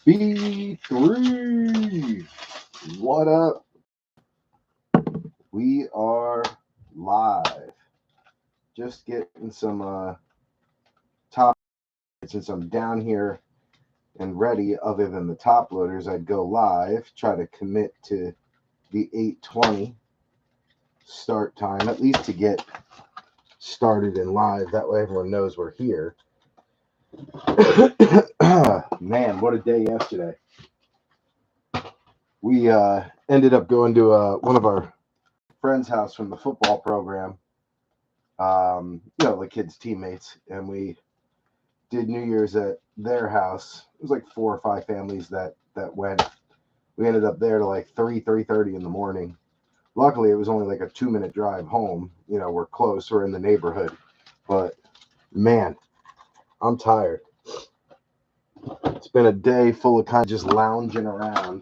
B3. What up? We are live. Just getting some top since I'm down here and ready. Other than the top loaders, I'd go live. Try to commit to the 8:20 start time, at least to get started and live. That way, everyone knows we're here. Man, what a day yesterday. We ended up going to one of our friend's house from the football program, the kids' teammates, and we did New Year's at their house. It was like 4 or 5 families that went. We ended up there to like 3:30 in the morning. Luckily, it was only like a 2-minute drive home. We're close. We're in the neighborhood. But, man, I'm tired. It's been a day full of kind of just lounging around.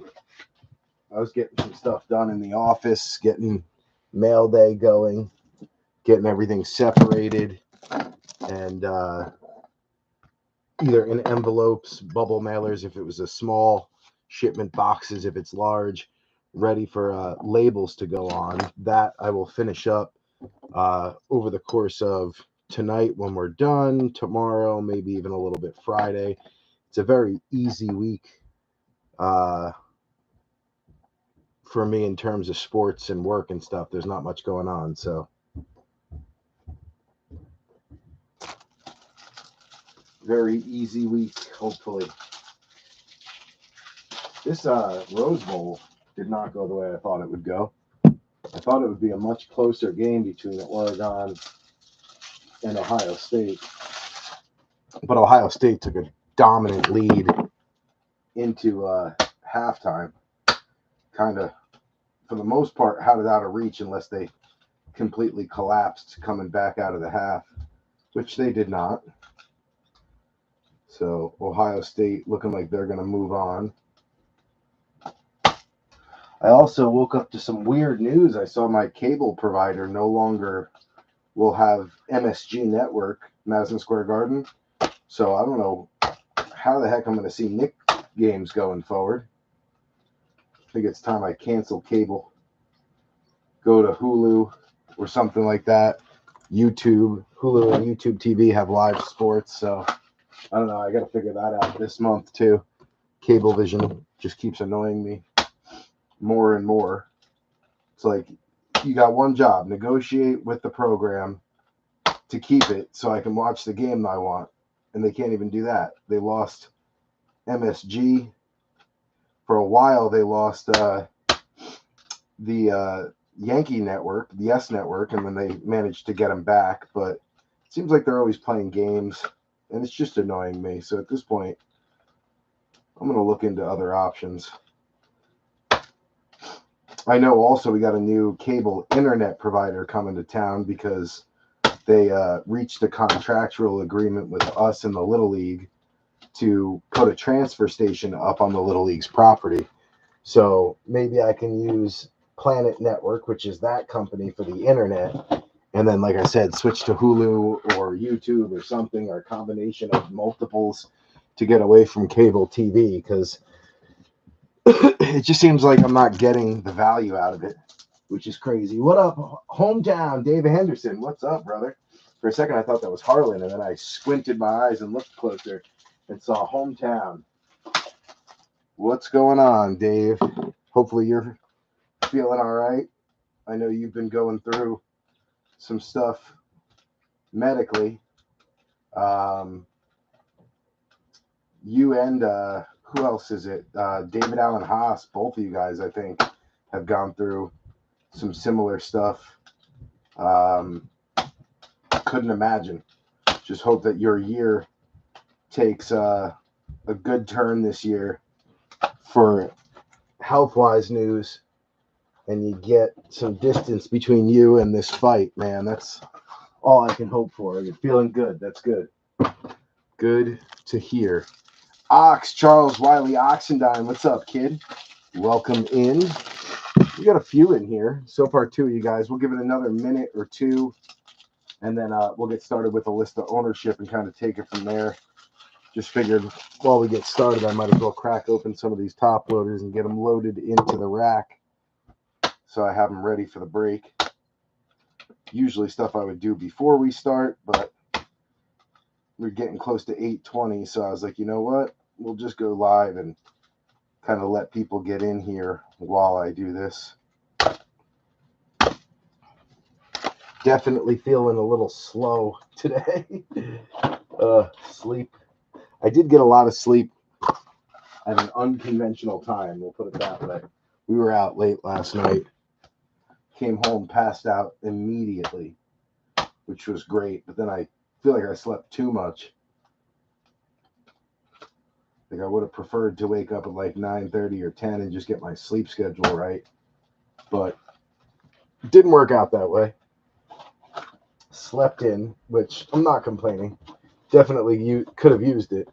I was getting some stuff done in the office, getting mail day going, getting everything separated, and either in envelopes, bubble mailers if it was a small shipment, boxes if it's large, ready for labels to go on. That I will finish up over the course of tonight when we're done, tomorrow, maybe even a little bit Friday. It's a very easy week for me in terms of sports and work and stuff. There's not much going on, so very easy week, hopefully. This Rose Bowl did not go the way I thought it would go. I thought it would be a much closer game between Oregon and Ohio State. But Ohio State took a dominant lead into halftime. Kind of, for the most part, had it out of reach unless they completely collapsed coming back out of the half, which they did not. So Ohio State looking like they're going to move on. I also woke up to some weird news. I saw my cable provider no longer will have MSG Network, Madison Square Garden. So I don't know how the heck I'm going to see Knicks games going forward. I think it's time I cancel cable, go to Hulu or something like that. YouTube, Hulu and YouTube TV have live sports. So I don't know. I got to figure that out this month too. Cablevision just keeps annoying me more and more. It's like you got one job, negotiate with the program to keep it so I can watch the game I want. And they can't even do that. They lost MSG. For a while, they lost the Yankee network, the S network, and then they managed to get them back. But it seems like they're always playing games, and it's just annoying me. So at this point, I'm going to look into other options. I know also we got a new cable internet provider coming to town because they reached a contractual agreement with us in the Little League to put a transfer station up on the Little League's property. So maybe I can use Planet Network, which is that company, for the internet. And then, like I said, switch to Hulu or YouTube or something, or a combination of multiples to get away from cable TV, because it just seems like I'm not getting the value out of it, which is crazy. What up, hometown, David Henderson? What's up, brother? For a second, I thought that was Harlan, and then I squinted my eyes and looked closer and saw hometown. What's going on, Dave? Hopefully you're feeling all right. I know you've been going through some stuff medically. You and who else is it? David Allen Haas, both of you guys, I think, have gone through some similar stuff. Couldn't imagine. Just hope that your year takes a good turn this year for health-wise news, and you get some distance between you and this fight, man. That's all I can hope for. You're feeling good. That's good. Good to hear. Charles Wiley Oxendine, what's up, kid? Welcome in. We got a few in here. So far, 2 of you guys. We'll give it another minute or two, and then we'll get started with a list of ownership and kind of take it from there. just figured while we get started, I might as well crack open some of these top loaders and get them loaded into the rack so I have them ready for the break. Usually stuff I would do before we start, but we're getting close to 8:20, so I was like, you know what? We'll just go live and kind of let people get in here while I do this. Definitely feeling a little slow today. Sleep. I did get a lot of sleep at an unconventional time, we'll put it that way. We were out late last night. Came home, passed out immediately, which was great. But then I feel like I slept too much. Like I would have preferred to wake up at like 9:30 or 10 and just get my sleep schedule right. But it didn't work out that way. Slept in, which I'm not complaining. Definitely could have used it.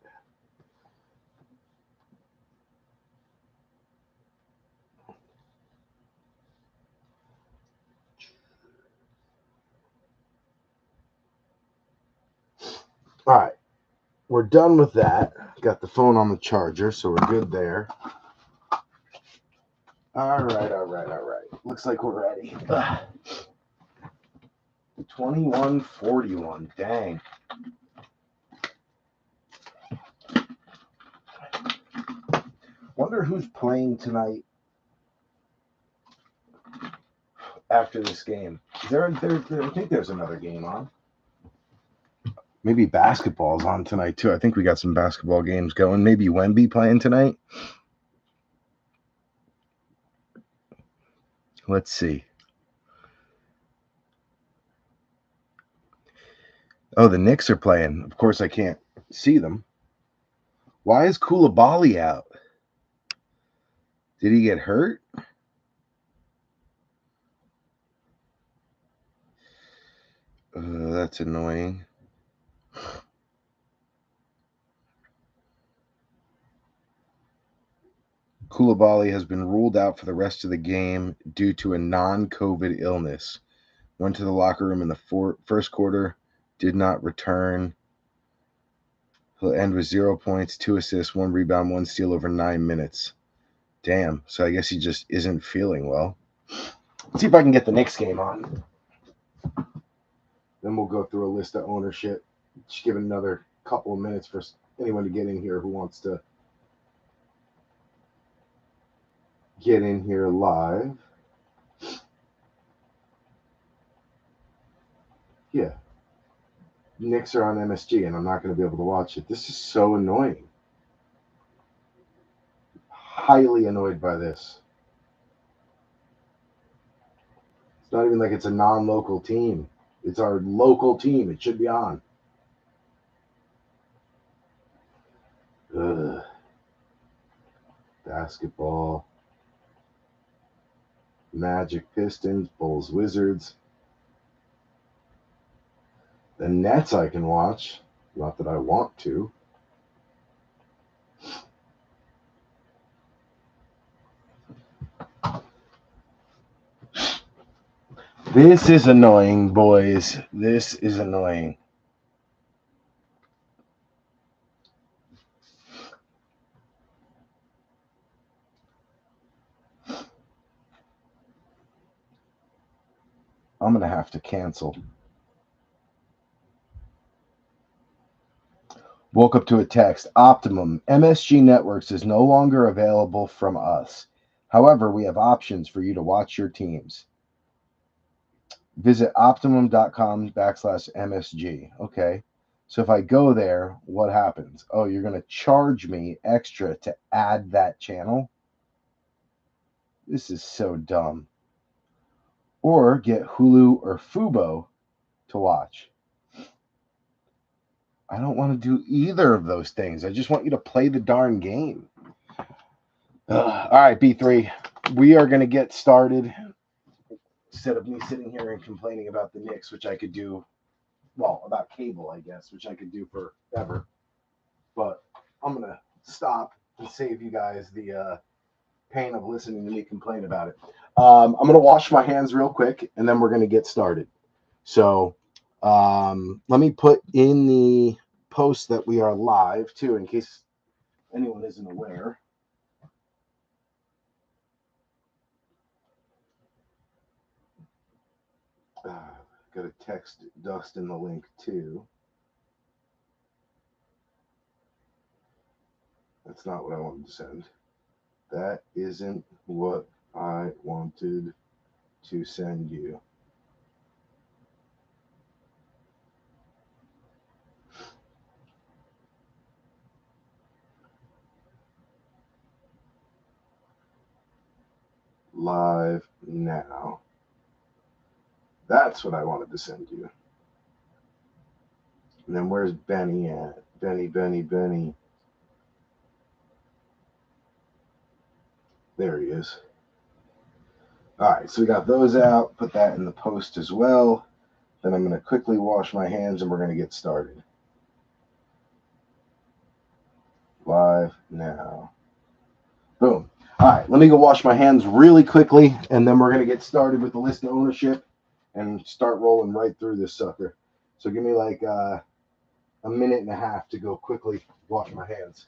All right. We're done with that. Got the phone on the charger, so we're good there. All right. Looks like we're ready. 21-41. Dang. Wonder who's playing tonight after this game. Is there, I think there's another game on. Maybe basketball's on tonight, too. I think we got some basketball games going. Maybe Wemby playing tonight. Let's see. Oh, the Knicks are playing. Of course, I can't see them. Why is Koulibaly out? Did he get hurt? That's annoying. Koulibaly has been ruled out for the rest of the game due to a non-COVID illness. Went to the locker room in the first quarter, did not return. He'll end with 0 points, 2 assists, 1 rebound, 1 steal over 9 minutes. Damn. So I guess he just isn't feeling well. Let's see if I can get the Knicks game on. Then we'll go through a list of ownership. Just give it another couple of minutes for anyone to get in here who wants to get in here live. Yeah. Knicks are on MSG, and I'm not going to be able to watch it. This is so annoying. Highly annoyed by this. It's not even like it's a non-local team. It's our local team. It should be on. Ugh. Basketball. Magic, Pistons, Bulls, Wizards. The Nets I can watch. Not that I want to. This is annoying, boys. This is annoying. I'm going to have to cancel. Woke up to a text. Optimum. MSG Networks is no longer available from us. However, we have options for you to watch your teams. Visit optimum.com/MSG. Okay. So if I go there, what happens? Oh, you're going to charge me extra to add that channel? This is so dumb. Or get Hulu or Fubo to watch. I don't want to do either of those things. I just want you to play the darn game. All right, B3. We are going to get started. Instead of me sitting here and complaining about the Knicks, which I could do, well, about cable, I guess, which I could do forever. But I'm going to stop and save you guys the pain of listening to me complain about it. I'm going to wash my hands real quick, and then we're going to get started. So let me put in the post that we are live too, in case anyone isn't aware. Got to text Dustin the link too. That's not what I wanted to send. That isn't what I wanted to send you. Live now. That's what I wanted to send you. And then where's Benny at? Benny. There he is. All right, so we got those out. Put that in the post as well. Then I'm going to quickly wash my hands and we're going to get started. Live now. Boom. All right, let me go wash my hands really quickly, and then we're going to get started with the list of ownership and start rolling right through this sucker. So give me like a minute and a half to go quickly wash my hands.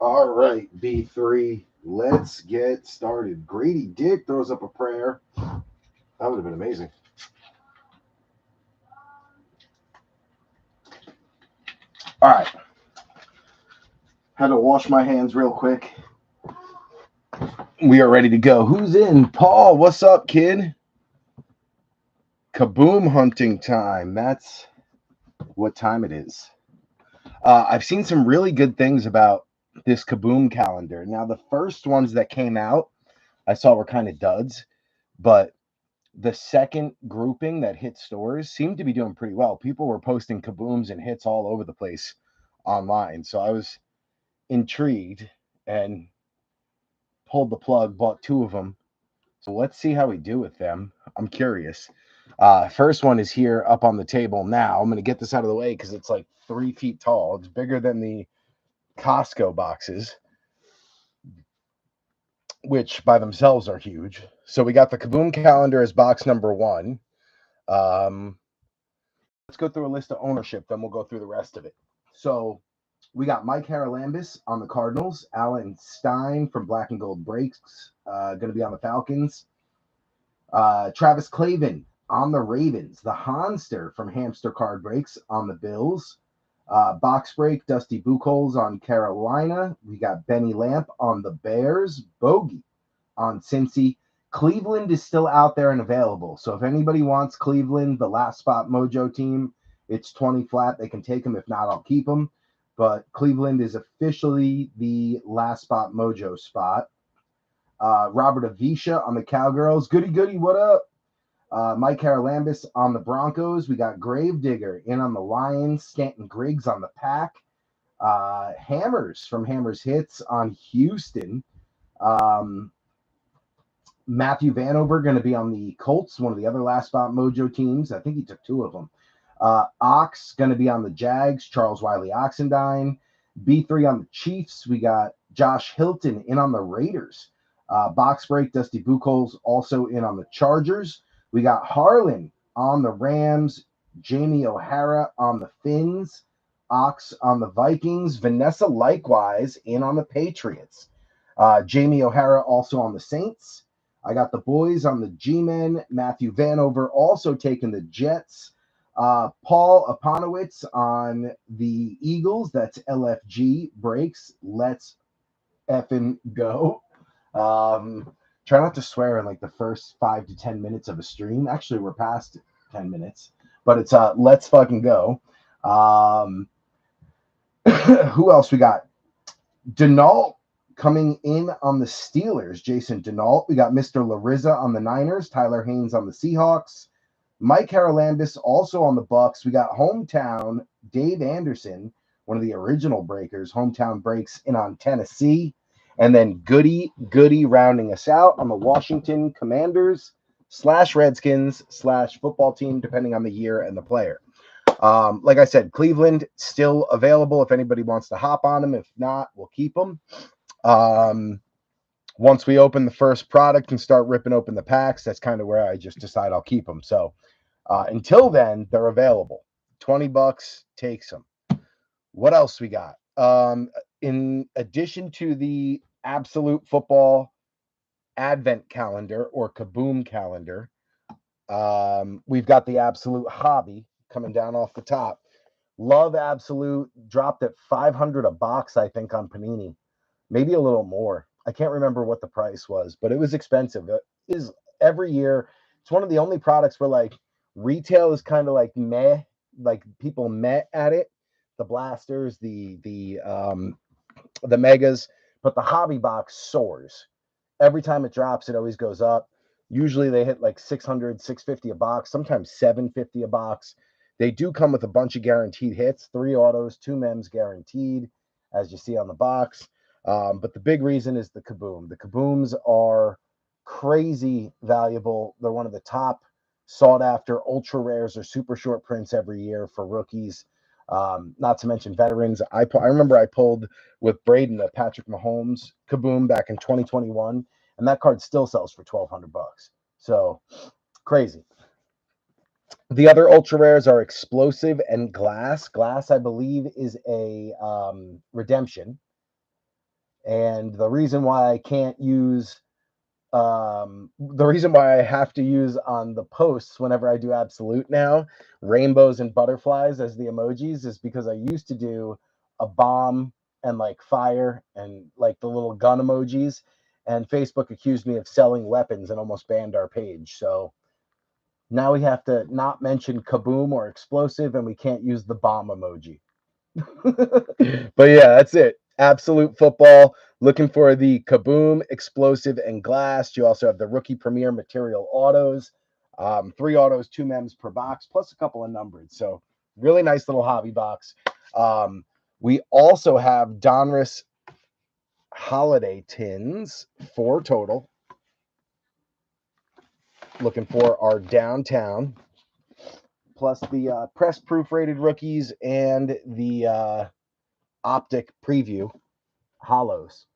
All right, B3. Let's get started. Grady Dick throws up a prayer. That would have been amazing. All right. Had to wash my hands real quick. We are ready to go. Who's in? Paul, what's up, kid? KaBoom hunting time. That's what time it is. I've seen some really good things about this KaBoom calendar. Now, the first ones that came out I saw were kind of duds, but the second grouping that hit stores seemed to be doing pretty well. People were posting KaBooms and hits all over the place online. So I was intrigued and pulled the plug, bought 2 of them. So let's see how we do with them. I'm curious. First one is here up on the table now. I'm going to get this out of the way because it's like 3 feet tall. It's bigger than the Costco boxes, which by themselves are huge. So we got the KaBoom calendar as box number 1. Let's go through a list of ownership, then we'll go through the rest of it. So we got Mike Haralambis on the Cardinals, Alan Stein from Black and Gold Breaks, going to be on the Falcons, Travis Clavin on the Ravens, the Honster from Hamster Card Breaks on the Bills, Box Break, Dusty Buchholz on Carolina. We got Benny Lamp on the Bears, Bogey on Cincy. Cleveland is still out there and available. So if anybody wants Cleveland, the last spot mojo team, it's 20 flat. They can take them. If not, I'll keep them. But Cleveland is officially the last spot mojo spot. Robert Avisha on the Cowgirls. Goody, what up? Mike Haralambis on the Broncos. We got Gravedigger in on the Lions. Stanton Griggs on the Pack. Hammers from Hammers Hits on Houston. Matthew Vanover going to be on the Colts, one of the other last spot mojo teams. I think he took 2 of them. Ox going to be on the Jags, Charles Wiley Oxendine. B3 on the Chiefs. We got Josh Hilton in on the Raiders. Box Break, Dusty Buchholz also in on the Chargers. We got Harlan on the Rams, Jamie O'Hara on the Finns, Ox on the Vikings, Vanessa likewise in on the Patriots. Jamie O'Hara also on the Saints. I got the boys on the G-Men. Matthew Vanover also taking the Jets. Paul Aponowitz on the Eagles. That's LFG Breaks. Let's effing go. Try not to swear in like the first 5 to 10 minutes of a stream. Actually, we're past 10 minutes, but it's let's fucking go. Who else we got? Denault coming in on the Steelers, Jason Denault. We got Mr. Larissa on the Niners, Tyler Haynes on the Seahawks, Mike Haralambis also on the Bucks. We got Hometown Dave Anderson, one of the original breakers. Hometown Breaks in on Tennessee. And then Goody rounding us out on the Washington Commanders / Redskins / football team, depending on the year and the player. Like I said, Cleveland still available if anybody wants to hop on them. If not, we'll keep them. Once we open the first product and start ripping open the packs, that's kind of where I just decide I'll keep them. So until then, they're available. $20 takes them. What else we got? In addition to the Absolute Football Advent Calendar or KaBoom calendar, we've got the Absolute Hobby coming down off the top. Love Absolute, dropped at $500 a box, I think, on Panini. Maybe a little more. I can't remember what the price was, but it was expensive. It is every year. It's one of the only products where like retail is kind of like meh, like people met at it. The blasters, the megas, but the hobby box soars. Every time it drops, it always goes up. Usually they hit like 600, 650 a box, sometimes 750 a box. They do come with a bunch of guaranteed hits, 3 autos, 2 mems guaranteed, as you see on the box. But the big reason is the KaBoom. The KaBooms are crazy valuable. They're one of the top sought after ultra rares or super short prints every year for rookies. Not to mention veterans. I remember I pulled with Braden a Patrick Mahomes KaBoom back in 2021, and that card still sells for $1,200. So crazy. The other ultra rares are Explosive and Glass. Glass, I believe, is a redemption. And the reason why I can't use the reason why I have to use on the posts whenever I do absolute now, rainbows and butterflies as the emojis, is because I used to do a bomb and like fire and like the little gun emojis. And Facebook accused me of selling weapons and almost banned our page. So now we have to not mention KaBoom or explosive, and we can't use the bomb emoji. But yeah, that's it. Absolute football. Looking for the KaBoom, explosive, and glass. You also have the rookie premier material autos. 3 autos, 2 mems per box, plus a couple of numbered. So really nice little hobby box. We also have Donruss holiday tins, 4 total. Looking for our downtown, plus the press proof rated rookies and the optic preview hollows.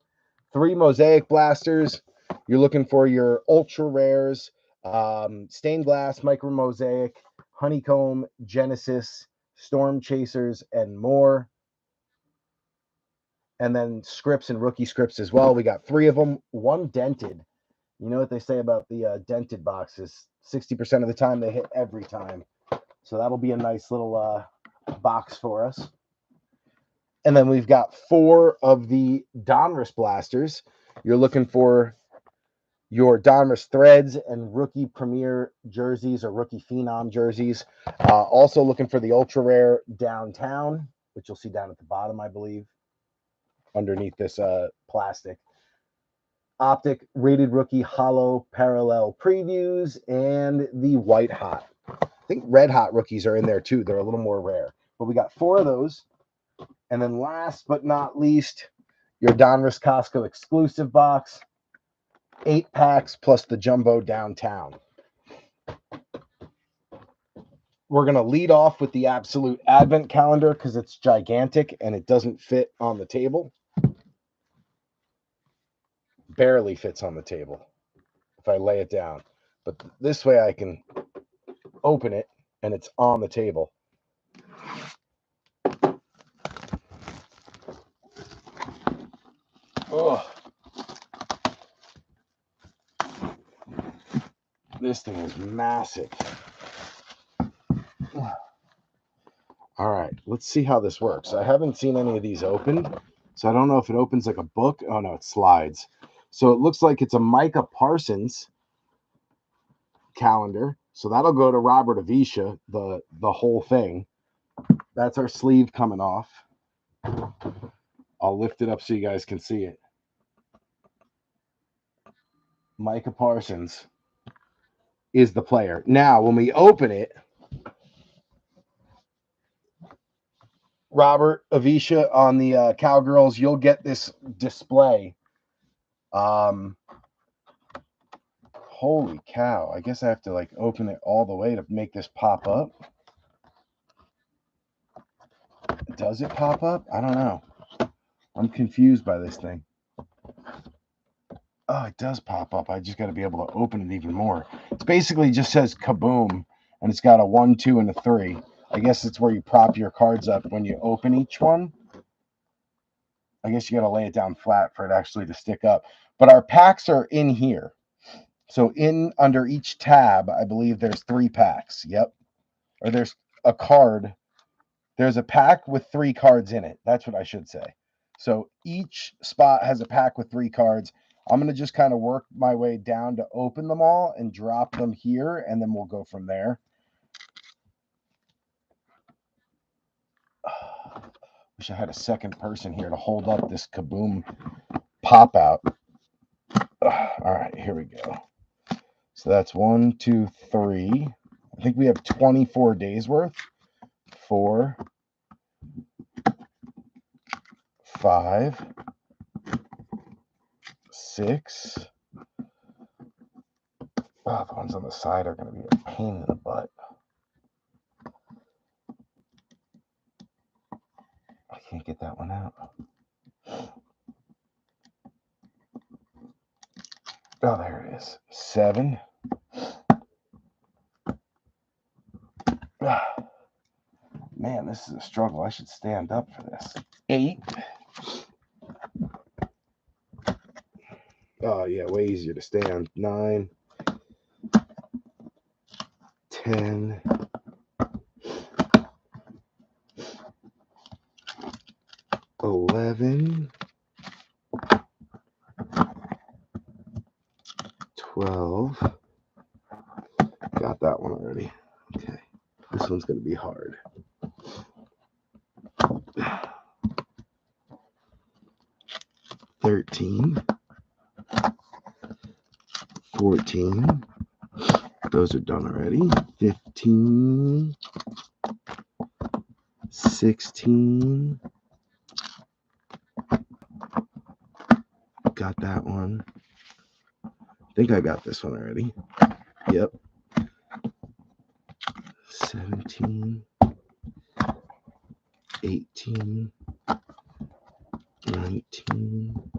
3 Mosaic blasters. You're looking for your ultra rares, stained glass, micro mosaic, honeycomb, Genesis, storm chasers, and more. And then scripts and rookie scripts as well. We got 3 of them, 1 dented. You know what they say about the dented boxes? 60% of the time they hit every time. So that'll be a nice little box for us. And then we've got 4 of the Donruss blasters. You're looking for your Donruss threads and rookie premier jerseys or rookie phenom jerseys. Also looking for the ultra rare downtown, which you'll see down at the bottom, I believe, underneath this plastic. Optic rated rookie hollow parallel previews and the white hot. I think red hot rookies are in there too. They're a little more rare, but we got 4 of those. And then last but not least, your Donruss Costco exclusive box, 8 packs plus the jumbo downtown. We're going to lead off with the absolute advent calendar because it's gigantic and it doesn't fit on the table. Barely fits on the table if I lay it down. But this way I can open it and it's on the table. Oh, this thing is massive. All right, let's see how this works. I haven't seen any of these opened, so I don't know if it opens like a book. Oh, no, it slides. So it looks like it's a Micah Parsons calendar. So that'll go to Robert Avisha, the whole thing. That's our sleeve coming off. I'll lift it up so you guys can see it. Micah Parsons is the player. Now, when we open it, Robert Avisha on the Cowgirls, you'll get this display. Holy cow. I guess I have to like open it all the way to make this pop up. Does it pop up? I don't know. I'm confused by this thing. Oh, it does pop up. I just got to be able to open it even more. It basically just says KaBoom, and it's got a 1, 2, and a 3. I guess it's where you prop your cards up when you open each one. I guess you got to lay it down flat for it actually to stick up. But our packs are in here. So in under each tab, I believe there's 3 packs. Yep. Or there's a card. There's a pack with 3 cards in it. That's what I should say. So each spot has a pack with 3 cards. I'm going to just kind of work my way down to open them all and drop them here, and then we'll go from there. Wish I had a second person here to hold up this KaBoom pop out. All right, here we go. So that's 1, 2, 3. I think we have 24 days worth. 4, 5, 6. Oh, the ones on the side are going to be a pain in the butt. I can't get that one out. Oh, there it is. 7. Man, this is a struggle. I should stand up for this. 8. Oh, yeah, way easier to stand. 9, 10, 11, 12. Got that one already. Okay. This one's going to be hard. 13, 14. Those are done already. 15, 16. Got that one. I think I got this one already. Yep. 17, 18, 19,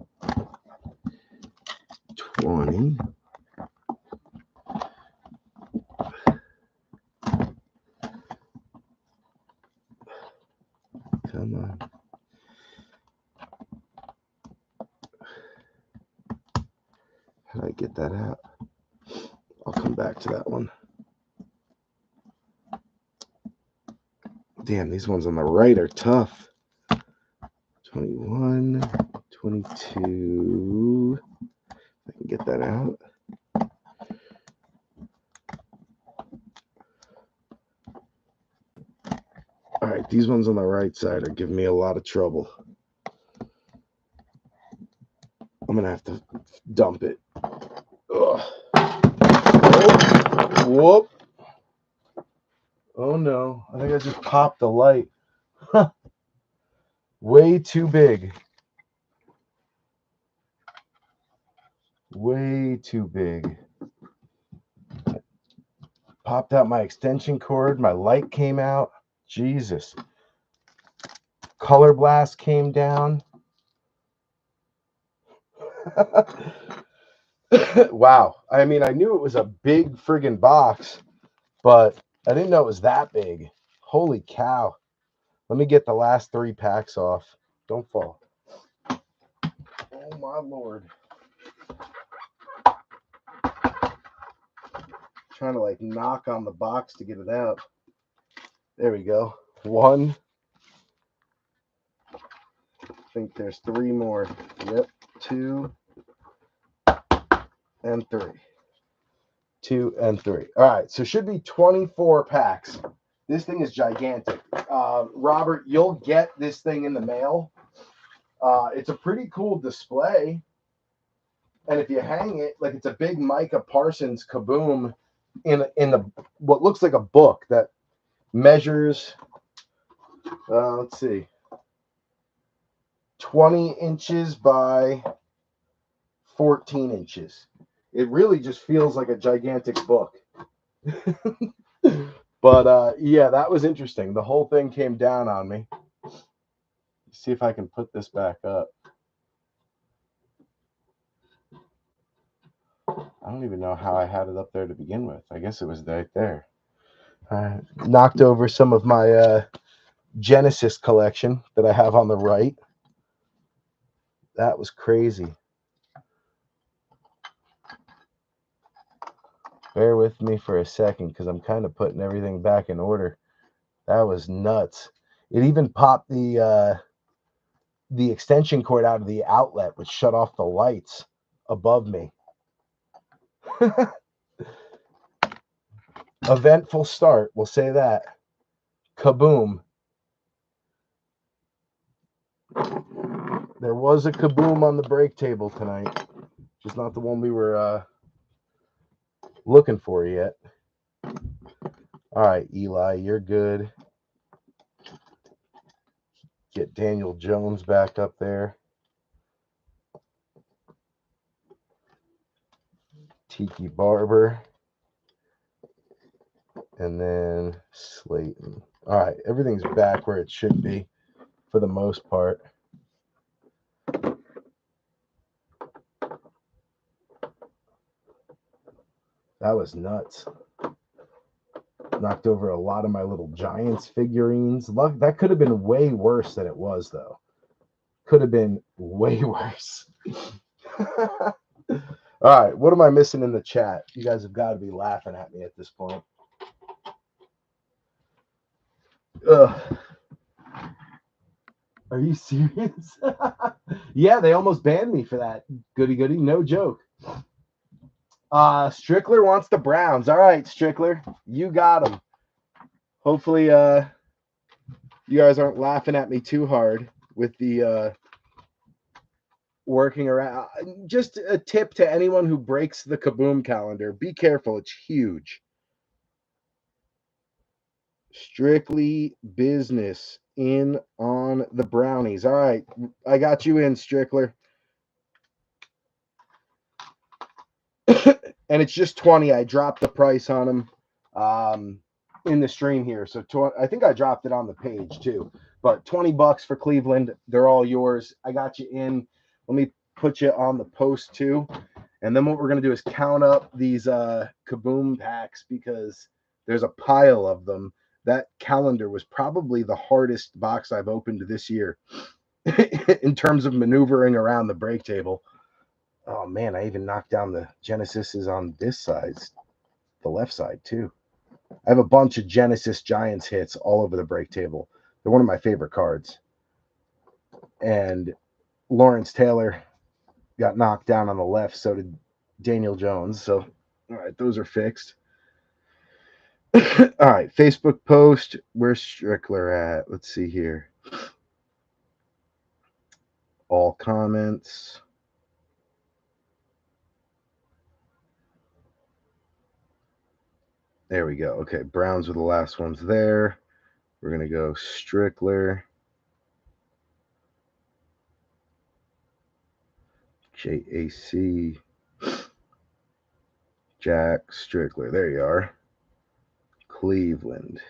20. Come on. How did I get that out? I'll come back to that one. Damn, these ones on the right are tough. 21, 22. I can get that out. All right, these ones on the right side are giving me a lot of trouble. I'm going to have to dump it. Ugh. Whoop. Oh, no. I think I just popped the light. Way too big. Way too big. Popped out my extension cord. My light came out. Jesus. Color blast came down. Wow. I mean, I knew it was a big friggin' box, but I didn't know it was that big. Holy cow. Let me get the last 3 packs off. Don't fall. Oh, my Lord. Trying to like knock on the box to get it out. There we go. 1. I think there's 3 more. Yep. 2 and 3. 2 and 3. All right. So should be 24 packs. This thing is gigantic. Robert, you'll get this thing in the mail. It's a pretty cool display. And if you hang it, like it's a big Micah Parsons KaBoom in the what looks like a book that measures, let's see, 20 inches by 14 inches. It really just feels like a gigantic book. But yeah, that was interesting. The whole thing came down on me. Let's see if I can put this back up. I don't even know how I had it up there to begin with. I guess it was right there. I knocked over some of my Genesis collection that I have on the right. That was crazy. Bear with me for a second because I'm kind of putting everything back in order. That was nuts. It even popped the extension cord out of the outlet, which shut off the lights above me. Eventful start, we'll say that. KaBoom. There was a KaBoom on the break table tonight. Just not the one we were looking for yet. All right, Eli, you're good. Get Daniel Jones back up there. Tiki Barber. And then Slayton. All right, everything's back where it should be for the most part. That was nuts. Knocked over a lot of my little Giants figurines. That could have been way worse than it was, though. Could have been way worse. All right, what am I missing in the chat? You guys have got to be laughing at me at this point. Ugh. Are you serious? Yeah, they almost banned me for that. Goody goody, no joke. Strickler wants the Browns. All right, Strickler, you got them. Hopefully, you guys aren't laughing at me too hard with the working around. Just a tip to anyone who breaks the KaBoom calendar: be careful; it's huge. Strictly business in on the brownies. All right, I got you in, Strickler. And it's just 20. I dropped the price on them in the stream here. So I think I dropped it on the page too. But $20 for Cleveland. They're all yours. I got you in. Let me put you on the post too. And then what we're going to do is count up these KaBoom packs because there's a pile of them. That calendar was probably the hardest box I've opened this year in terms of maneuvering around the break table. Oh man, I even knocked down the Genesises on this side, the left side too. I have a bunch of Genesis Giants hits all over the break table. They're one of my favorite cards. And Lawrence Taylor got knocked down on the left, so did Daniel Jones. So, all right, those are fixed. All right, Facebook post. Where's Strickler at? Let's see here. All comments. There we go. Okay, Browns were the last ones there. We're going to go Strickler. JAC. Jack Strickler. There you are. Cleveland.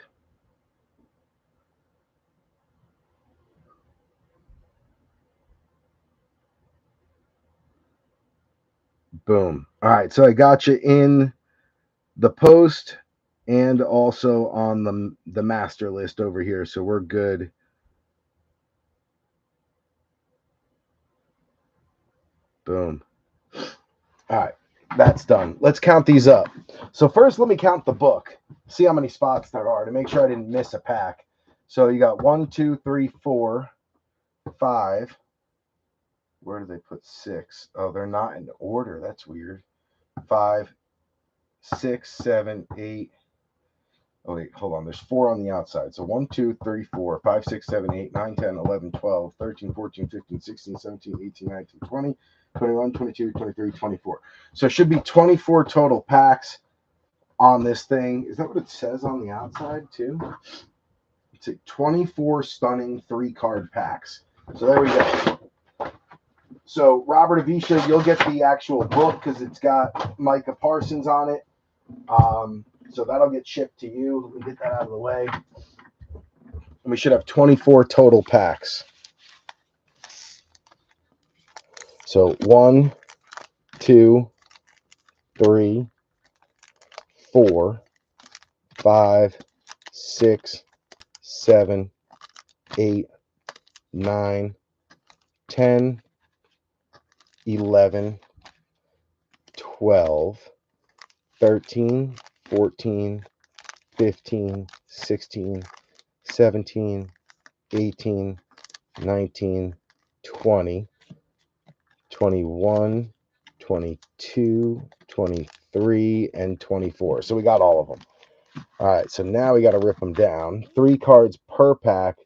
Boom. All right, so I got you in the post and also on the master list over here, so we're good. Boom. All right, that's done. Let's count these up. So first, let me count the book. See how many spots there are to make sure I didn't miss a pack. So you got 1, 2, 3, 4, 5. Where do they put 6? Oh, they're not in order. That's weird. 5, 6, 7, 8. Oh, wait, hold on. There's 4 on the outside. So 1, 2, 3, 4, 5, 6, 7, 8, 9, 10, 11, 12, 13, 14, 15, 16, 17, 18, 19, 20, 21, 22, 23, 24. So it should be 24 total packs on this thing. Is that what it says on the outside too? It's a 24 stunning 3-card packs. So there we go. So Robert Avisha, you'll get the actual book because it's got Micah Parsons on it. So that'll get shipped to you. Let me get that out of the way. And we should have 24 total packs. So 1, 2, 3, 4, 5, 6, 7, 8, 9, 10, 11, 12, 13, 14, 15, 16, 17, 18, 19, 20, 21, 22, 23, and 24. So we got all of them. All right, so now we got to rip them down. 3 cards per pack,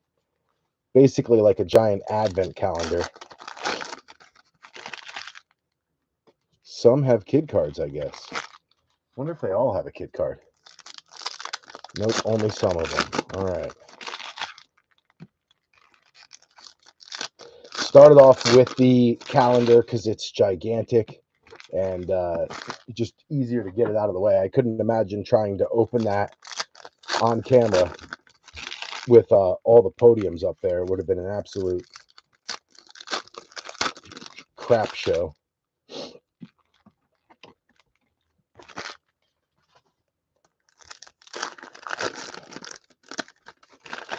basically like a giant advent calendar. Some have kid cards, I guess. Wonder if they all have a kid card. Nope, only some of them. All right. Started off with the calendar because it's gigantic and just easier to get it out of the way. I couldn't imagine trying to open that on camera with all the podiums up there. It would have been an absolute crap show.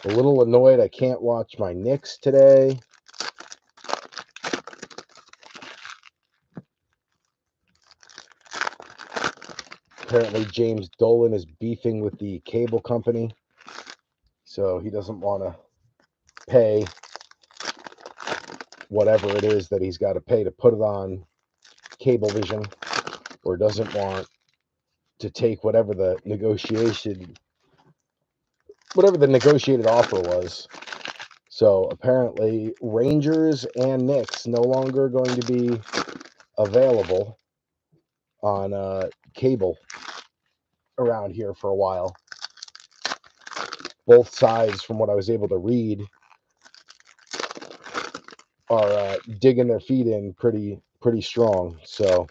A little annoyed I can't watch my Knicks today. Apparently, James Dolan is beefing with the cable company, so he doesn't want to pay whatever it is that he's got to pay to put it on Cablevision, or doesn't want to take whatever the negotiated offer was. So apparently, Rangers and Knicks no longer going to be available on cable around here for a while. Both sides, from what I was able to read, are digging their feet in pretty strong. So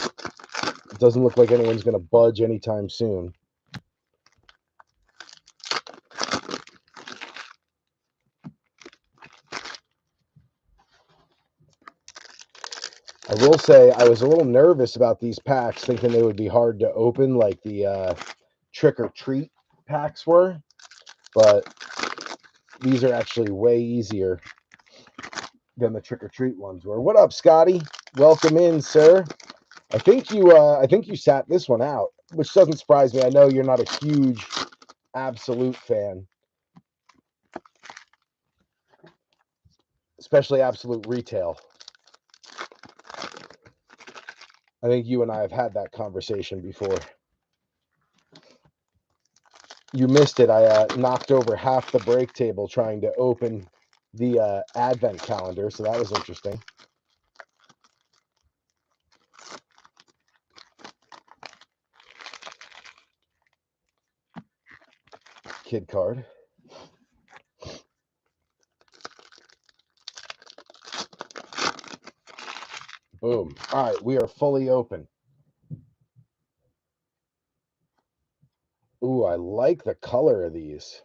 it doesn't look like anyone's going to budge anytime soon. I will say I was a little nervous about these packs, thinking they would be hard to open like the trick or treat packs were, but these are actually way easier than the trick or treat ones were. What up, Scotty? Welcome in, sir. I think you sat this one out, which doesn't surprise me. I know you're not a huge Absolute fan, especially Absolute Retail. I think you and I have had that conversation before. You missed it. I knocked over half the break table trying to open the advent calendar, so that was interesting. Kid card. Boom. All right, we are fully open. Ooh, I like the color of these.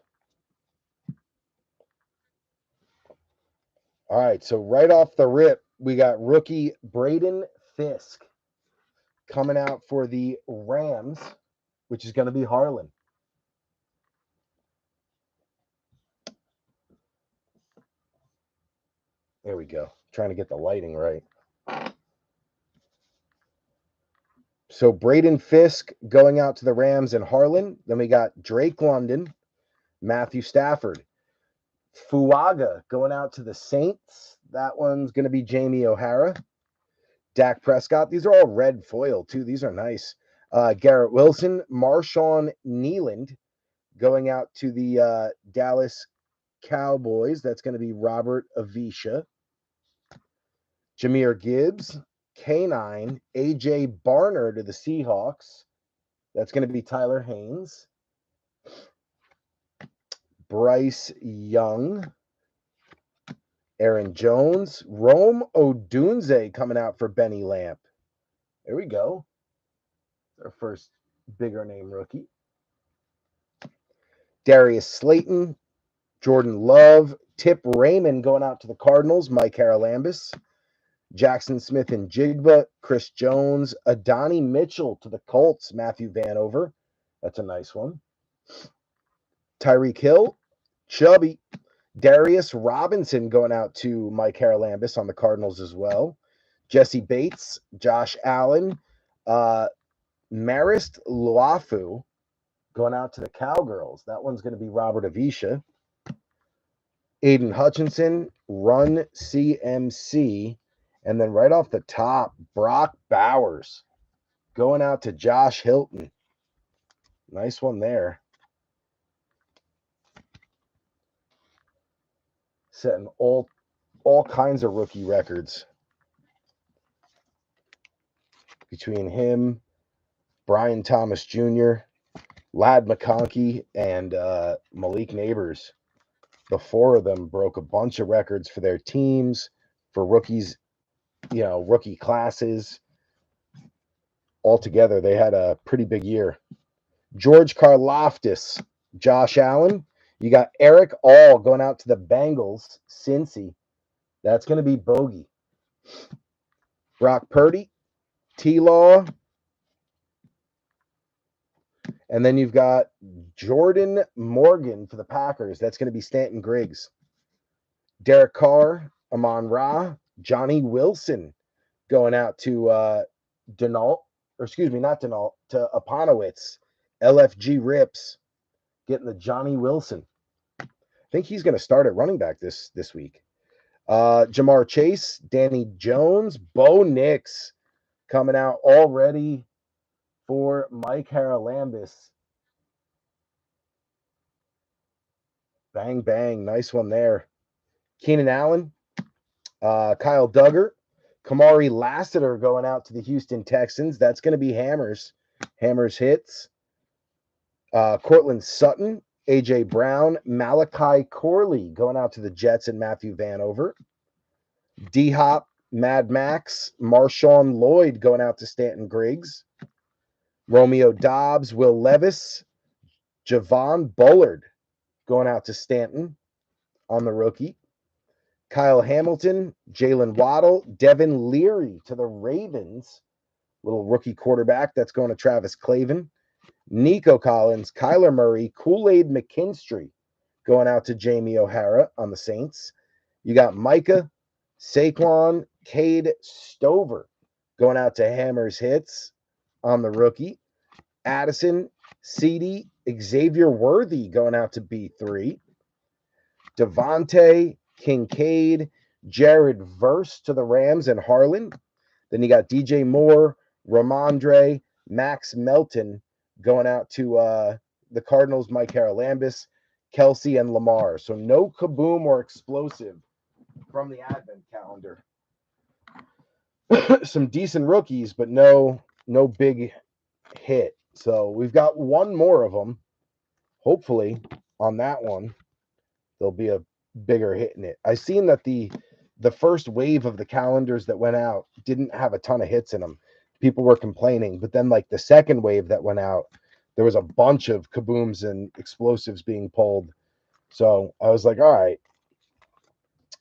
All right, so right off the rip, we got rookie Braden Fisk coming out for the Rams, which is going to be Harlan. There we go. Trying to get the lighting right. So Braden Fisk going out to the Rams and Harlan. Then we got Drake London, Matthew Stafford. Fuaga going out to the Saints. That one's going to be Jamie O'Hara. Dak Prescott. These are all red foil, too. These are nice. Garrett Wilson, Marshawn Nealand going out to the Dallas Cowboys. That's going to be Robert Avisha. Jahmyr Gibbs, K9, A.J. Barner to the Seahawks. That's going to be Tyler Haynes. Bryce Young. Aaron Jones. Rome Odunze coming out for Benny Lamp. There we go. Our first bigger name rookie. Darius Slayton. Jordan Love. Tip Raymond going out to the Cardinals. Mike Haralambis. Jackson Smith and Jigba. Chris Jones. Adonai Mitchell to the Colts. Matthew Vanover. That's a nice one. Tyreek Hill. Chubby. Darius Robinson going out to Mike Haralambis on the Cardinals as well. Jesse Bates, Josh Allen, Marist Luafu going out to the Cowgirls. That one's going to be Robert Avisha. Aiden Hutchinson, Run CMC. And then right off the top, Brock Bowers going out to Josh Hilton. Nice one there. Setting all kinds of rookie records between him, Brian Thomas Jr., Lad McConkey, and Malik Neighbors. The four of them broke a bunch of records for their teams, for rookies, rookie classes. Altogether, they had a pretty big year. George Karlaftis, Josh Allen. You got Eric All going out to the Bengals, Cincy. That's going to be Bogey. Brock Purdy, T-Law. And then you've got Jordan Morgan for the Packers. That's going to be Stanton Griggs. Derek Carr, Amon Ra, Johnny Wilson going out to Denault. or excuse me, not Denault, to Aponowitz. LFG Rips getting the Johnny Wilson. I think he's going to start at running back this week. Jamar Chase, Danny Jones, Bo Nix coming out already for Mike Haralambis. Bang, bang. Nice one there. Keenan Allen, Kyle Duggar, Kamari Lassiter going out to the Houston Texans. That's going to be Hammers. Hammers hits. Cortland Sutton, A.J. Brown, Malachi Corley going out to the Jets and Matthew Vanover. D-Hop, Mad Max, Marshawn Lloyd going out to Stanton Griggs. Romeo Dobbs, Will Levis, Javon Bullard going out to Stanton on the rookie. Kyle Hamilton, Jalen Waddle, Devin Leary to the Ravens. Little rookie quarterback that's going to Travis Clavin. Nico Collins, Kyler Murray, Kool-Aid McKinstry going out to Jamie O'Hara on the Saints. You got Micah, Saquon, Cade Stover going out to Hammers Hits on the rookie. Addison, CD, Xavier Worthy going out to B3. Devontae, Kincaid, Jared Verse to the Rams and Harlan. Then you got DJ Moore, Ramondre, Max Melton going out to the Cardinals, Mike Haralambis, Kelsey, and Lamar. So no KaBoom or explosive from the Advent calendar. Some decent rookies, but no big hit. So we've got one more of them. Hopefully on that one, there'll be a bigger hit in it. I seen that the first wave of the calendars that went out didn't have a ton of hits in them. People were complaining, but then like the second wave that went out, there was a bunch of KaBooms and explosives being pulled. So I was like, all right,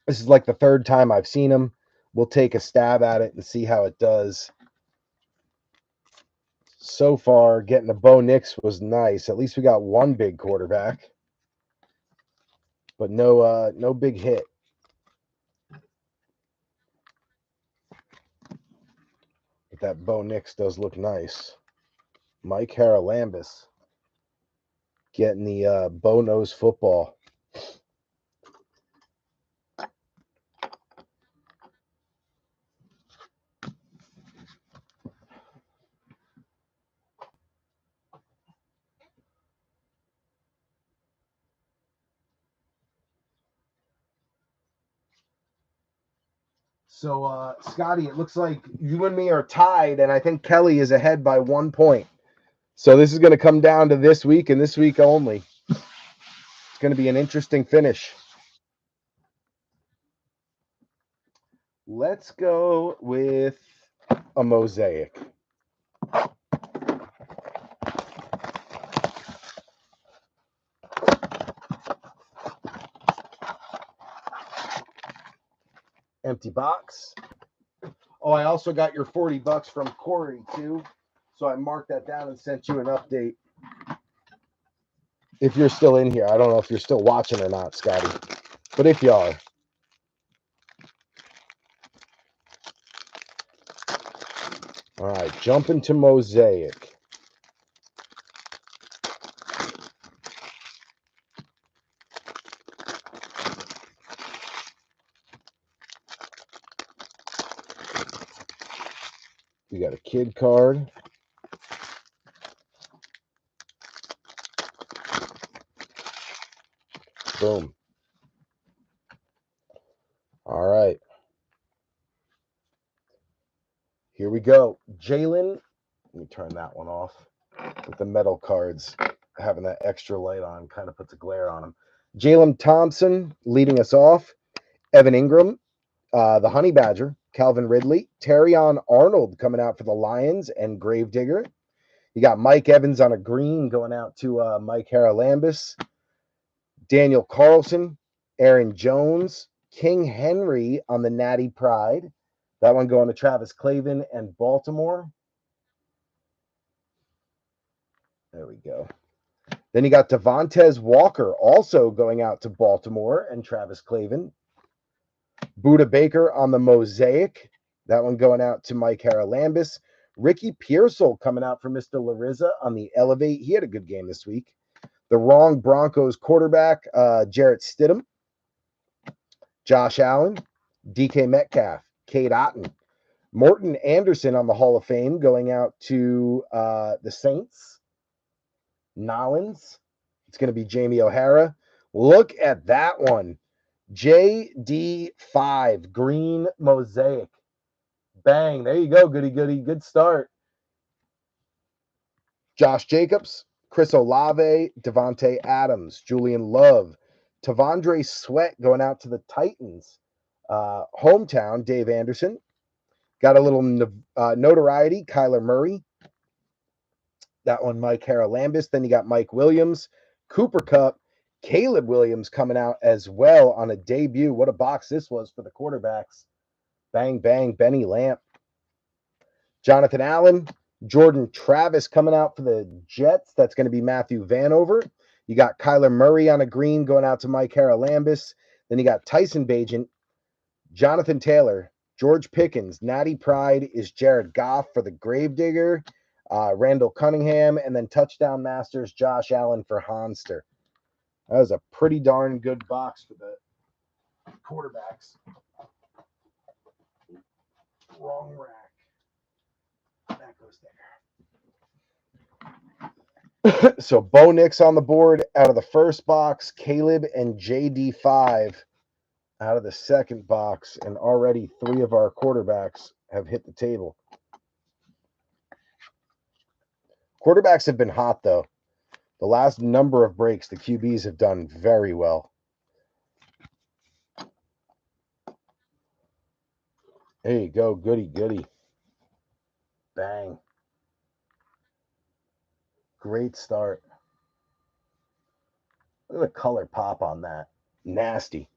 this is like the third time I've seen them. We'll take a stab at it and see how it does. So far, getting a Bo Nix was nice. At least we got one big quarterback, but no big hit. But that Bo Nix does look nice. Mike Haralambis getting the Bo Knows Football. So, Scotty, it looks like you and me are tied, and I think Kelly is ahead by 1 point. So this is going to come down to this week and this week only. It's going to be an interesting finish. Let's go with a Mosaic. Empty box. Oh, I also got your $40 from Corey too. So I marked that down and sent you an update. If you're still in here, I don't know if you're still watching or not, Scotty. But if you are. All right, jump into Mosaic. We got a kid card. Boom. All right. Here we go. Jalen. Let me turn that one off. With the metal cards, having that extra light on kind of puts a glare on them. Jalen Thompson leading us off. Evan Ingram, the Honey Badger. Calvin Ridley. Terrion Arnold coming out for the Lions and Gravedigger. You got Mike Evans on a green going out to Mike Haralambis. Daniel Carlson, Aaron Jones, King Henry on the Natty Pride. That one going to Travis Clavin and Baltimore. There we go. Then you got Devontae Walker also going out to Baltimore and Travis Clavin. Buda Baker on the Mosaic. That one going out to Mike Haralambis. Ricky Pearsall coming out for Mr. Larissa on the Elevate. He had a good game this week. The wrong Broncos quarterback, Jarrett Stidham. Josh Allen, DK Metcalf, Cade Otton. Morton Anderson on the Hall of Fame going out to the Saints. Nollins. It's going to be Jamie O'Hara. Look at that one. JD5, green Mosaic. Bang. There you go. Goody, goody. Good start. Josh Jacobs, Chris Olave, Devontae Adams, Julian Love, Tavondre Sweat going out to the Titans. Hometown, Dave Anderson. Got a little notoriety, Kyler Murray. That one, Mike Haralambis. Then you got Mike Williams, Cooper Kupp, Caleb Williams coming out as well on a debut. What a box this was for the quarterbacks. Bang, bang, Benny Lamp. Jonathan Allen, Jordan Travis coming out for the Jets. That's going to be Matthew Vanover. You got Kyler Murray on a green going out to Mike Haralambis. Then you got Tyson Bagent, Jonathan Taylor, George Pickens, Natty Pride is Jared Goff for the Gravedigger, Randall Cunningham, and then Touchdown Masters, Josh Allen for Honster. That was a pretty darn good box for the quarterbacks. Wrong rack. That goes there. So Bo Nix on the board out of the first box, Caleb and JD5 out of the second box, and already 3 of our quarterbacks have hit the table. Quarterbacks have been hot, though. The last number of breaks, the QBs have done very well. There you go. Goody, goody. Bang. Great start. Look at the color pop on that. Nasty.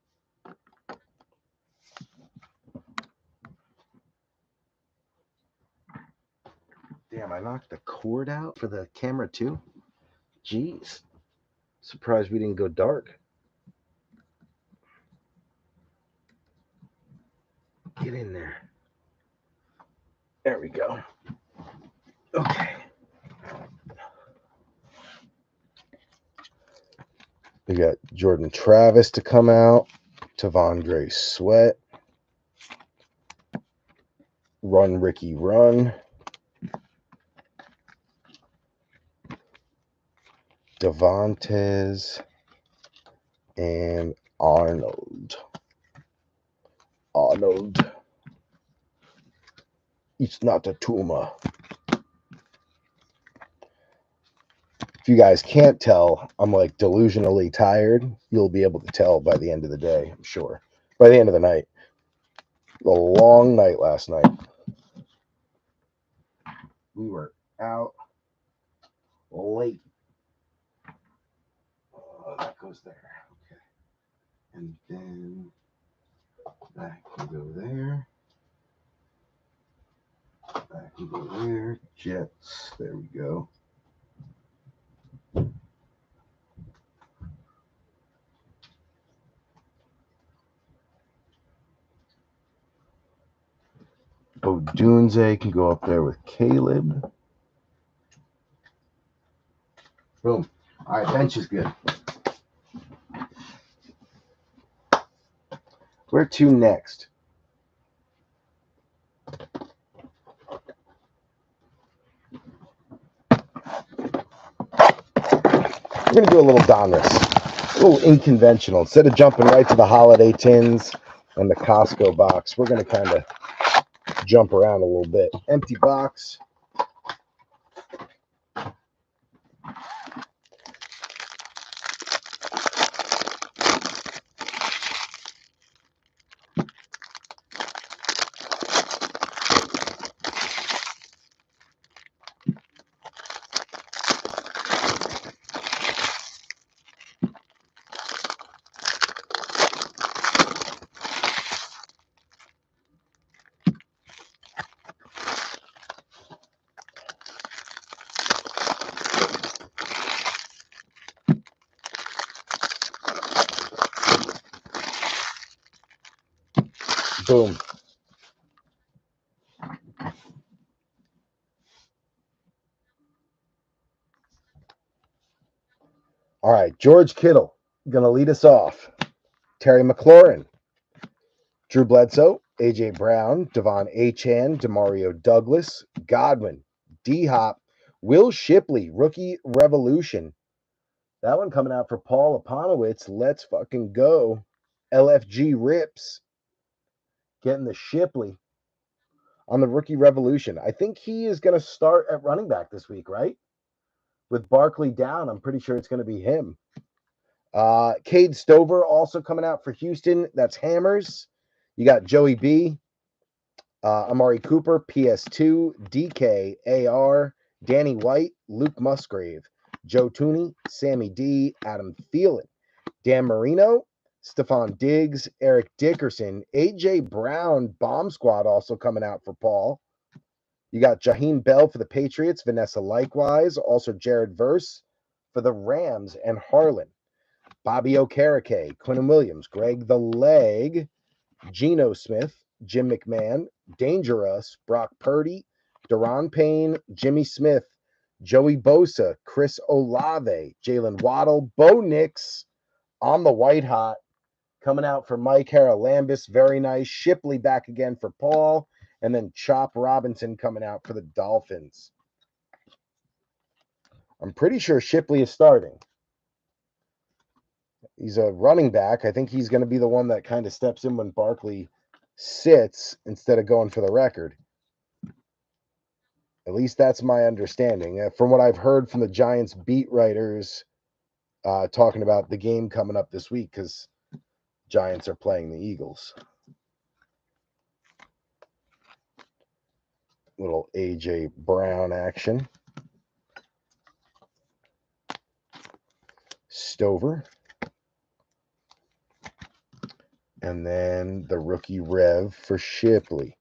Damn, I knocked the cord out for the camera too? Jeez. Surprised we didn't go dark. Get in there. There we go. Okay. We got Jordan Travis to come out. Tavondre Sweat. Run, Ricky, run. Devontae and Arnold. It's not a tumor. If you guys can't tell, I'm like delusionally tired. You'll be able to tell by the end of the day, I'm sure. By the end of the night. A long night last night. We were out late. Oh, that goes there. Okay. And then that can go there. That can go there. Jets. There we go. Odunze can go up there with Caleb. Boom. All right, bench is good. Where to next? We're going to do a little Donruss. A little unconventional. Instead of jumping right to the holiday tins and the Costco box, we're going to kind of jump around a little bit. Empty box. Boom. All right, George Kittle going to lead us off. Terry McLaurin, Drew Bledsoe, A.J. Brown, Devon Achane, Demario Douglas, Godwin, D-Hop, Will Shipley, Rookie Revolution. That one coming out for Paul Aponowitz. Let's fucking go. LFG Rips getting the Shipley on the Rookie Revolution. I think he is going to start at running back this week, right? With Barkley down, I'm pretty sure it's going to be him. Cade Stover also coming out for Houston. That's Hammers. You got Joey B, Amari Cooper, PS2, DK, AR, Danny White, Luke Musgrave, Joe Tooney, Sammy D, Adam Thielen, Dan Marino, Stephon Diggs, Eric Dickerson, AJ Brown, Bomb Squad also coming out for Paul. You got Jaheim Bell for the Patriots, Vanessa likewise, also Jared Verse for the Rams, and Harlan. Bobby Okereke, Quinton Williams, Greg the Leg, Geno Smith, Jim McMahon, Dangerous, Brock Purdy, Deron Payne, Jimmy Smith, Joey Bosa, Chris Olave, Jalen Waddle, Bo Nix on the white hot, coming out for Mike Haralambis, very nice. Shipley back again for Paul, and then Chop Robinson coming out for the Dolphins. I'm pretty sure Shipley is starting. He's a running back. I think he's going to be the one that kind of steps in when Barkley sits instead of going for the record. At least that's my understanding. From what I've heard from the Giants beat writers talking about the game coming up this week, because Giants are playing the Eagles. Little A.J. Brown action. Stover. And then the rookie Rev for Shipley.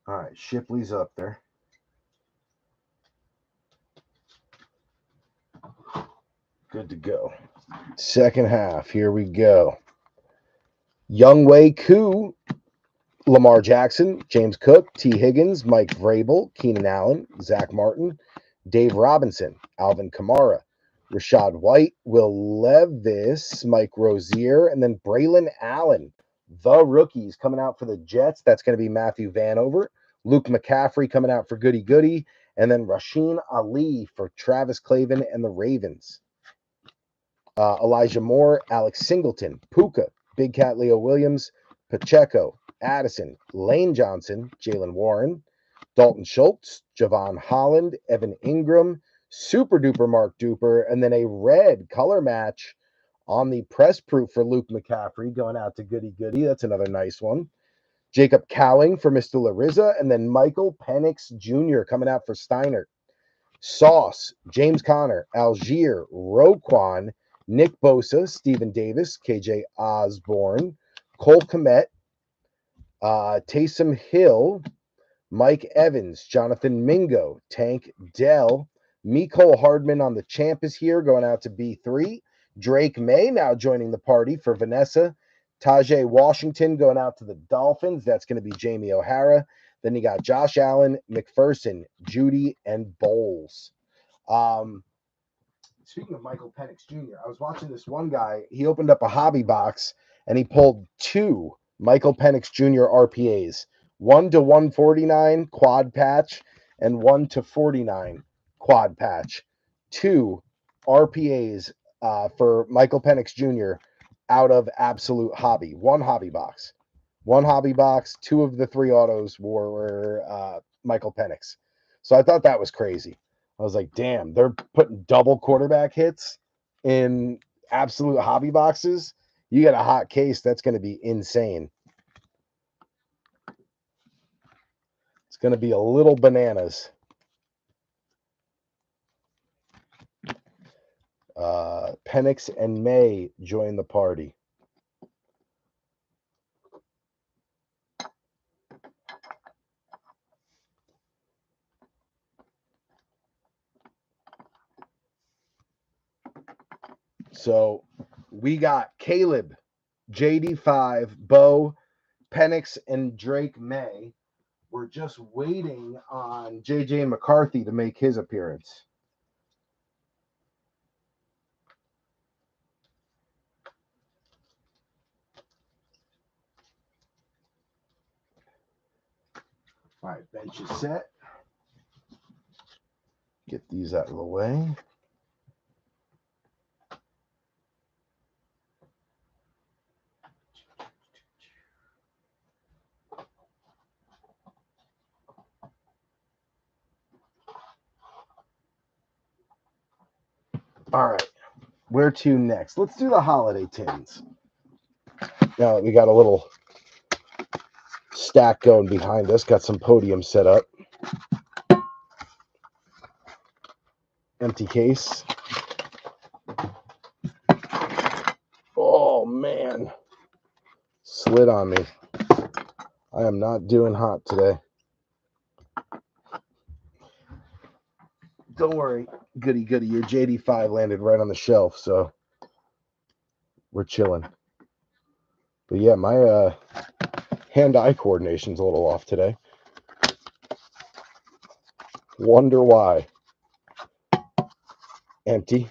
All right, Shipley's up there. Good to go. Second half, here we go. Younghoe Koo, Lamar Jackson, James Cook, T. Higgins, Mike Vrabel, Keenan Allen, Zach Martin, Dave Robinson, Alvin Kamara, Rashad White, Will Levis, Mike Rozier, and then Braylon Allen. The rookies coming out for the Jets. That's going to be Matthew Vanover. Luke McCaffrey coming out for Goody Goody. And then Rasheen Ali for Travis Clavin and the Ravens. Elijah Moore, Alex Singleton, Puka, Big Cat Leo Williams, Pacheco, Addison, Lane Johnson, Jalen Warren, Dalton Schultz, Javon Holland, Evan Ingram, Super Duper Mark Duper, and then a red color match on the press proof for Luke McCaffrey going out to Goody Goody. That's another nice one. Jacob Cowing for Mr. Larissa, and then Michael Penix Jr. coming out for Steiner. Sauce, James Conner, Algier, Roquan, Nick Bosa, Stephen Davis, KJ Osborne, Cole Kmet, Taysom Hill, Mike Evans, Jonathan Mingo, Tank Dell, Mecole Hardman on the champ is here, going out to B3. Drake May now joining the party for Vanessa. Tajay Washington going out to the Dolphins. That's going to be Jamie O'Hara. Then you got Josh Allen, McPherson, Judy, and Bowles. Speaking of Michael Penix Jr., I was watching this one guy. He opened up a hobby box and he pulled 2 Michael Penix Jr. RPAs. 1 to 149 quad patch and 1 to 49 quad patch. 2 RPAs for Michael Penix Jr. out of Absolute Hobby. One hobby box. 2 of the 3 autos were Michael Penix. So I thought that was crazy. I was like, damn, they're putting double quarterback hits in Absolute Hobby boxes. You get a hot case, that's going to be insane. It's going to be a little bananas. Penix and May join the party. So we got Caleb, JD5, Bo, Penix, and Drake May. We're just waiting on JJ and McCarthy to make his appearance. All right, bench is set. Get these out of the way. All right, where to next? Let's do the holiday tins. Now that we got a little stack going behind us, got some podium set up. Empty case. Oh man, slid on me. I am not doing hot today. Don't worry, goody goody. Your JD5 landed right on the shelf, so we're chilling. But yeah, my hand-eye coordination's a little off today. Wonder why. Empty.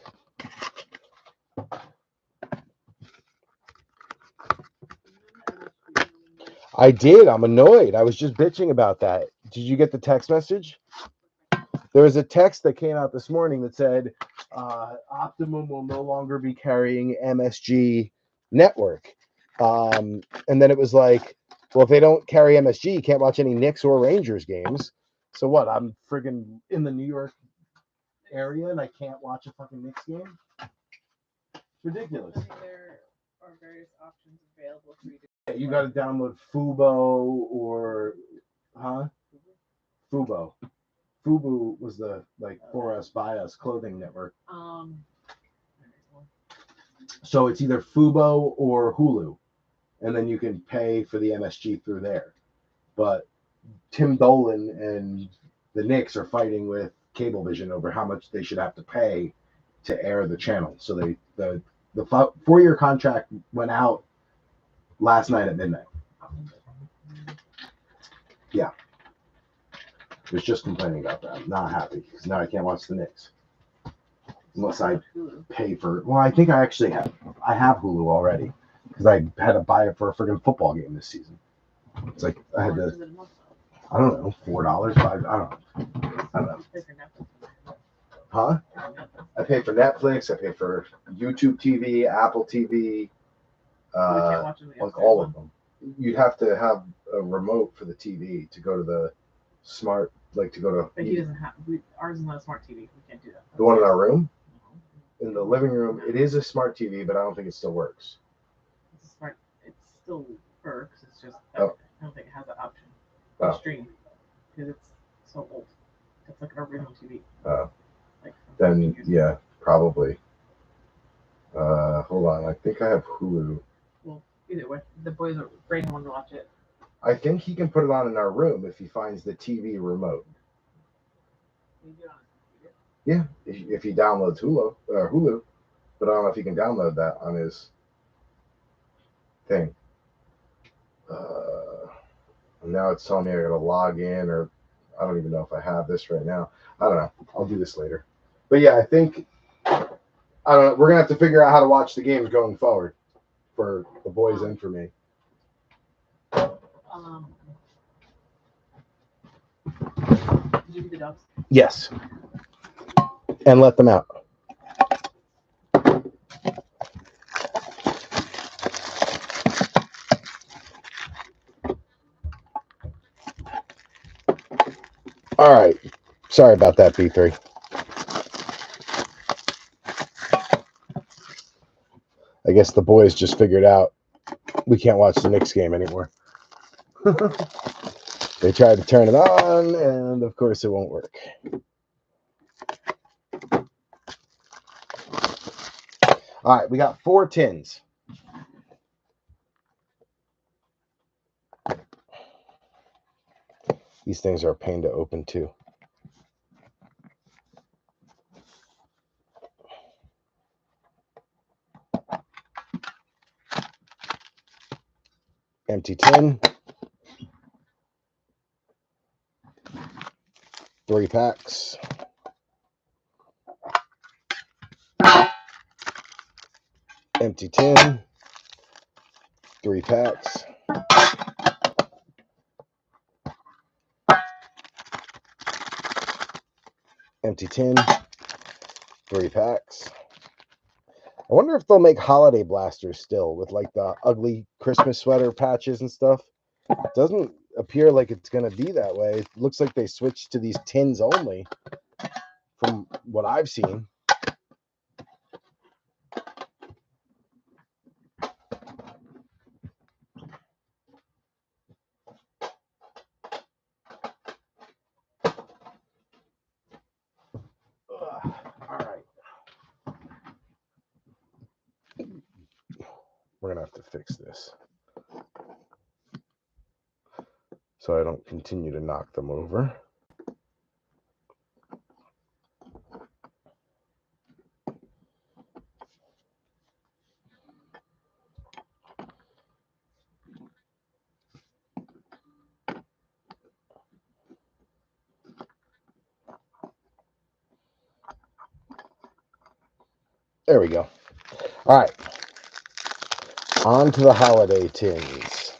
I did. I'm annoyed. I was just bitching about that. Did you get the text message? There was a text that came out this morning that said Optimum will no longer be carrying MSG Network. And then it was like, well, if they don't carry MSG, you can't watch any Knicks or Rangers games. So what? I'm friggin' in the New York area and I can't watch a fucking Knicks game? It's ridiculous. I mean, there are various options available for you to. You got to download Fubo or, Fubo. Fubo was the for us by us clothing network. So it's either Fubo or Hulu, and then you can pay for the MSG through there. But Tim Dolan and the Knicks are fighting with Cablevision over how much they should have to pay to air the channel. So the 4-year contract went out last night at midnight. Yeah. Was just complaining about that. I'm not happy because now I can't watch the Knicks unless I pay for. Well, I think I actually have. I have Hulu already because I had to buy it for a freaking football game this season. It's like I had to. I don't know, $4, $5. I don't know. Huh? I pay for Netflix. I pay for YouTube TV, Apple TV, like all of them. You'd have to have a remote for the TV to go to the smart. Like to go to. But he doesn't have. Ours is not a smart TV. We can't do that. The one in our room? In the living room, it is a smart TV, but I don't think it still works. It's smart. It still works. It's just I don't think it has that option to stream because it's so old. It's like an original TV. Then yeah, probably. Hold on, I think I have Hulu. Well, either way, the boys are Brayden wanted to watch it. I think he can put it on in our room if he finds the TV remote. Yeah, if he downloads Hulu, but I don't know if he can download that on his thing. Now it's telling me I gotta log in, or I don't even know if I have this right now. I don't know. I'll do this later. But yeah, I think I don't know. We're gonna have to figure out how to watch the games going forward for the boys and for me. Did you feed the dogs? Yes. And let them out. All right. Sorry about that, B3. I guess the boys just figured out we can't watch the Knicks game anymore. They tried to turn it on, and of course it won't work. All right, we got 4 tins. These things are a pain to open too. Empty tin. 3 packs. Empty tin. 3 packs. Empty tin. 3 packs. I wonder if they'll make holiday blasters still with like the ugly Christmas sweater patches and stuff. Doesn't appear like it's going to be that way. It looks like they switched to these tins only from what I've seen. All right. We're going to have to fix this so I don't continue to knock them over. There we go. All right. On to the holiday tins.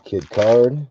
Kid card.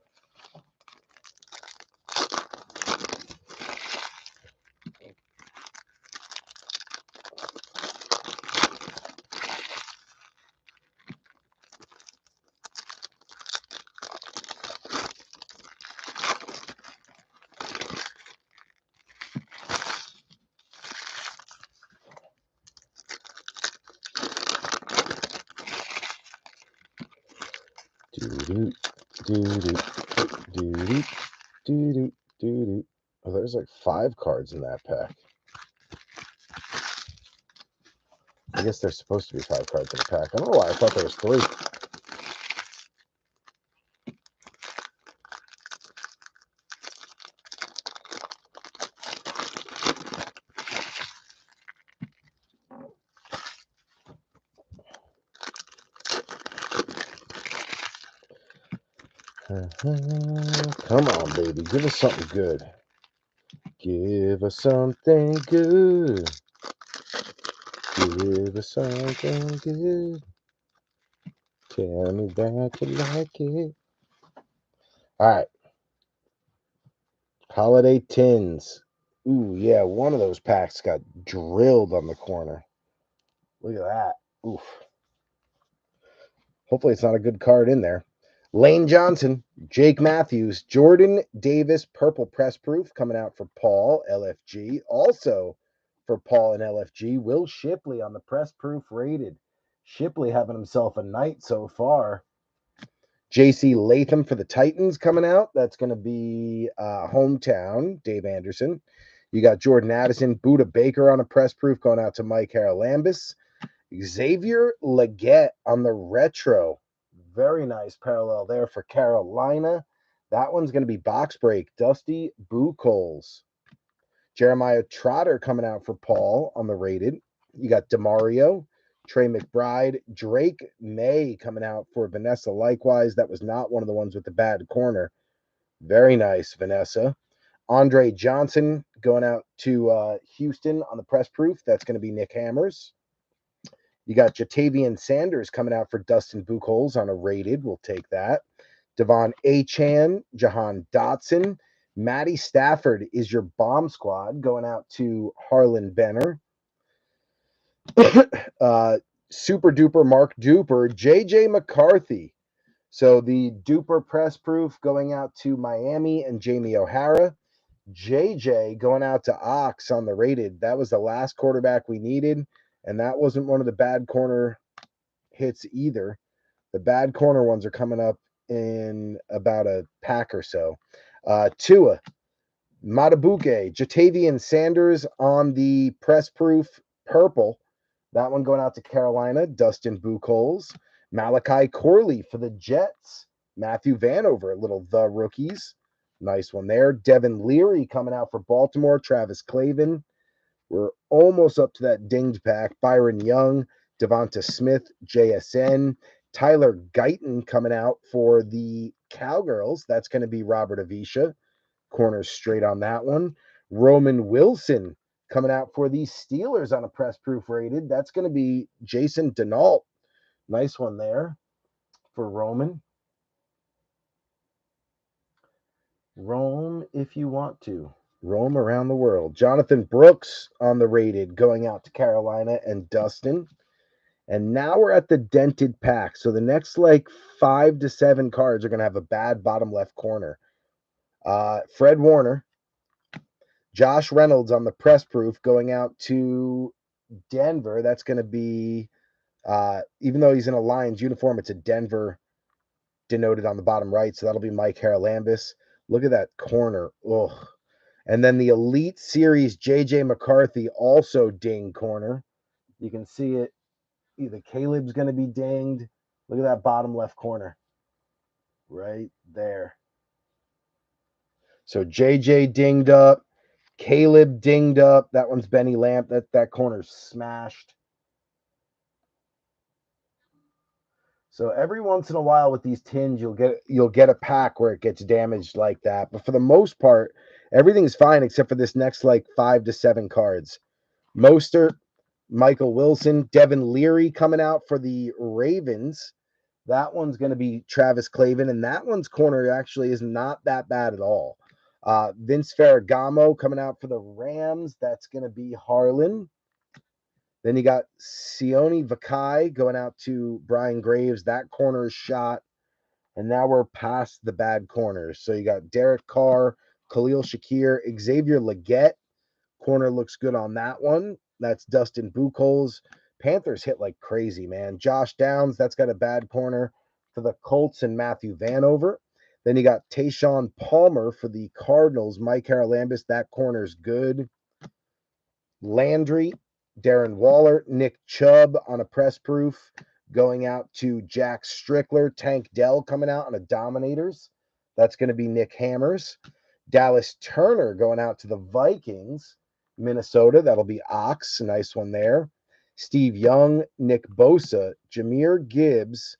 Oh, there's like 5 cards in that pack. I guess there's supposed to be 5 cards in the pack. I don't know why I thought there was 3. Come on, baby. Give us something good. Give us something good. Give us something good. Tell me that you like it. All right. Holiday tins. Ooh, yeah. One of those packs got drilled on the corner. Look at that. Oof. Hopefully it's not a good card in there. Lane Johnson, Jake Matthews, Jordan Davis, purple press proof coming out for Paul, LFG. Also for Paul and LFG, Will Shipley on the press proof rated. Shipley having himself a night so far. JC Latham for the Titans coming out. That's going to be hometown, Dave Anderson. You got Jordan Addison, Buda Baker on a press proof going out to Mike Haralambis. Xavier Leggett on the retro. Very nice parallel there for Carolina. That one's going to be box break. Dusty Buchholz. Jeremiah Trotter coming out for Paul on the rated. You got DeMario, Trey McBride, Drake May coming out for Vanessa likewise. That was not one of the ones with the bad corner. Very nice, Vanessa. Andre Johnson going out to Houston on the press proof. That's going to be Nick Hammers. You got Jatavian Sanders coming out for Dustin Buchholz on a rated. We'll take that. Devon Achan, Jahan Dotson. Matty Stafford is your bomb squad going out to Harlan Benner. Super duper Mark Duper, JJ McCarthy. So the duper press proof going out to Miami and Jamie O'Hara. JJ going out to Ox on the rated. That was the last quarterback we needed. And that wasn't one of the bad corner hits either. The bad corner ones are coming up in about a pack or so. Tua, Matabuke, Jatavian Sanders on the press proof purple. That one going out to Carolina, Dustin Buchholz. Malachi Corley for the Jets. Matthew Vanover, little the rookies. Nice one there. Devin Leary coming out for Baltimore. Travis Clavin. We're almost up to that dinged pack. Byron Young, Devonta Smith, JSN, Tyler Guyton coming out for the Cowgirls. That's going to be Robert Avisha. Corners straight on that one. Roman Wilson coming out for the Steelers on a press proof rated. That's going to be Jason Denault. Nice one there for Roman. Roam if you want to. Roam around the world. Jonathan Brooks on the rated going out to Carolina and Dustin. And now we're at the dented pack. So the next like 5 to 7 cards are going to have a bad bottom left corner. Fred Warner, Josh Reynolds on the press proof going out to Denver. That's going to be, even though he's in a Lions uniform, it's a Denver denoted on the bottom right. So that'll be Mike Haralambis. Look at that corner. Ugh. And then the Elite Series JJ McCarthy also ding corner. You can see it. Either Caleb's going to be dinged. Look at that bottom left corner. Right there. So JJ dinged up. Caleb dinged up. That one's Benny Lamp. That corner's smashed. So every once in a while with these tins, you'll get a pack where it gets damaged like that. But for the most part, everything's fine except for this next like 5 to 7 cards. Mostert, Michael Wilson, Devin Leary coming out for the Ravens. That one's going to be Travis Clavin, and that one's corner actually is not that bad at all. Vince Ferragamo coming out for the Rams. That's going to be Harlan. Then you got Sione Vakai going out to Brian Graves. That corner is shot. And now we're past the bad corners. So you got Derek Carr, Khalil Shakir, Xavier Leggett. Corner looks good on that one. That's Dustin Buchholz. Panthers hit like crazy, man. Josh Downs, that's got a bad corner for the Colts and Matthew Vanover. Then you got Tayshawn Palmer for the Cardinals. Mike Haralambis, that corner's good. Landry, Darren Waller, Nick Chubb on a press proof, going out to Jack Strickler. Tank Dell coming out on a Dominators. That's going to be Nick Hammers. Dallas Turner going out to the Vikings. Minnesota, that'll be Ox. Nice one there. Steve Young, Nick Bosa, Jahmyr Gibbs.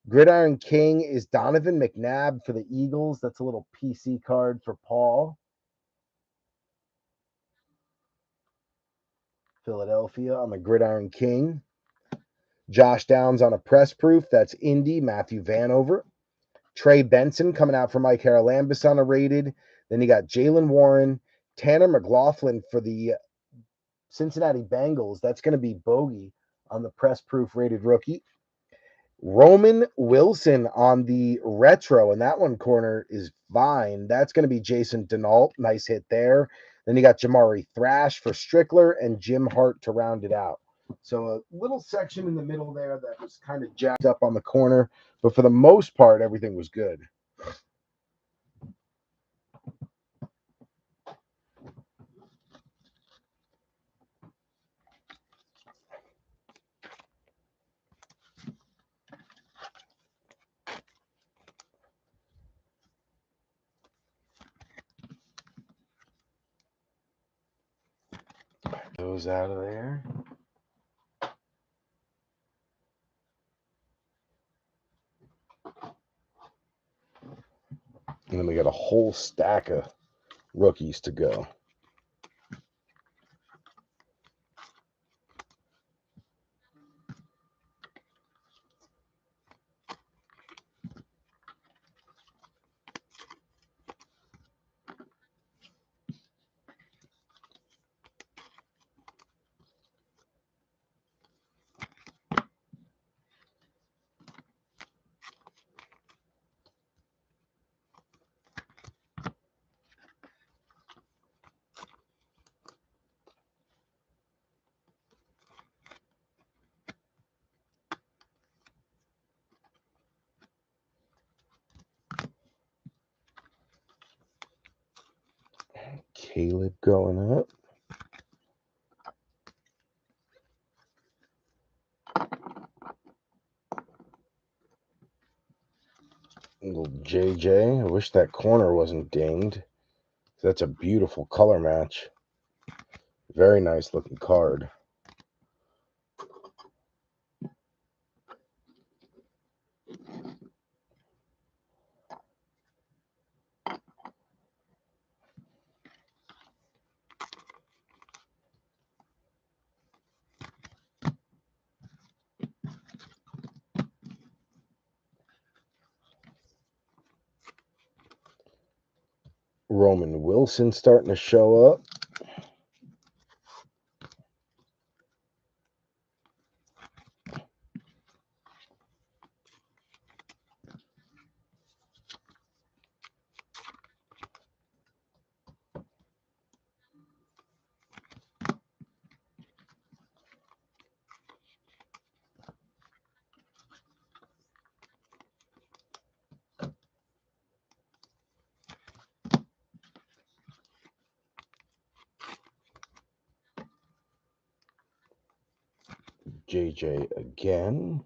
Gridiron King is Donovan McNabb for the Eagles. That's a little PC card for Paul. Philadelphia on the Gridiron King. Josh Downs on a press proof. That's Indy, Matthew Vanover. Trey Benson coming out for Mike Haralambis on a rated. Then you got Jalen Warren, Tanner McLaughlin for the Cincinnati Bengals. That's going to be Bogey on the press proof rated rookie. Roman Wilson on the retro, and that one corner is fine. That's going to be Jason Denault. Nice hit there. Then you got Jamari Thrash for Strickler and Jim Hart to round it out. So a little section in the middle there that was kind of jacked up on the corner, but for the most part, everything was good. Those out of there. And then we got a whole stack of rookies to go. Caleb going up. Little JJ. I wish that corner wasn't dinged. That's a beautiful color match. Very nice looking card. Roman Wilson starting to show up. JJ again.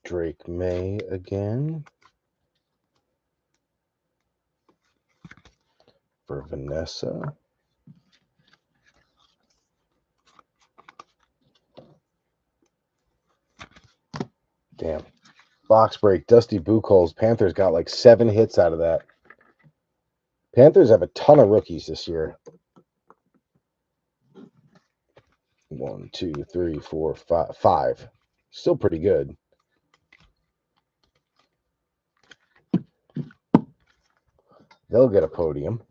Drake May again. For Vanessa. Damn. Box break. Dusty Buchholz. Panthers got like 7 hits out of that. Panthers have a ton of rookies this year. 1, 2, 3, 4, 5. 5. Still pretty good. They'll get a podium.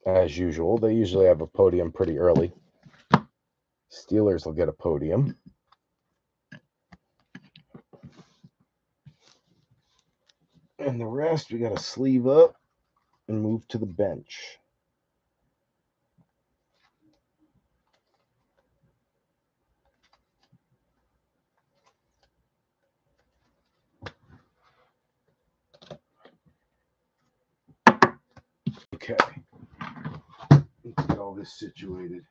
As usual, they usually have a podium pretty early. Steelers will get a podium. And the rest, we got to sleeve up and move to the bench. Okay. Let's get all this situated.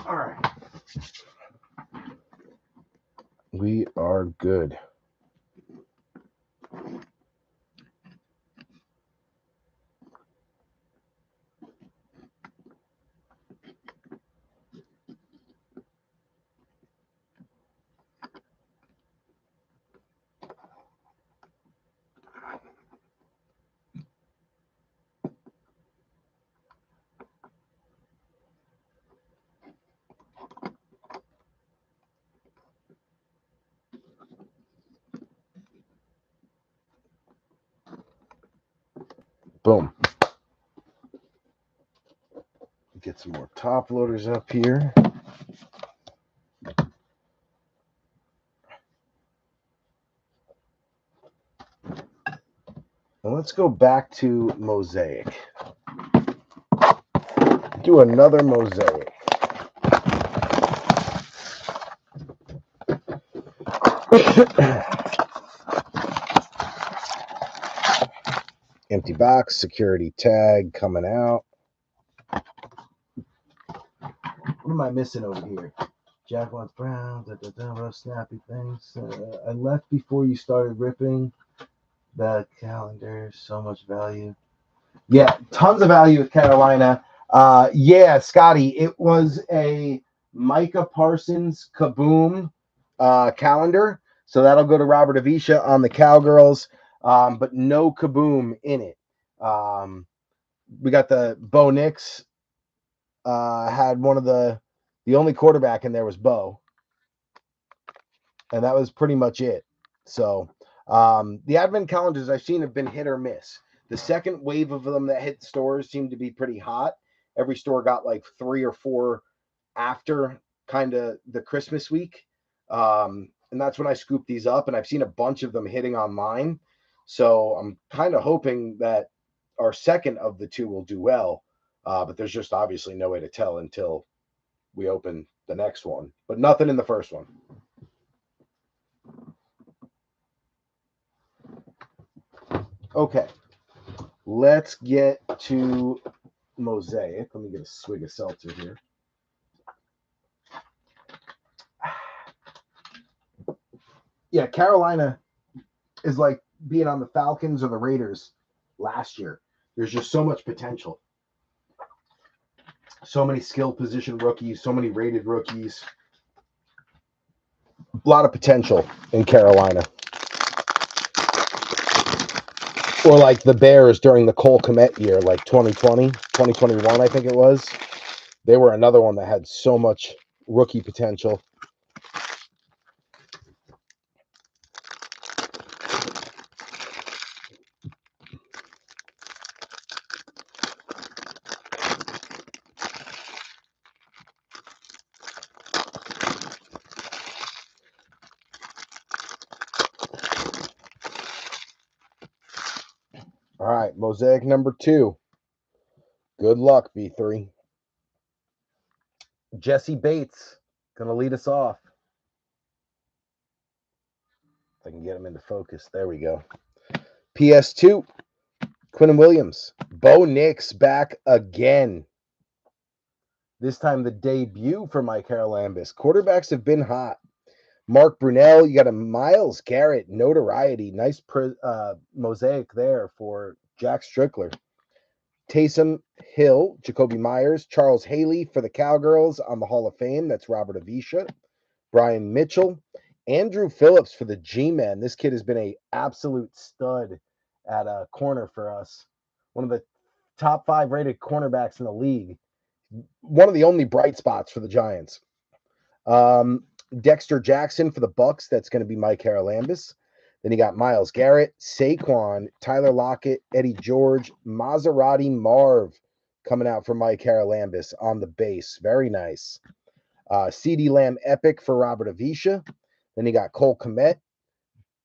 All right. We are good. Boom. Get some more top loaders up here. And let's go back to Mosaic. Do another Mosaic. Empty box, security tag coming out. What am I missing over here? Jack wants brown, rough snappy things. I left before you started ripping. The calendar, so much value. Yeah, tons of value with Carolina. Yeah, Scotty, it was a Micah Parsons KaBoom calendar. So that'll go to Robert Avisha on the Cowgirls, but no KaBoom in it. We got the Bo Nix. Had one of the only quarterback in there was Bo. And that was pretty much it. So the advent calendars I've seen have been hit or miss. The second wave of them that hit stores seemed to be pretty hot. Every store got like 3 or 4 after kind of the Christmas week. and that's when I scooped these up, and I've seen a bunch of them hitting online. So I'm kind of hoping that our second of the two will do well, but there's just obviously no way to tell until we open the next one. But nothing in the first one. Okay, let's get to Mosaic. Let me get a swig of seltzer here. Yeah, Carolina is like being on the Falcons or the Raiders last year. There's just so much potential. So many skill position rookies, so many rated rookies. A lot of potential in Carolina. Or like the Bears during the Cole Kmet year, like 2020, 2021, I think it was. They were another one that had so much rookie potential. All right, Mosaic number 2. Good luck, B3. Jesse Bates going to lead us off. If I can get him into focus. There we go. PS2, Quinn Williams. Bo Nix back again. This time the debut for Mike Haralambis. Quarterbacks have been hot. Mark Brunell, you got a Myles Garrett, notoriety. Nice mosaic there for Jack Strickler. Taysom Hill, Jacoby Myers, Charles Haley for the Cowgirls on the Hall of Fame. That's Robert Avisha. Brian Mitchell. Andrew Phillips for the G-Men. This kid has been an absolute stud at a corner for us. One of the top 5 rated cornerbacks in the league. One of the only bright spots for the Giants. Dexter Jackson for the Bucks. That's going to be Mike Haralambis. Then you got Myles Garrett, Saquon, Tyler Lockett, Eddie George, Maserati Marv coming out for Mike Haralambis on the base. Very nice. CeeDee Lamb Epic for Robert Avisha. Then you got Cole Kmet,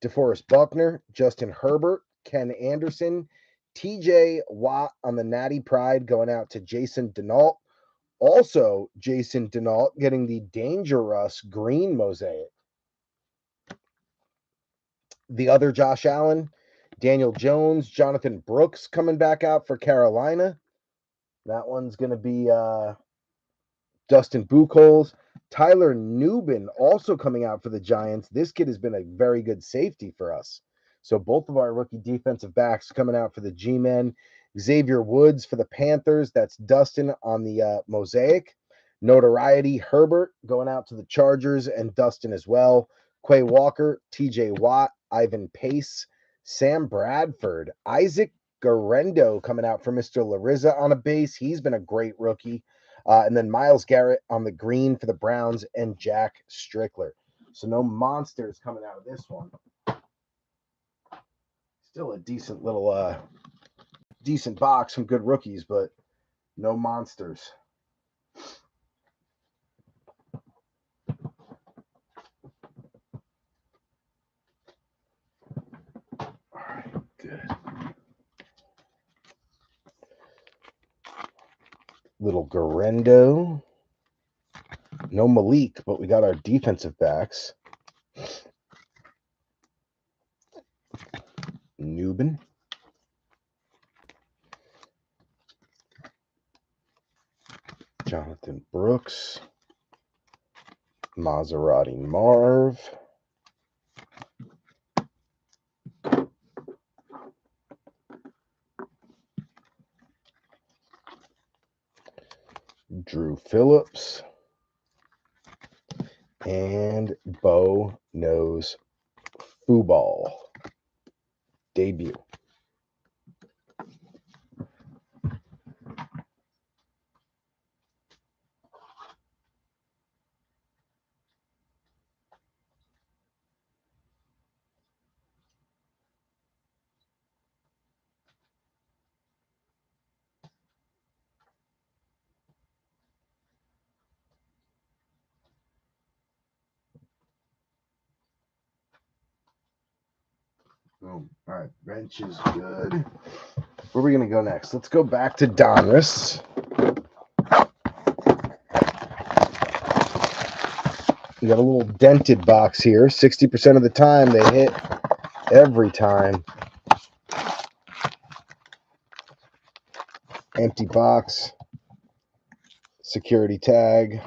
DeForest Buckner, Justin Herbert, Ken Anderson, TJ Watt on the Natty Pride going out to Jason Denault. Also, Jason Denault getting the Dangerous green mosaic. The other Josh Allen, Daniel Jones, Jonathan Brooks coming back out for Carolina. That one's going to be Dustin Buchholz. Tyler Nubin also coming out for the Giants. This kid has been a very good safety for us. So both of our rookie defensive backs coming out for the G-Men. Xavier Woods for the Panthers. That's Dustin on the mosaic. Notoriety Herbert going out to the Chargers and Dustin as well. Quay Walker, TJ Watt, Ivan Pace, Sam Bradford, Isaac Garendo coming out for Mr. Larissa on a base. He's been a great rookie. And then Myles Garrett on the green for the Browns and Jack Strickler. So no monsters coming out of this one. Still a decent little, decent box, some good rookies, but no monsters. All right, good. Little Garendo. No Malik, but we got our defensive backs. Nubin. Jonathan Brooks. Maserati Marv. Drew Phillips. And Bo Knows Football. Debut. Boom. All right, bench is good. Where are we going to go next? Let's go back to Donruss. We got a little dented box here. 60% of the time they hit every time. Empty box. Security tag.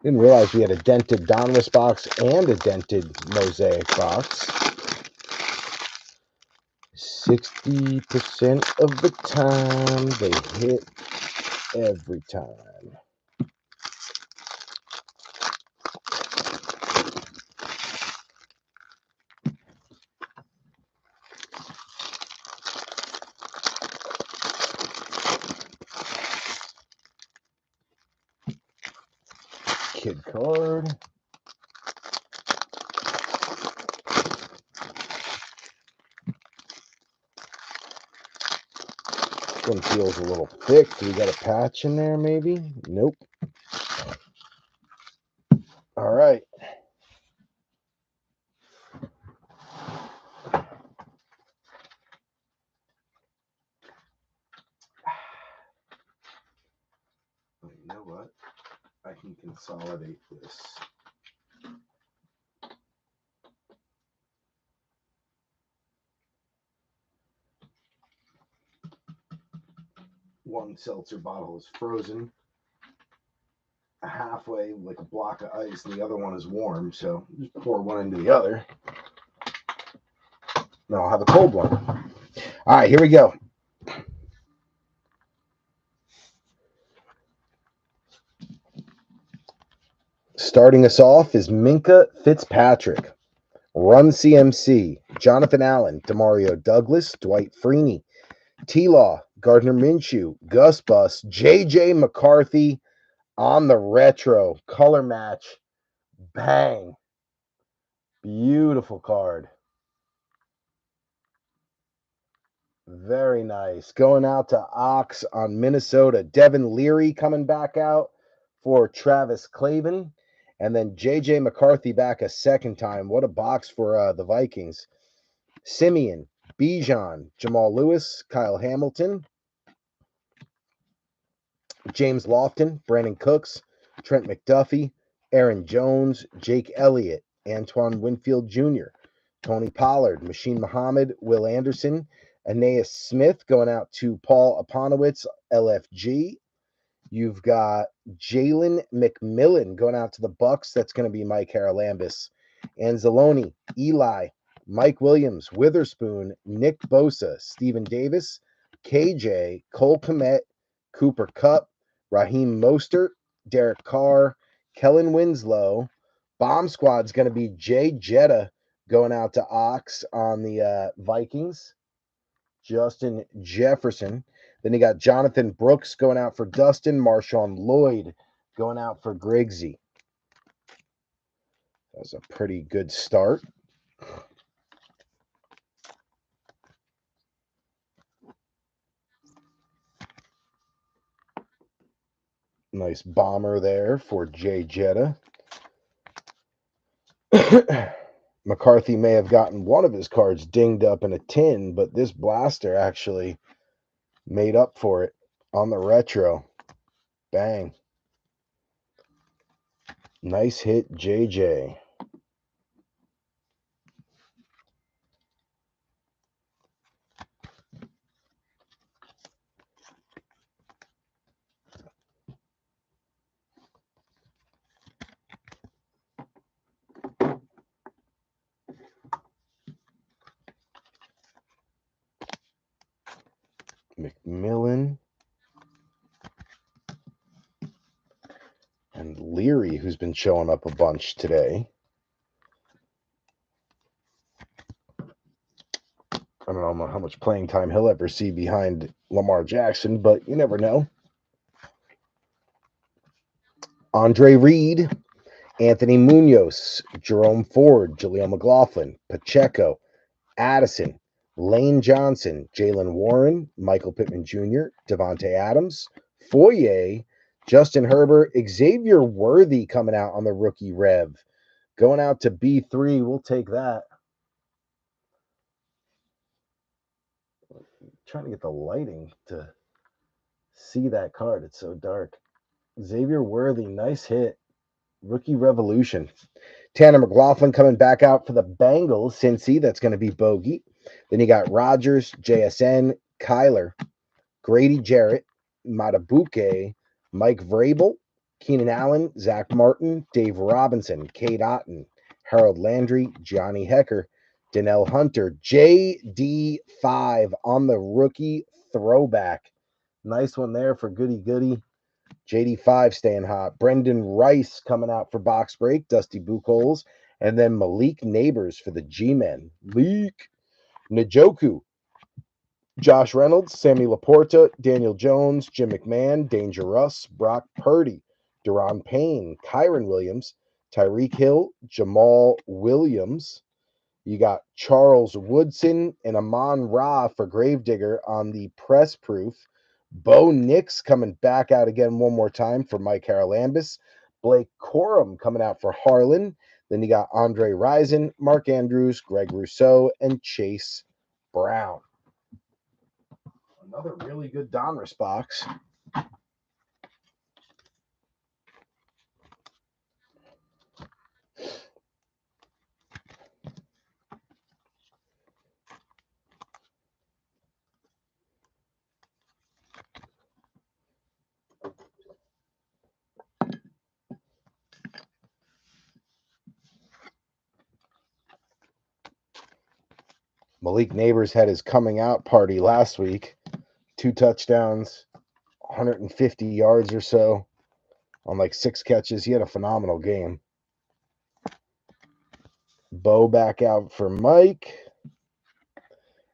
Didn't realize we had a dented Donruss box and a dented Mosaic box. 60% of the time they hit every time. Kid card. This one feels a little thick. Do we got a patch in there maybe? Nope. All right. You know what? I can consolidate this. One seltzer bottle is frozen halfway like a block of ice, and the other one is warm, so just pour one into the other. Then I'll have a cold one. All right, here we go. Starting us off is Minka Fitzpatrick, Run CMC, Jonathan Allen, Demario Douglas, Dwight Freeney, T-Law, Gardner Minshew, Gus Bus, J.J. McCarthy on the retro color match. Bang. Beautiful card. Very nice. Going out to Ox on Minnesota. Devin Leary coming back out for Travis Clavin. And then J.J. McCarthy back a second time. What a box for the Vikings. Simeon, Bijan, Jamal Lewis, Kyle Hamilton, James Lofton, Brandon Cooks, Trent McDuffie, Aaron Jones, Jake Elliott, Antoine Winfield Jr., Tony Pollard, Machine Muhammad, Will Anderson, Aeneas Smith going out to Paul Aponowitz, LFG. You've got Jalen McMillan going out to the Bucks. That's going to be Mike Haralambis. Anzalone, Eli, Mike Williams, Witherspoon, Nick Bosa, Stephen Davis, KJ, Cole Kmet, Cooper Kupp, Raheem Mostert, Derek Carr, Kellen Winslow. Bomb Squad's going to be Jay Jetta going out to Ox on the Vikings. Justin Jefferson. Then you got Jonathan Brooks going out for Dustin. Marshawn Lloyd going out for Griggsy. That was a pretty good start. Nice bomber there for Jay Jetta. McCarthy may have gotten one of his cards dinged up in a tin, but this blaster actually made up for it on the retro. Bang. Nice hit, JJ. McMillan. And Leary, who's been showing up a bunch today. I don't know how much playing time he'll ever see behind Lamar Jackson, but you never know. Andre Reed, Anthony Munoz, Jerome Ford, Jaleel McLaughlin, Pacheco, Addison, Lane Johnson, Jalen Warren, Michael Pittman Jr., Devontae Adams, Foye, Justin Herbert, Xavier Worthy coming out on the rookie rev Going out to B3. We'll take that. Trying to get the lighting to see that card. It's so dark. Xavier Worthy, nice hit. Rookie Revolution. Tanner McLaughlin coming back out for the Bengals. Cincy, that's going to be bogey. Then you got Rogers, JSN, Kyler, Grady Jarrett, Matabuke, Mike Vrabel, Keenan Allen, Zach Martin, Dave Robinson, Kate Otten, Harold Landry, Johnny Hecker, Danelle Hunter, JD5 on the rookie throwback. Nice one there for Goody Goody. JD5 staying hot. Brendan Rice coming out for box break. Dusty Buchholz. And then Malik Neighbors for the G-Men. Leak. Njoku. Josh Reynolds. Sammy Laporta. Daniel Jones. Jim McMahon. Danger Russ. Brock Purdy. Deron Payne. Kyron Williams. Tyreek Hill. Jamal Williams. You got Charles Woodson and Amon Ra for Gravedigger on the press proof. Bo Nix coming back out again one more time for Mike Haralambis. Blake Corum coming out for Harlan. Then you got Andre Rison, Mark Andrews, Greg Rousseau, and Chase Brown. Another really good Donruss box. Malik Neighbors had his coming out party last week. 2 touchdowns, 150 yards or so on like 6 catches. He had a phenomenal game. Bo back out for Mike.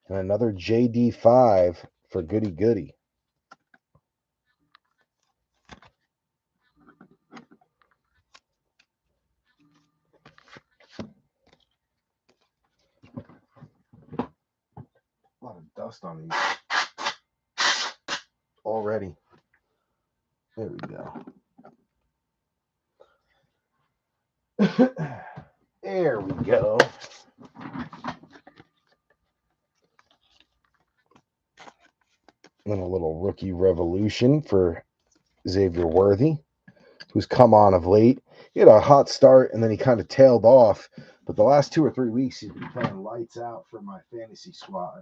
And another JD5 for Goody Goody. A lot of dust on these already. There we go. There we go. And a little rookie revolution for Xavier Worthy, who's come on of late. He had a hot start and then he kind of tailed off. But the last 2 or 3 weeks, he's been playing lights out for my fantasy squad.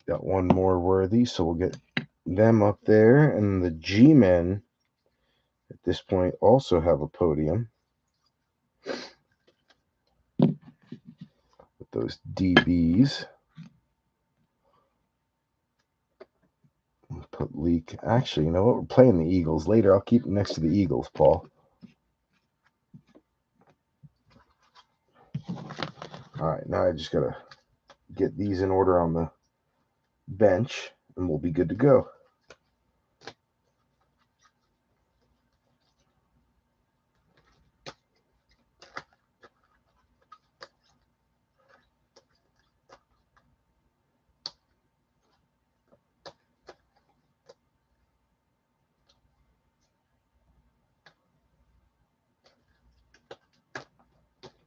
Got one more Worthy, so we'll get them up there. And the G-Men at this point also have a podium with those DBs. Put Leak. Actually, you know what? We're playing the Eagles later. I'll keep it next to the Eagles, Paul. All right, now I just got to get these in order on the bench, and we'll be good to go.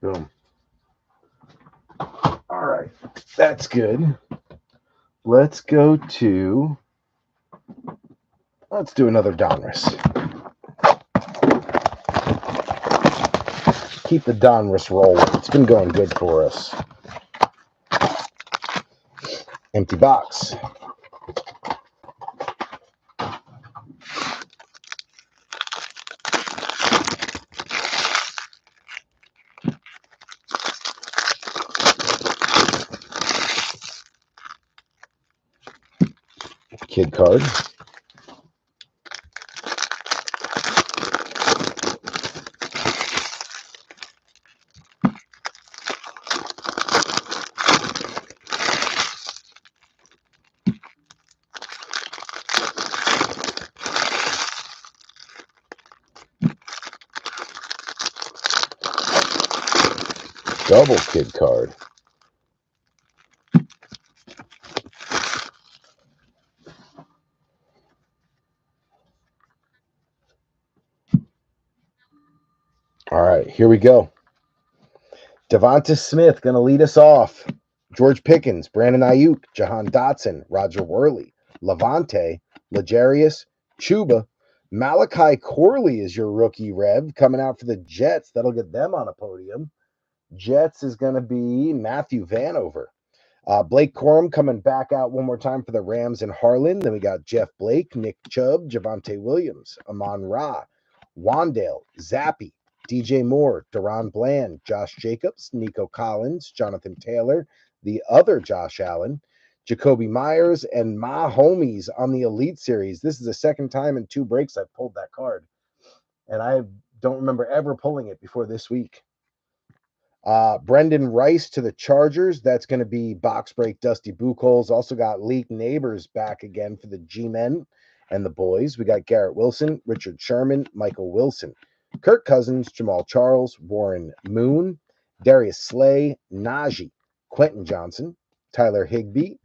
Boom. All right, that's good. Let's do another Donruss. Keep the Donruss rolling. It's been going good for us. Empty box. Kid card. Double kid card. All right, here we go. Devonta Smith going to lead us off. George Pickens, Brandon Ayuk, Jahan Dotson, Roger Worley, Levante, Legarius, Chuba, Malachi Corley is your rookie rev coming out for the Jets. That'll get them on a podium. Jets is going to be Matthew Vanover. Blake Corum coming back out one more time for the Rams and Harlan. Then we got Jeff Blake, Nick Chubb, Javonte Williams, Amon Ra, Wandale, Zappy, DJ Moore, Deron Bland, Josh Jacobs, Nico Collins, Jonathan Taylor, the other Josh Allen, Jacoby Myers, and my homies on the Elite Series. This is the second time in 2 breaks I've pulled that card, and I don't remember ever pulling it before this week. Brendan Rice to the Chargers. That's going to be box break Dusty Buchholz. Also got Leak Neighbors back again for the G-Men and the boys. We got Garrett Wilson, Richard Sherman, Michael Wilson, Kirk Cousins, Jamal Charles, Warren Moon, Darius Slay, Najee, Quentin Johnson, Tyler Higbee,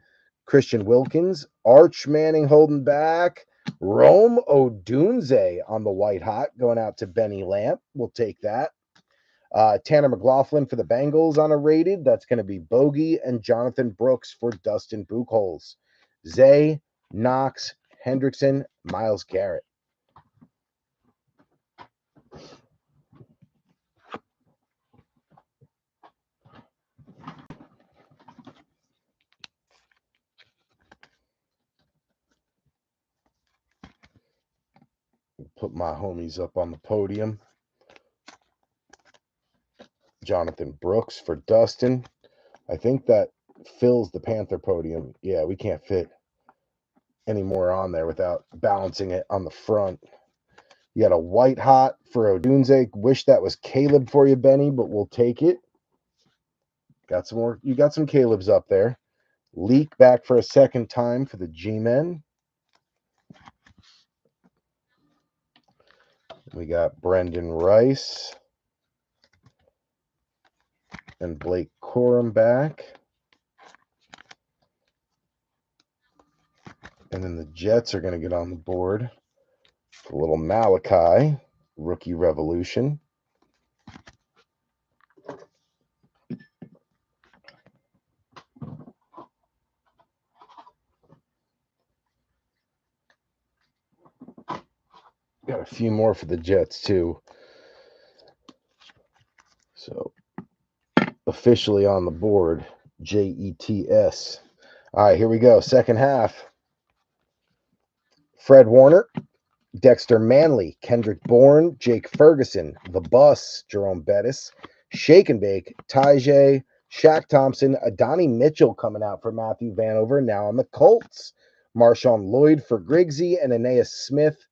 Christian Wilkins, Arch Manning holding back, Rome Odunze on the white hot going out to Benny Lamp. We'll take that. Tanner McLaughlin for the Bengals on a rated. That's going to be Bogey and Jonathan Brooks for Dustin Buchholz. Zay, Knox, Hendrickson, Myles Garrett. Put my homies up on the podium. Jonathan Brooks for Dustin. I think that fills the Panther podium. Yeah, we can't fit any more on there without balancing it on the front. You got a white hot for Odunze. Wish that was Caleb for you, Benny, but we'll take it. Got some more. You got some Caleb's up there. Leak back for a second time for the G-Men. We got Brendan Rice and Blake Corum back. And then the Jets are going to get on the board. A little Malachi, Rookie Revolution. Got a few more for the Jets, too. So, officially on the board, Jets. All right, here we go. Second half. Fred Warner, Dexter Manley, Kendrick Bourne, Jake Ferguson, The Bus, Jerome Bettis, Shake and Bake, Tyjae, Shaq Thompson, Adonai Mitchell coming out for Matthew Vanover, now on the Colts. Marshawn Lloyd for Grigsby and Aeneas Smith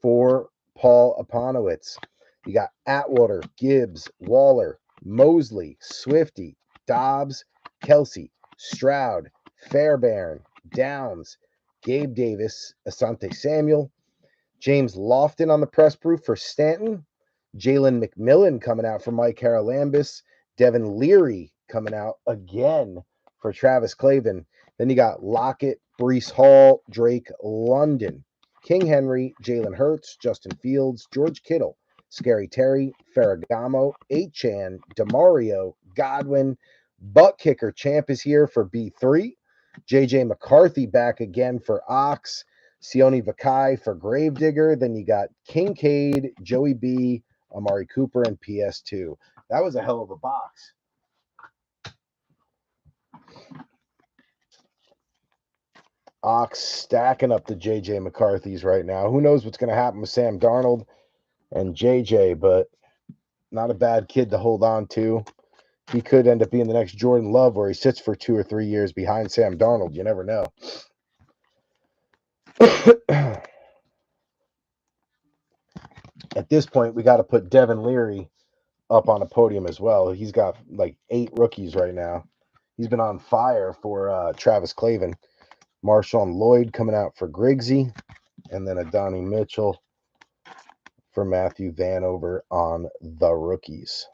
for Paul Aponowitz. You got Atwater, Gibbs, Waller, Mosley, Swifty, Dobbs, Kelsey, Stroud, Fairbairn, Downs, Gabe Davis, Asante Samuel, James Lofton on the press proof for Stanton, Jalen McMillan coming out for Mike Haralambis, Devin Leary coming out again for Travis Clavin. Then you got Lockett, Breece Hall, Drake London, King Henry, Jalen Hurts, Justin Fields, George Kittle, Scary Terry, Ferragamo, Achan, DeMario, Godwin, Butt Kicker Champ is here for B3, JJ McCarthy back again for Ox, Sione Vakai for Gravedigger. Then you got Kincaid, Joey B, Amari Cooper, and PS2. That was a hell of a box. Ox stacking up the JJ McCarthy's right now. Who knows what's going to happen with Sam Darnold and JJ, but not a bad kid to hold on to. He could end up being the next Jordan Love, where he sits for 2 or 3 years behind Sam Darnold. You never know. At this point, we got to put Devin Leary up on a podium as well. He's got like 8 rookies right now. He's been on fire for Travis Clavin. Marshawn Lloyd coming out for Grigsby, and then Adonai Mitchell for Matthew Vanover on the rookies.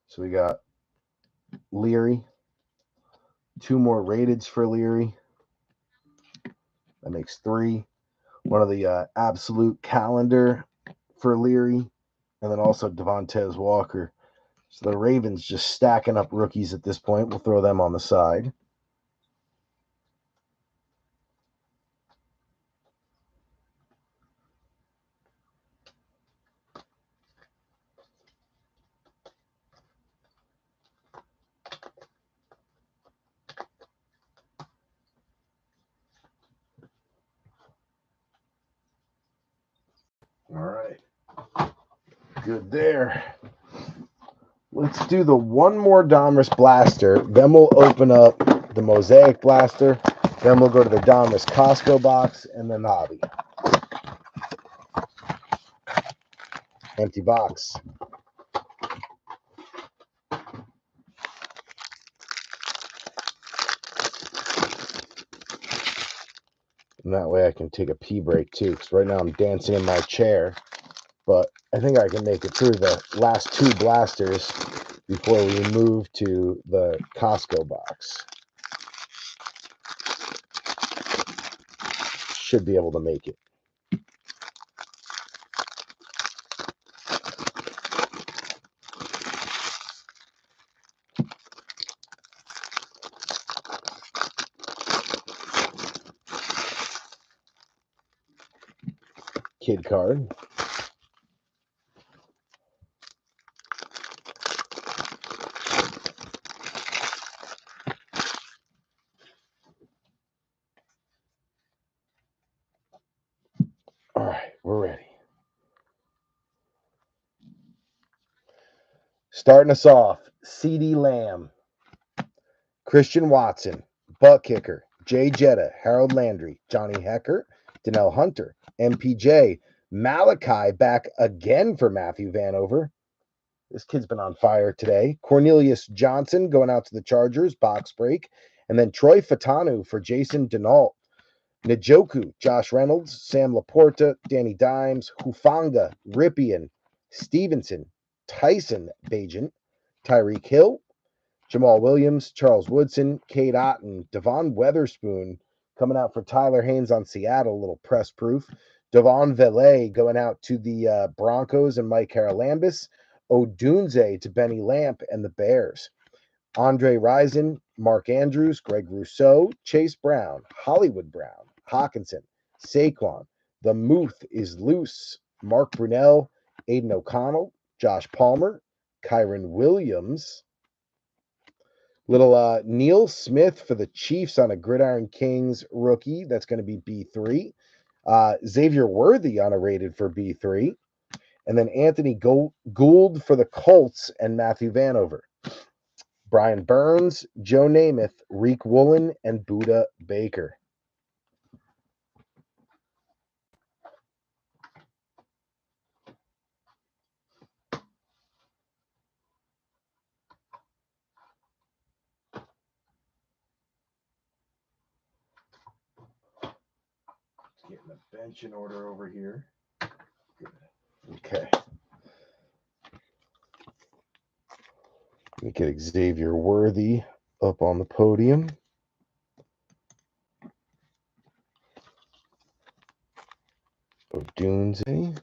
So we got Leary. 2 more rateds for Leary. That makes 3. One of the absolute calendar for Leary. And then also Devontae Walker. So the Ravens just stacking up rookies at this point. We'll throw them on the side. All right. Good there. Let's do the one more Donruss blaster. Then we'll open up the Mosaic blaster. Then we'll go to the Donruss Costco box and then the hobby. Empty box. And that way I can take a pee break too, because right now I'm dancing in my chair. But I think I can make it through the last 2 blasters before we move to the Costco box. Should be able to make it. Kid card. All right, we're ready. Starting us off, CeeDee Lamb, Christian Watson, Butt Kicker, Jay Jetta, Harold Landry, Johnny Hecker, Donnell Hunter, MPJ, Malachi back again for Matthew Vanover. This kid's been on fire today. Cornelius Johnson going out to the Chargers, box break. And then Troy Fatanu for Jason Denault. Njoku, Josh Reynolds, Sam Laporta, Danny Dimes, Hufanga, Ripien, Stevenson, Tyson Bagent, Tyreek Hill, Jamal Williams, Charles Woodson, Cade Otton, Devon Weatherspoon coming out for Tyler Haynes on Seattle, a little press proof. Devon Vele going out to the Broncos and Mike Haralambis. Odunze to Benny Lamp and the Bears. Andre Rison, Mark Andrews, Greg Rousseau, Chase Brown, Hollywood Brown, Hawkinson, Saquon. The Muth is loose. Mark Brunell, Aiden O'Connell, Josh Palmer, Kyron Williams. Little Neil Smith for the Chiefs on a Gridiron Kings rookie. That's going to be B3. Xavier Worthy on a rated for B3. And then Anthony Gould for the Colts and Matthew Vanover. Brian Burns, Joe Namath, Reek Woolen, and Buda Baker. Getting the bench in order over here. Good. Okay. Let me get Xavier Worthy up on the podium. Odunze.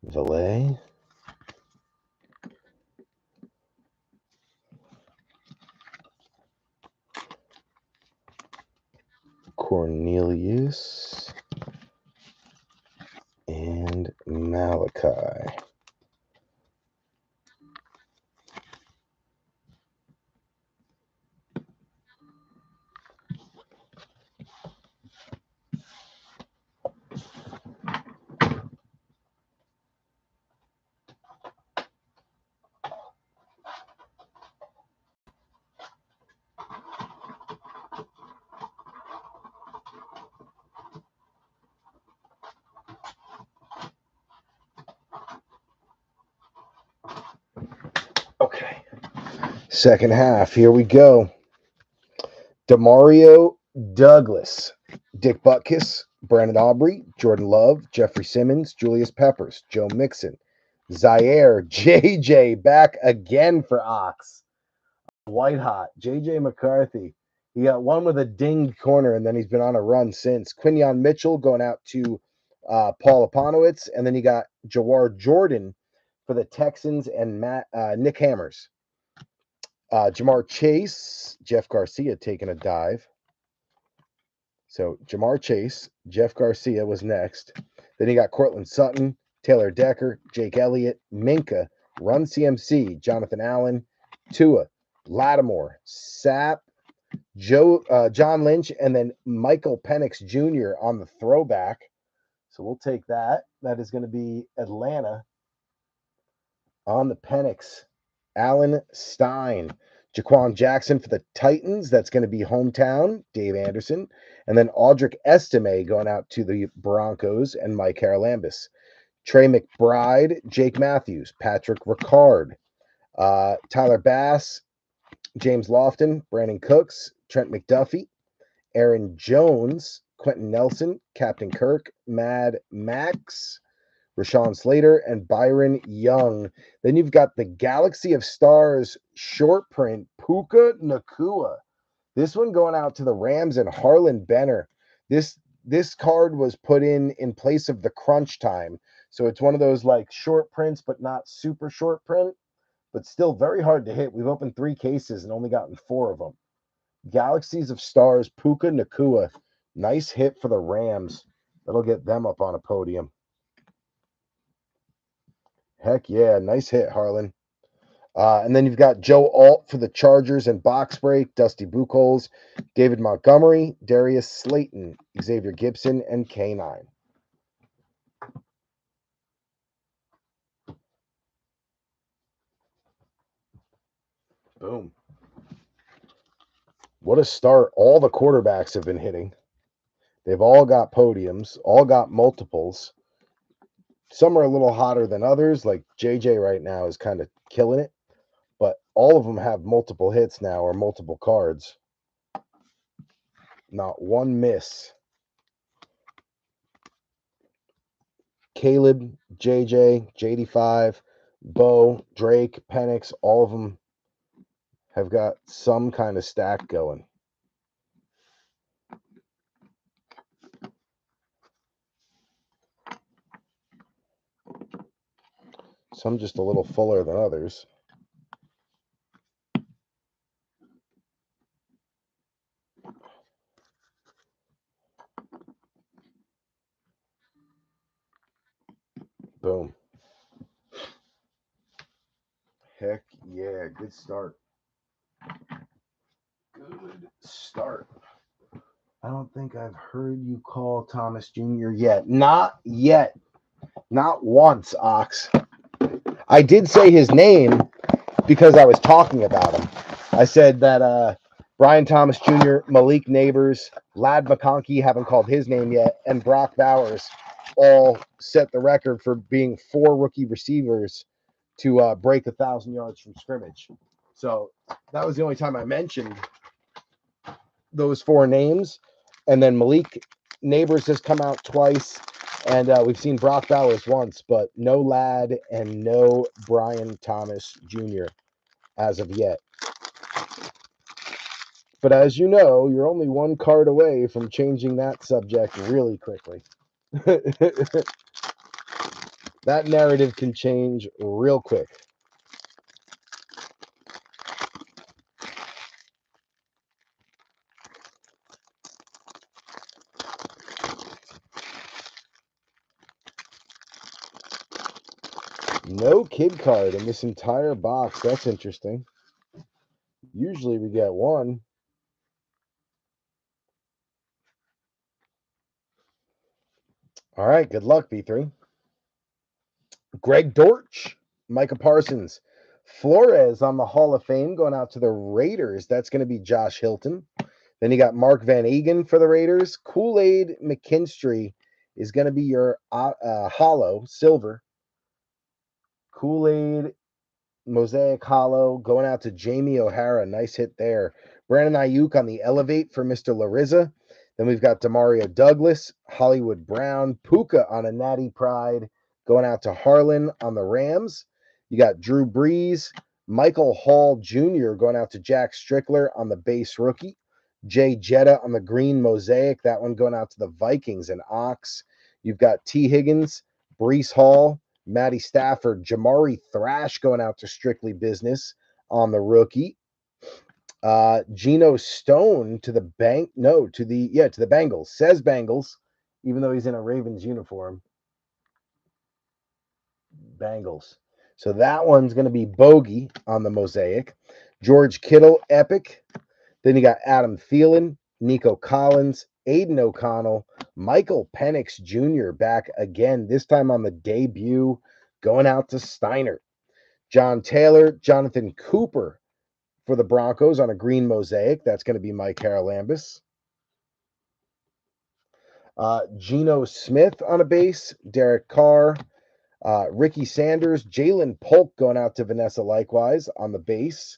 Valet. Cornelius. And Malachi. Okay. Second half. Here we go. Demario Douglas, Dick Butkus, Brandon Aubrey, Jordan Love, Jeffrey Simmons, Julius Peppers, Joe Mixon, Zaire, JJ back again for Ox. White hot. JJ McCarthy. He got one with a dinged corner, and then he's been on a run since. Quinyon Mitchell going out to Paul Aponowitz, and then you got Jawar Jordan for the Texans and Nick Hammers. Jamar Chase, Jeff Garcia taking a dive. So Jamar Chase, Jeff Garcia was next. Then you got Cortland Sutton, Taylor Decker, Jake Elliott, Minka, Run CMC, Jonathan Allen, Tua, Lattimore, Sapp, John Lynch, and then Michael Penix Jr. on the throwback. So we'll take that. That is going to be Atlanta on the Penix. Allen Stein. Jaquan Jackson for the Titans. That's going to be hometown, Dave Anderson. And then Audric Estime going out to the Broncos and Mike Haralambis. Trey McBride, Jake Matthews, Patrick Ricard, Tyler Bass, James Lofton, Brandon Cooks, Trent McDuffie, Aaron Jones, Quentin Nelson, Captain Kirk, Mad Max, Rashawn Slater, and Byron Young. Then you've got the Galaxy of Stars short print, Puka Nakua. This one going out to the Rams and Harlan Benner. This card was put in place of the crunch time. So it's one of those like short prints, but not super short print, but still very hard to hit. We've opened 3 cases and only gotten 4 of them. Galaxies of Stars, Puka Nakua. Nice hit for the Rams. That'll get them up on a podium. Heck yeah, nice hit, Harlan. And then you've got Joe Alt for the Chargers and Box Break, Dusty Buchholz, David Montgomery, Darius Slayton, Xavier Gibson, and K9. Boom. What a start. All the quarterbacks have been hitting. They've all got podiums, all got multiples. Some are a little hotter than others, like JJ right now is kind of killing it. But all of them have multiple hits now or multiple cards. Not one miss. Caleb, JJ, JD5, Bo, Drake, Penix, all of them have got some kind of stack going. Some just a little fuller than others. Boom. Heck yeah, good start. Good start. I don't think I've heard you call Thomas Jr. yet. Not yet. Not once, Ox. I did say his name because I was talking about him. I said that Brian Thomas Jr., Malik Neighbors, Lad McConkey haven't called his name yet, and Brock Bowers all set the record for being 4 rookie receivers to break 1,000 yards from scrimmage. So that was the only time I mentioned those 4 names. And then Malik Neighbors has come out twice, and we've seen Brock Bowers once, but no Lad and no Brian Thomas Jr. as of yet. But as you know, you're only 1 card away from changing that subject really quickly. That narrative can change real quick. No kid card in this entire box. That's interesting. Usually we get 1. All right, good luck, B3. Greg Dortch, Micah Parsons, Flores on the Hall of Fame going out to the Raiders. That's going to be Josh Hilton. Then you got Mark Van Egan for the Raiders. Kool-Aid McKinstry is going to be your hollow, silver. Kool-Aid Mosaic hollow going out to Jamie O'Hara. Nice hit there. Brandon Ayuk on the Elevate for Mr. Larissa. Then we've got Demario Douglas, Hollywood Brown, Puka on a Natty Pride, going out to Harlan on the Rams. You got Drew Brees, Michael Hall Jr. going out to Jack Strickler on the base rookie. Jay Jetta on the green Mosaic. That one going out to the Vikings and Ox. You've got T. Higgins, Brees Hall, Matty Stafford, Jamari Thrash going out to Strictly Business on the rookie. Geno Stone to the Bengals. Says Bengals, even though he's in a Ravens uniform. Bengals. So that one's going to be Bogey on the Mosaic. George Kittle, Epic. Then you got Adam Thielen, Nico Collins, Aiden O'Connell, Michael Penix Jr. back again, this time on the debut, going out to Steiner. John Taylor, Jonathan Cooper for the Broncos on a green Mosaic. That's going to be Mike Haralambis. Geno Smith on a base, Derek Carr, Ricky Sanders, Jalen Polk going out to Vanessa likewise on the base.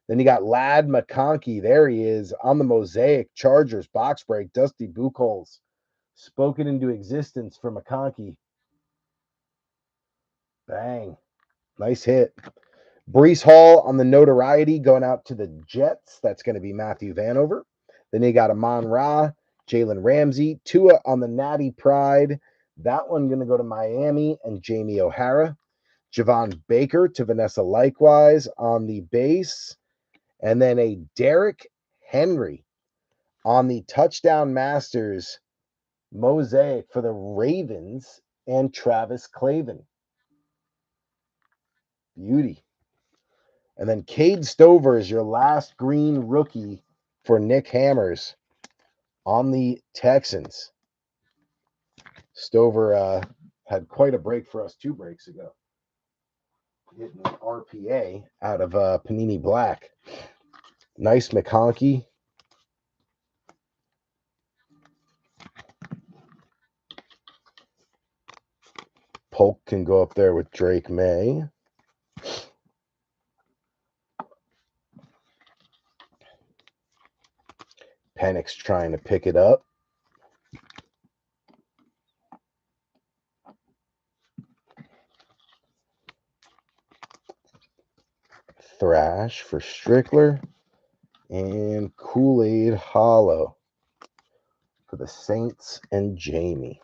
Then you got Ladd McConkey. There he is on the Mosaic. Chargers, box break, Dusty Buchholz. Spoken into existence for McConkey. Bang. Nice hit. Brees Hall on the notoriety going out to the Jets. That's going to be Matthew Vanover. Then you got Amon Ra, Jalen Ramsey, Tua on the Natty Pride. That one going to go to Miami and Jamie O'Hara. Javon Baker to Vanessa likewise on the base. And then a Derrick Henry on the Touchdown Masters Mosaic for the Ravens and Travis Clavin. Beauty. And then Cade Stover is your last green rookie for Nick Hammers on the Texans. Stover had quite a break for us 2 breaks ago. Hitting an RPA out of Panini Black. Nice McConkey. Polk can go up there with Drake May. Penix trying to pick it up. Thrash for Strickler. And Kool-Aid Hollow for the Saints and Jamie.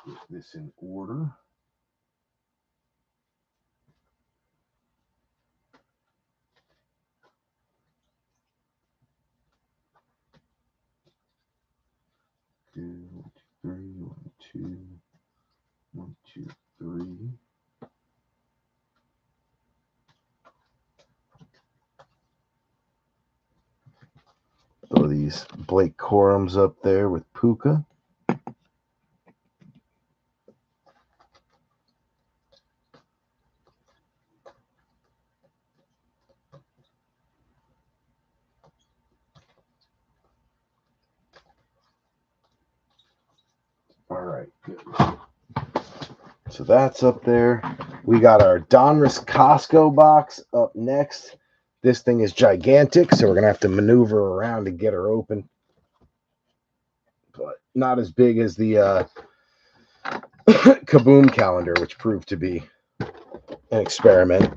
Get this in order. One, two, 1, 2, 3. Throw these Blake Corums up there with Puka. All right, good. So that's up there. We got our Donruss Costco box up next. This thing is gigantic, so we're going to have to maneuver around to get her open. But not as big as the KaBoom calendar, which proved to be an experiment.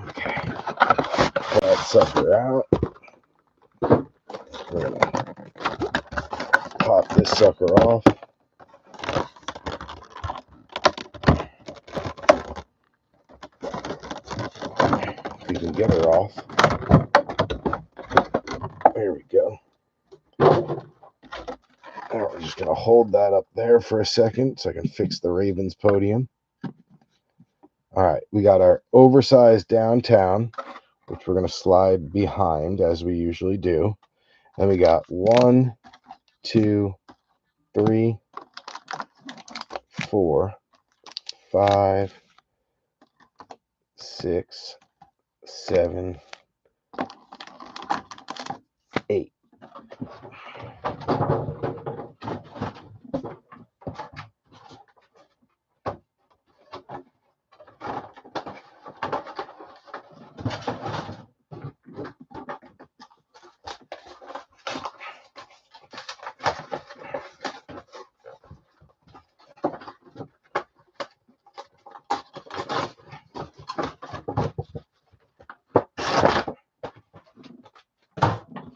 Okay. Pull that sucker out. We're going to pop this sucker off. If we can get her off. There we go. That one's just going to hold that up there for a second so I can fix the Ravens podium. All right, we got our oversized downtown, which we're going to slide behind as we usually do. And we got 1, 2, 3, 4, 5, 6, 7, 8.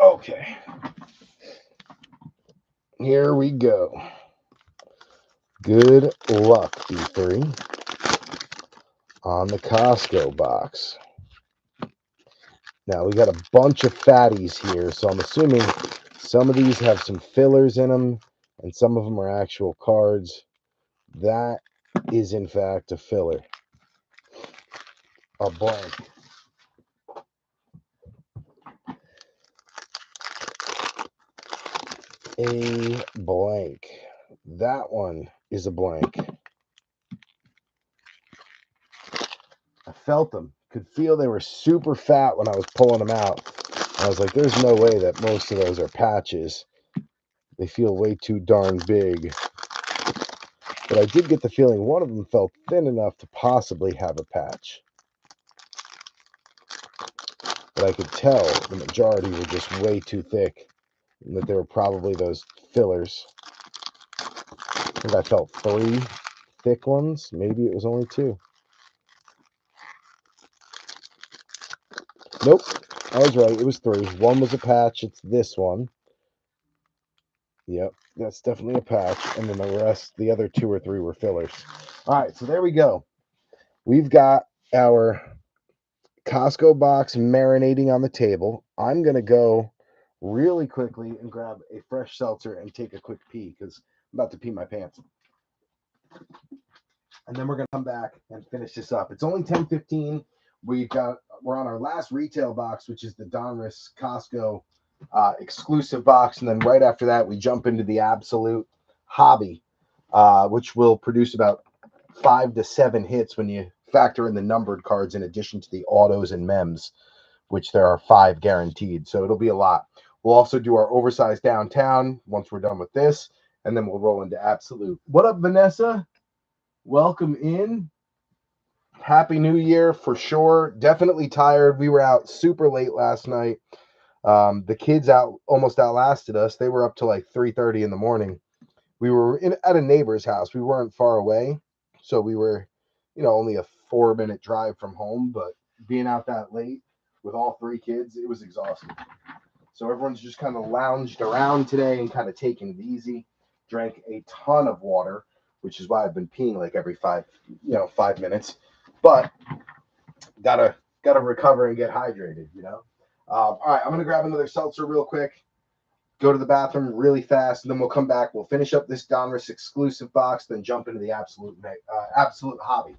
Okay. Here we go. Good luck, B3, on the Costco box. Now, we got a bunch of fatties here, so I'm assuming some of these have some fillers in them, and some of them are actual cards. That is, in fact, a filler. A blank. A blank. That one is a blank. I felt them. Could feel they were super fat when I was pulling them out. I was like, there's no way that most of those are patches. They feel way too darn big. But I did get the feeling one of them felt thin enough to possibly have a patch. But I could tell the majority were just way too thick, and that they were probably those fillers. I think I felt 3 thick ones. Maybe it was only 2. Nope, I was right. It was 3. One was a patch. It's this one. Yep, that's definitely a patch. And then the rest, the other 2 or 3 were fillers. All right, so there we go. We've got our Costco box marinating on the table. I'm going to go really quickly and grab a fresh seltzer and take a quick pee because I'm about to pee my pants. And then we're going to come back and finish this up. It's only 10:15. We're on our last retail box, which is the Donruss Costco exclusive box. And then right after that, we jump into the Absolute Hobby, which will produce about 5 to 7 hits when you factor in the numbered cards in addition to the autos and mems, which there are 5 guaranteed. So it'll be a lot. We'll also do our oversized downtown once we're done with this, and then we'll roll into Absolute. What up, Vanessa? Welcome in. Happy New Year for sure. Definitely tired. We were out super late last night. The kids almost outlasted us. They were up to like 3:30 in the morning. We were at a neighbor's house. We weren't far away, so we were, only a 4-minute drive from home. But being out that late with all 3 kids, it was exhausting. So everyone's just kind of lounged around today and kind of taking it easy. Drank a ton of water, which is why I've been peeing like every 5 minutes. But gotta recover and get hydrated. All right, I'm gonna grab another seltzer real quick. Go to the bathroom really fast, and then we'll come back. We'll finish up this Donruss exclusive box, then jump into the Absolute Hobby.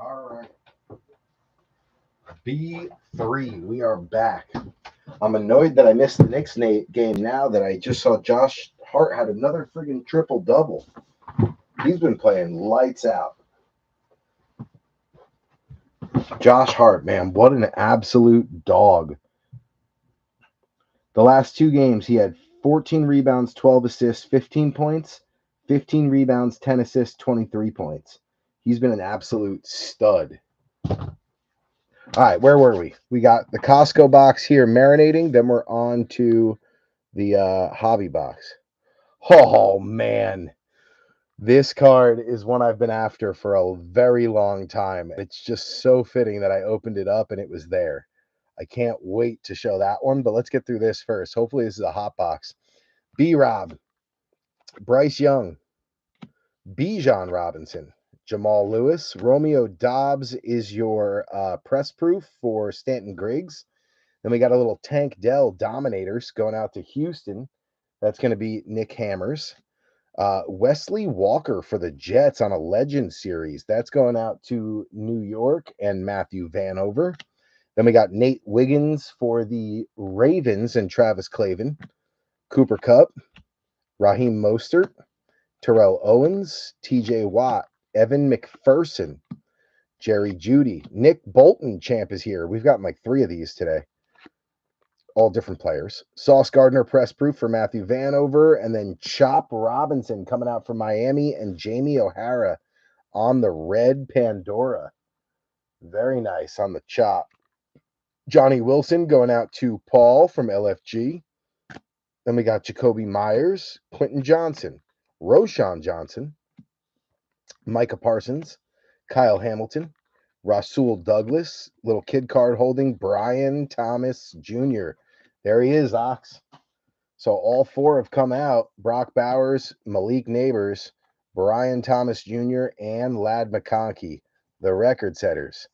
All right. B3, we are back. I'm annoyed that I missed the Knicks game now that I just saw Josh Hart had another friggin' triple-double. He's been playing lights out. Josh Hart, man, what an absolute dog. The last 2 games, he had 14 rebounds, 12 assists, 15 points, 15 rebounds, 10 assists, 23 points. He's been an absolute stud. All right, where were we? We got the Costco box here marinating. Then we're on to the hobby box. Oh, man. This card is one I've been after for a very long time. It's just so fitting that I opened it up and it was there. I can't wait to show that one, but let's get through this first. Hopefully this is a hot box. B-Rob, Bryce Young, Bijan Robinson, Jamal Lewis, Romeo Dobbs is your press proof for Stanton Griggs. Then we got a little Tank Dell Dominators going out to Houston. That's going to be Nick Hammers. Wesley Walker for the Jets on a Legend series. That's going out to New York and Matthew Vanover. Then we got Nate Wiggins for the Ravens and Travis Clavin. Cooper Kupp, Raheem Mostert, Terrell Owens, TJ Watt, Evan McPherson, Jerry Jeudy. Nick Bolton champ is here. We've gotten like 3 of these today. All different players. Sauce Gardner press proof for Matthew Vanover, and then Chop Robinson coming out from Miami, and Jamie O'Hara on the red Pandora. Very nice on the Chop. Johnny Wilson going out to Paul from LFG. Then we got Jacoby Myers, Quentin Johnson, Roshan Johnson, Micah Parsons, Kyle Hamilton, Rasul Douglas, little kid card holding Brian Thomas Jr. There he is, Ox. So all 4 have come out. Brock Bowers, Malik Neighbors, Brian Thomas Jr., and Ladd McConkey, the record setters.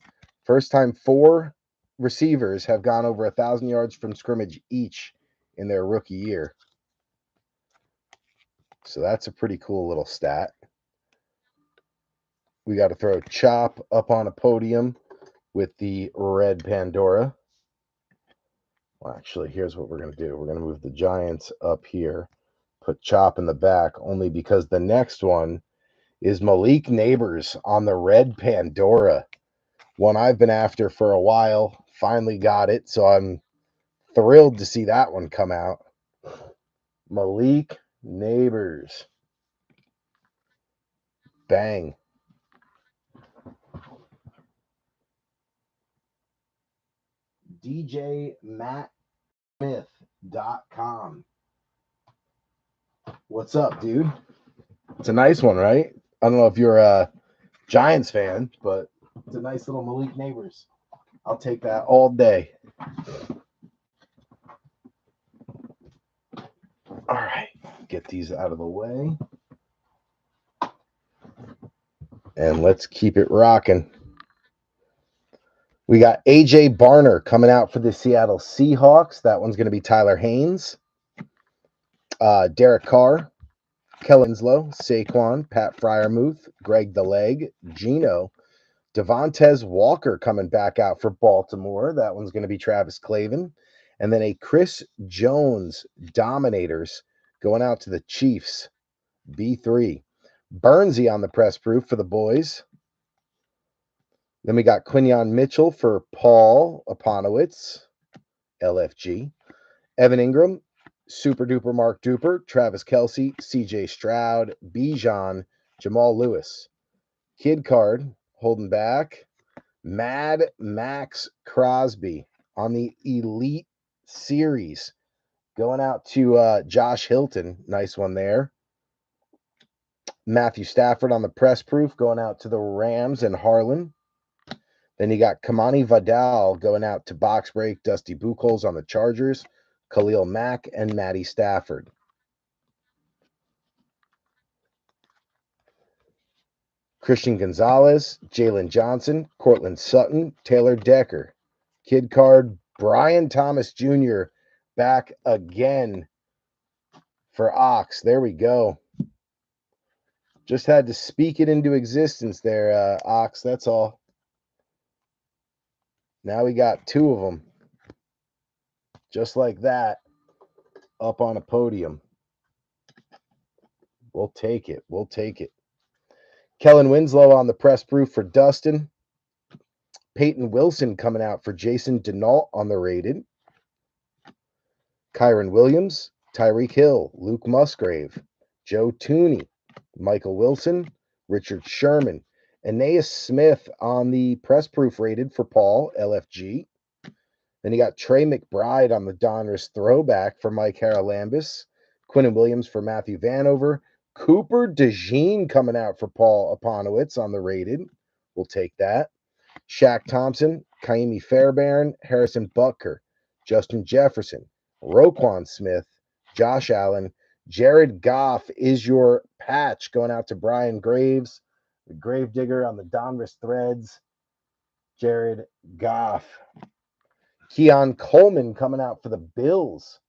First time 4 receivers have gone over 1,000 yards from scrimmage each in their rookie year. So that's a pretty cool little stat. We got to throw Chop up on a podium with the red Pandora. Well, actually, here's what we're going to do. We're going to move the Giants up here, put Chop in the back, only because the next one is Malik Neighbors on the red Pandora. One I've been after for a while. Finally got it, so I'm thrilled to see that one come out. Malik Neighbors. Bang. DJMattSmith.com. What's up, dude? It's a nice one, right? I don't know if you're a Giants fan, but it's a nice little Malik Neighbors. I'll take that all day. All right, get these out of the way. And let's keep it rocking. We got AJ Barner coming out for the Seattle Seahawks. That one's going to be Tyler Haynes. Derek Carr, Kellen Winslow, Saquon, Pat Freiermuth, Greg the Leg, Gino, Devontae Walker coming back out for Baltimore. That one's going to be Travis Clavin. And then a Chris Jones Dominators going out to the Chiefs. B3. Burnsy on the press proof for the boys. Then we got Quinyon Mitchell for Paul Aponowitz, LFG. Evan Ingram, Super Duper Mark Duper, Travis Kelce, CJ Stroud, Bijan, Jamal Lewis. Kid card, holding back. Mad Max Crosby on the Elite Series. Going out to Josh Hilton. Nice one there. Matthew Stafford on the press proof going out to the Rams and Harlan. Then you got Kamani Vidal going out to Box Break, Dusty Buchholz on the Chargers, Khalil Mack, and Matty Stafford. Christian Gonzalez, Jalen Johnson, Cortland Sutton, Taylor Decker. Kid card, Brian Thomas Jr. back again for Ox. There we go. Just had to speak it into existence there, Ox. That's all. Now we got 2 of them. Just like that. Up on a podium. We'll take it. We'll take it. Kellen Winslow on the press proof for Dustin. Peyton Wilson coming out for Jason Denault on the rated. Kyron Williams, Tyreek Hill, Luke Musgrave, Joe Tooney, Michael Wilson, Richard Sherman, Aeneas Smith on the press proof rated for Paul, LFG. Then you got Trey McBride on the Donruss throwback for Mike Haralambis, Quinnen Williams for Matthew Vanover, Cooper DeJean coming out for Paul Aponowitz on the rated. We'll take that. Shaq Thompson, Kaimi Fairbairn, Harrison Butker, Justin Jefferson, Roquan Smith, Josh Allen, Jared Goff is your patch going out to Brian Graves, the Gravedigger on the Donruss threads. Jared Goff. Keon Coleman coming out for the Bills.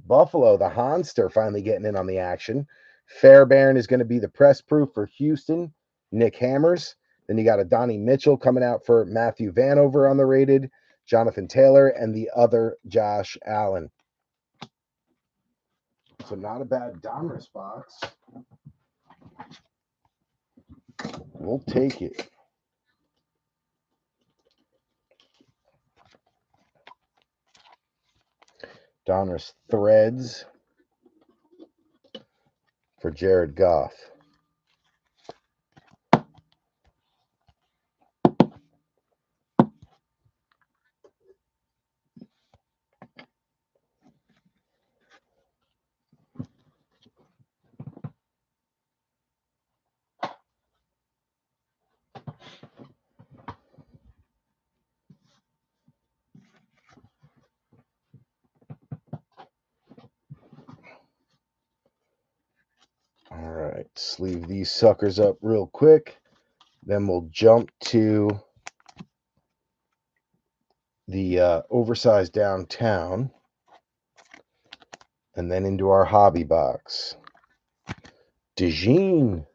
Buffalo, the Honster, finally getting in on the action. Fairbairn is going to be the press proof for Houston. Nick Hammers. Then you got a Donnie Mitchell coming out for Matthew Vanover on the rated. Jonathan Taylor and the other Josh Allen. So not a bad Donruss box. We'll take it. Donruss threads for Jared Goff. All right, sleeve these suckers up real quick. Then we'll jump to the oversized downtown and then into our hobby box. DeJean.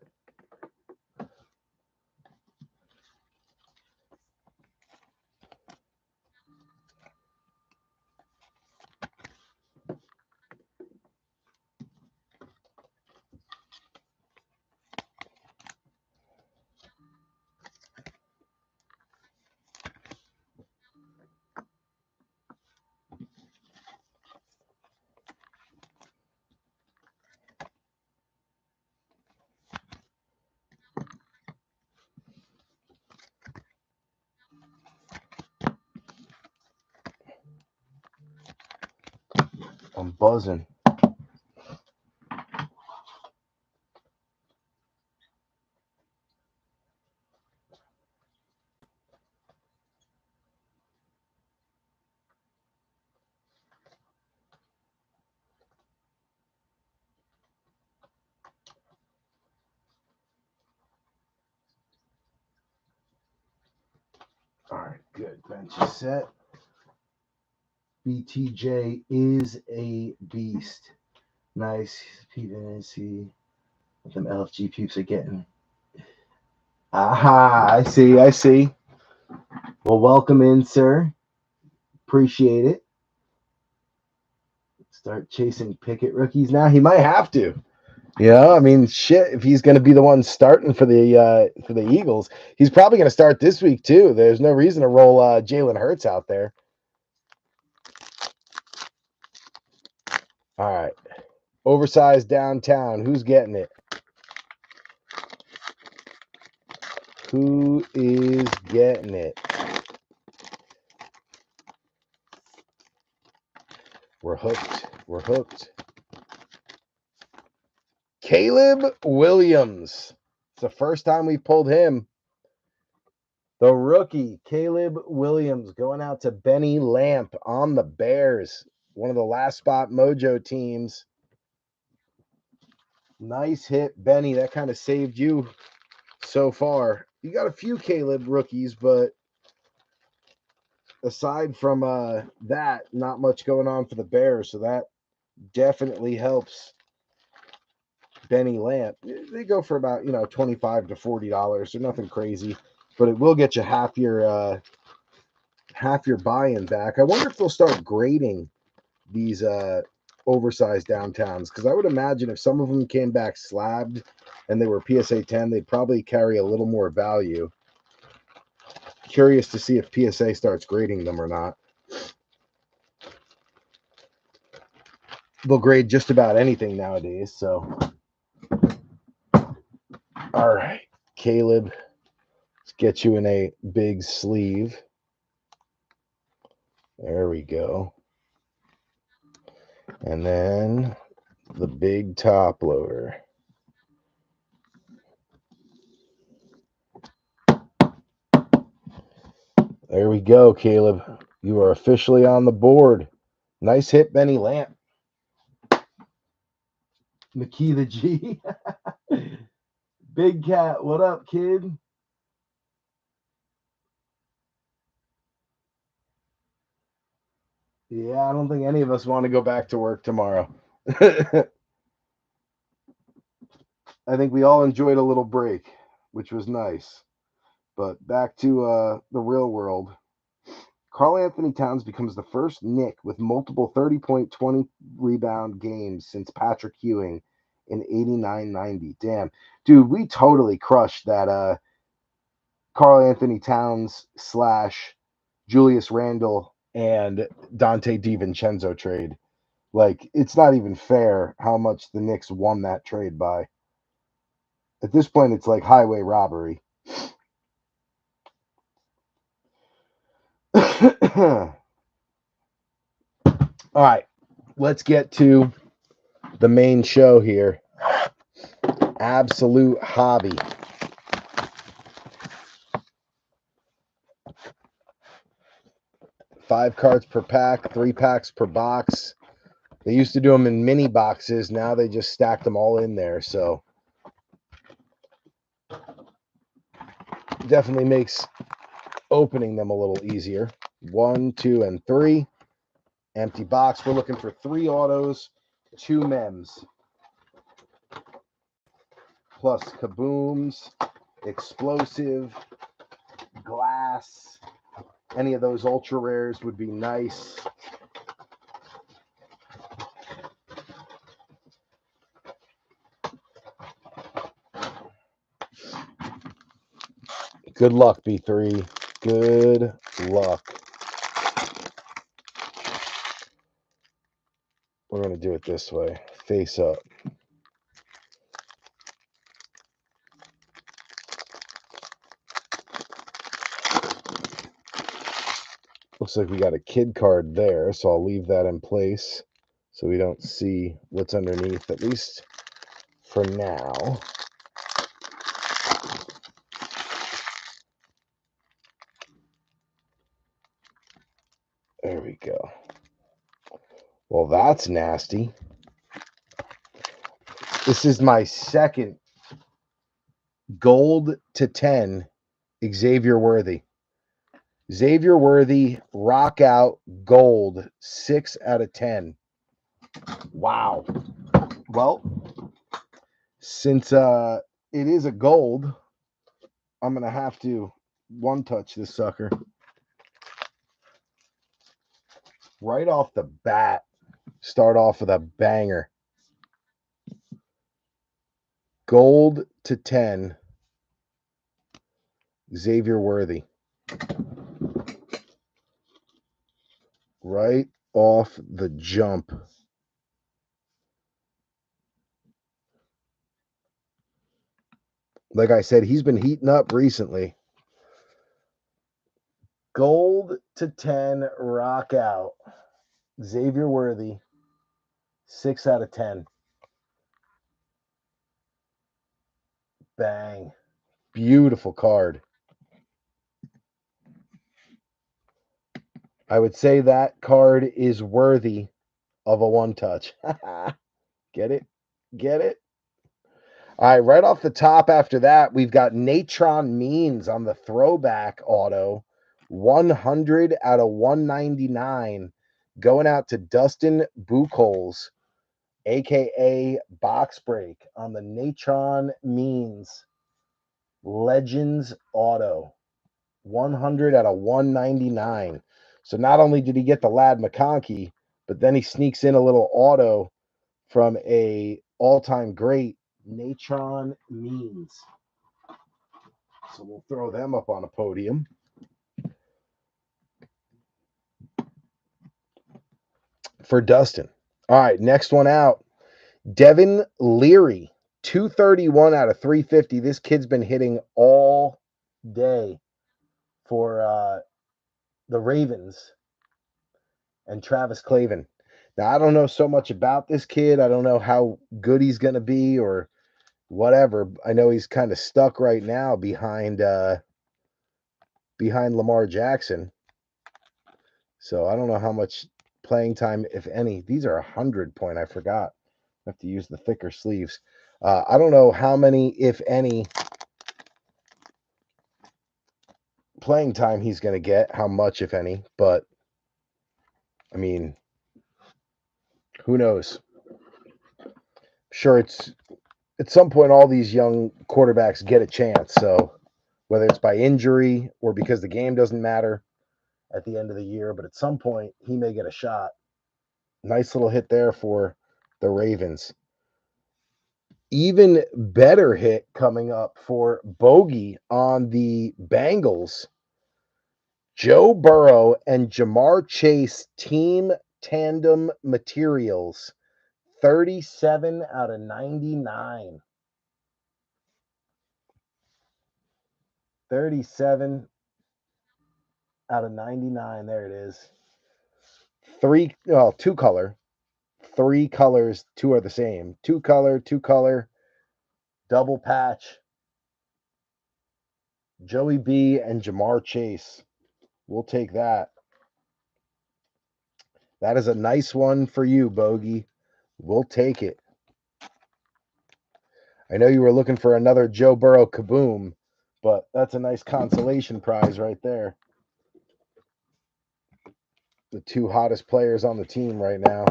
I'm buzzing. All right, good. Bench is set. BTJ is a beast. Nice. See what them LFG peeps are getting. Aha, I see, I see. Well, welcome in, sir. Appreciate it. Start chasing Pickett rookies now. He might have to. Yeah, I mean, shit. If he's going to be the one starting for the Eagles, he's probably going to start this week too. There's no reason to roll Jalen Hurts out there. All right, oversized downtown. Who's getting it? Who is getting it? We're hooked. We're hooked. Caleb Williams. It's the first time we pulled him. The rookie, Caleb Williams, going out to Benny Lamp on the Bears. One of the last spot mojo teams. Nice hit, Benny. That kind of saved you so far. You got a few Caleb rookies, but aside from that, not much going on for the Bears. So that definitely helps Benny Lamp. They go for about, $25 to $40. They're nothing crazy, but it will get you half half your buy-in back. I wonder if they'll start grading these oversized downtowns, because I would imagine if some of them came back slabbed and they were PSA 10, they'd probably carry a little more value. Curious to see if PSA starts grading them or not. They'll grade just about anything nowadays, so. All right, Caleb, let's get you in a big sleeve. There we go. And then the big top loader. There we go, Caleb. You are officially on the board. Nice hit, Benny Lamp. McKee the G. Big Cat, what up, kid? Yeah, I don't think any of us want to go back to work tomorrow. I think we all enjoyed a little break, which was nice. But back to the real world. Karl Anthony Towns becomes the first Knick with multiple 30-point, 20-rebound games since Patrick Ewing in 89-90. Damn. Dude, we totally crushed that Karl Anthony Towns / Julius Randle and Dante DiVincenzo trade. Like, it's not even fair how much the Knicks won that trade by. At this point, it's like highway robbery. All right, let's get to the main show here. Absolute Hobby. Five cards per pack, 3 packs per box. They used to do them in mini boxes. Now they just stack them all in there. So definitely makes opening them a little easier. 1, 2, and 3. Empty box. We're looking for 3 autos, 2 mems. Plus KaBooms, explosive, glass. Any of those ultra rares would be nice. Good luck, B3. Good luck. We're going to do it this way. Face up. Looks like we got a kid card there, so I'll leave that in place so we don't see what's underneath, at least for now. There we go. Well, that's nasty. This is my second gold to 10 Xavier Worthy. Xavier Worthy, rock out, gold, 6 out of 10. Wow. Well, since it is a gold, I'm going to have to one-touch this sucker. Right off the bat, start off with a banger. Gold to 10, Xavier Worthy. Right off the jump. Like I said, he's been heating up recently. Gold to 10, rock out. Xavier Worthy, 6 out of 10. Bang. Beautiful card. I would say that card is worthy of a one-touch. Get it? Get it? All right, right off the top after that, we've got Natron Means on the throwback auto. 100 out of 199. Going out to Dustin Buchholz, a.k.a. Box Break, on the Natron Means Legends auto. 100 out of 199. So not only did he get the Lad McConkey, but then he sneaks in a little auto from a all-time great, Natron Means. So we'll throw them up on a podium. For Dustin. All right, next one out. Devin Leary, 231 out of 350. This kid's been hitting all day for the Ravens and Travis Clavin. Now, I don't know so much about this kid. I don't know how good he's going to be or whatever. I know he's kind of stuck right now behind Lamar Jackson. So I don't know how much playing time, if any. These are 100 point. I forgot. I have to use the thicker sleeves. I don't know how many, if any, playing time he's going to get, how much, if any, but I mean, who knows? Sure, it's at some point all these young quarterbacks get a chance. So whether it's by injury or because the game doesn't matter at the end of the year, but at some point he may get a shot. Nice little hit there for the Ravens. Even better hit coming up for Bogey on the Bengals. Joe Burrow and Jamar Chase team tandem materials. 37 out of 99. 37 out of 99. There it is. Two color. 3 colors. 2 are the same. 2 color. Double patch. Joey B and Jamar Chase. We'll take that. That is a nice one for you, Bogey. We'll take it. I know you were looking for another Joe Burrow KaBoom, but that's a nice consolation prize right there. The 2 hottest players on the team right now,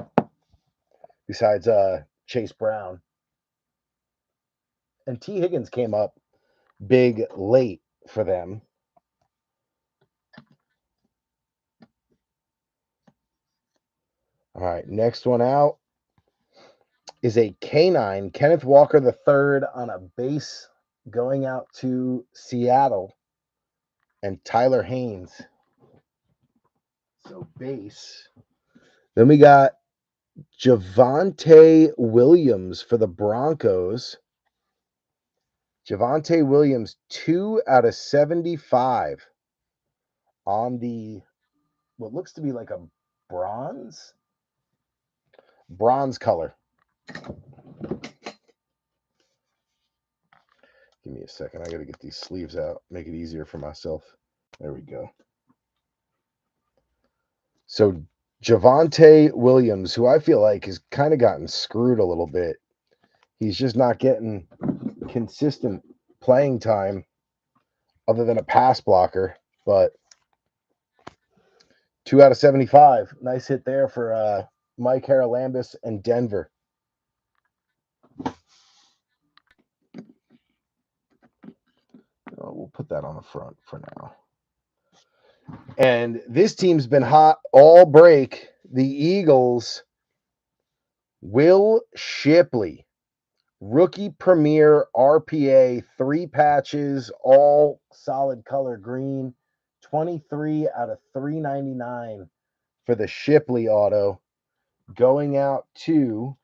besides Chase Brown. And T. Higgins came up big late for them. All right, next one out is a K9, Kenneth Walker III on a base going out to Seattle, and Tyler Haynes. So base. Then we got Javonte Williams for the Broncos. Javonte Williams, 2 out of 75 on the, what looks to be like a bronze color. Give me a second. I got to get these sleeves out, make it easier for myself. There we go. So Javonte Williams, who I feel like has kind of gotten screwed a little bit. He's just not getting consistent playing time other than a pass blocker, but 2 out of 75. Nice hit there for Mike Haralambis and Denver. We'll put that on the front for now. And this team's been hot all break. The Eagles, Will Shipley, rookie premier RPA, 3 patches, all solid color green, 23 out of 399 for the Shipley auto, going out to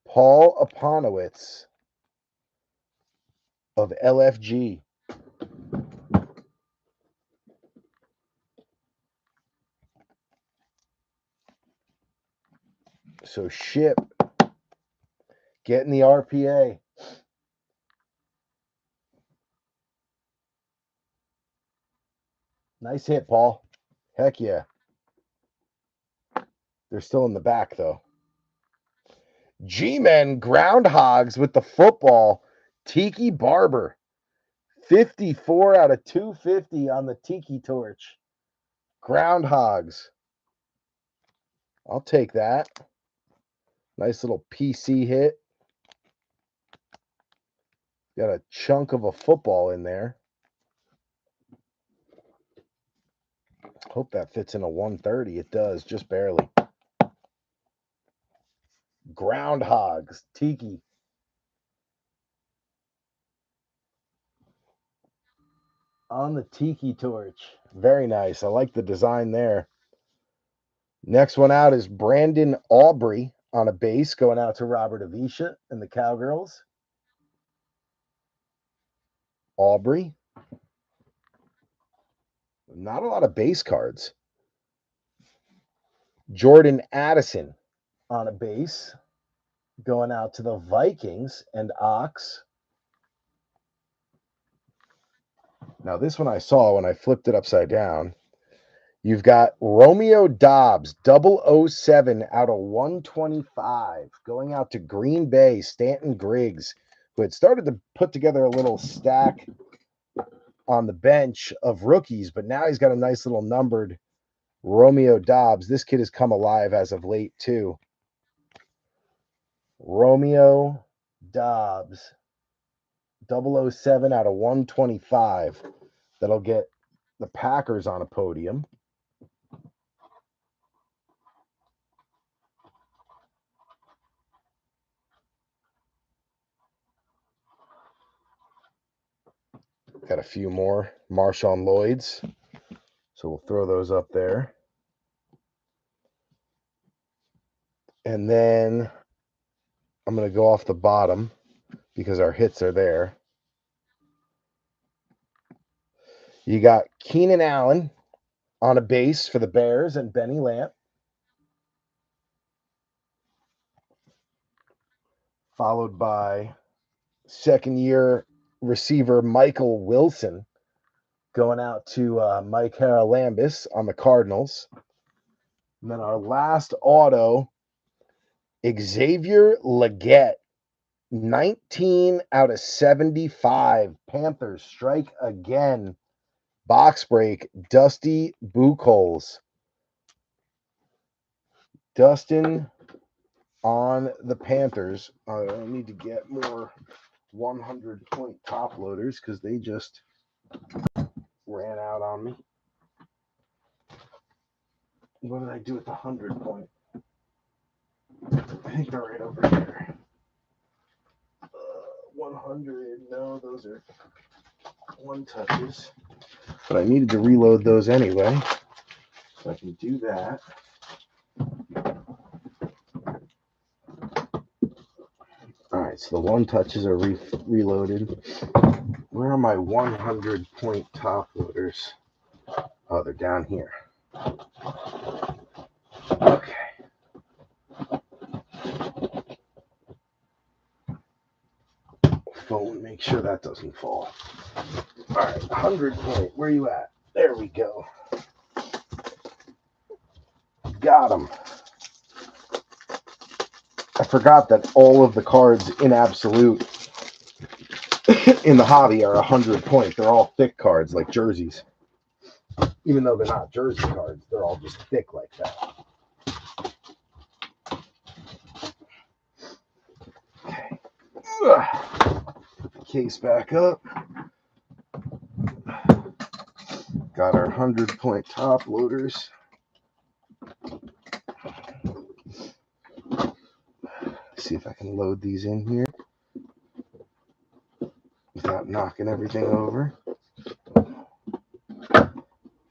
Paul Aponowitz of LFG. So Ship getting the RPA. Nice hit, Paul. Heck yeah. They're still in the back, though. G-Men Groundhogs with the football. Tiki Barber. 54 out of 250 on the Tiki Torch. Groundhogs. I'll take that. Nice little PC hit. Got a chunk of a football in there. Hope that fits in a 130. It does, just barely. Groundhogs, Tiki. On the Tiki torch. Very nice. I like the design there. Next one out is Brandon Aubrey on a base, going out to Robert Avisha and the Cowgirls. Aubrey. Not a lot of base cards. Jordan Addison on a base, going out to the Vikings and Ox. Now, this one I saw when I flipped it upside down. You've got Romeo Dobbs, 007 out of 125, going out to Green Bay, Stanton Griggs, who had started to put together a little stack on the bench of rookies, but now he's got a nice little numbered Romeo Dobbs. This kid has come alive as of late, too. Romeo Dobbs, 007 out of 125. That'll get the Packers on a podium. Got a few more Marshawn Lloyds, so we'll throw those up there. And then I'm going to go off the bottom because our hits are there. You got Keenan Allen on a base for the Bears and Benny Lamp. Followed by second-year receiver Michael Wilson going out to Mike Haralambis on the Cardinals. And then our last auto, Xavier Legette, 19 out of 75. Panthers strike again. Box break, Dusty Buchholz. Dustin on the Panthers. I need to get more 100-point top loaders because they just ran out on me. What did I do with the 100-point? I think they're right over here. 100. No, those are one touches. But I needed to reload those anyway. So I can do that. All right, so the one touches are reloaded. Where are my 100-point top loaders? Oh, they're down here. Okay. Phone, make sure that doesn't fall. All right, 100-point. Where you at? There we go. Got them. I forgot that all of the cards in Absolute in the hobby are 100-point. They're all thick cards like jerseys. Even though they're not jersey cards, they're all just thick like that. Okay. Case back up. Got our 100-point top loaders. See if I can load these in here without knocking everything over.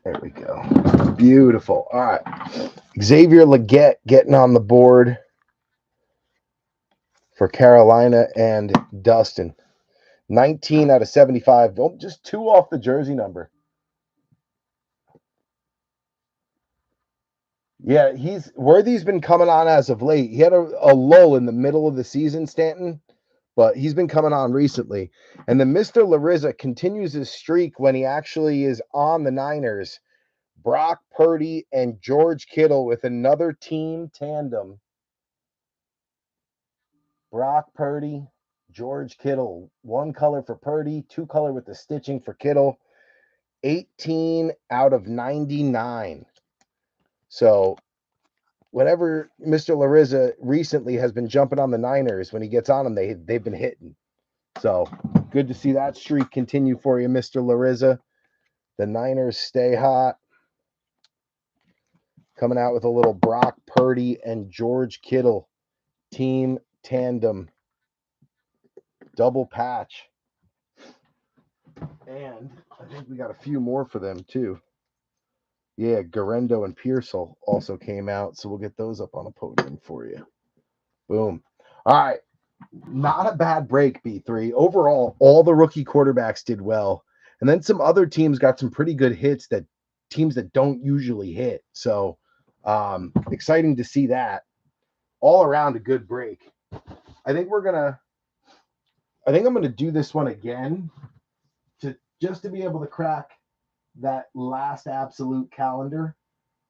There we go. Beautiful. All right. Xavier Legette getting on the board for Carolina and Dustin. 19 out of 75. Oh, just 2 off the jersey number. Yeah, Worthy's been coming on as of late. He had a lull in the middle of the season, Stanton, but he's been coming on recently. And then Mr. Larissa continues his streak when he actually is on the Niners. Brock Purdy and George Kittle with another team tandem. Brock Purdy, George Kittle. 1 color for Purdy, 2 color with the stitching for Kittle. 18 out of 99. So whenever Mr. Larissa recently has been jumping on the Niners, when he gets on them, they've been hitting. So good to see that streak continue for you, Mr. Larissa. The Niners stay hot. coming out with a little Brock Purdy and George Kittle team tandem double patch. And I think we got a few more for them too. Yeah, Garendo and Pearsall also came out, so we'll get those up on a podium for you. Boom. All right. Not a bad break, B3. Overall, all the rookie quarterbacks did well. And then some other teams got some pretty good hits that teams that don't usually hit. So exciting to see that. All around a good break. I think I'm gonna do this one again to be able to crack that last absolute calendar.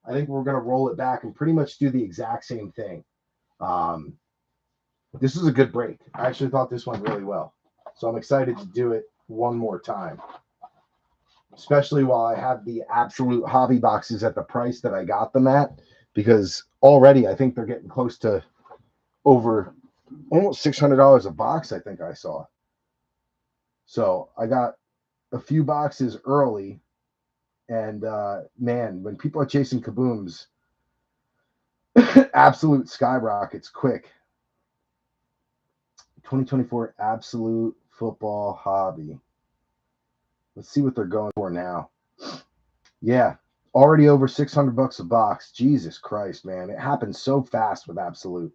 I think we're gonna roll it back and pretty much do the exact same thing. This is a good break. I actually thought this went really well. So I'm excited to do it one more time. Especially while I have the absolute hobby boxes at the price that I got them at. Because already I think they're getting close to over almost $600 a box, I think I saw. So I got a few boxes early. And man, when people are chasing KaBooms, absolute skyrockets quick. 2024 absolute football hobby. Let's see what they're going for now. Yeah, already over $600 a box. Jesus Christ, man. It happens so fast with absolute.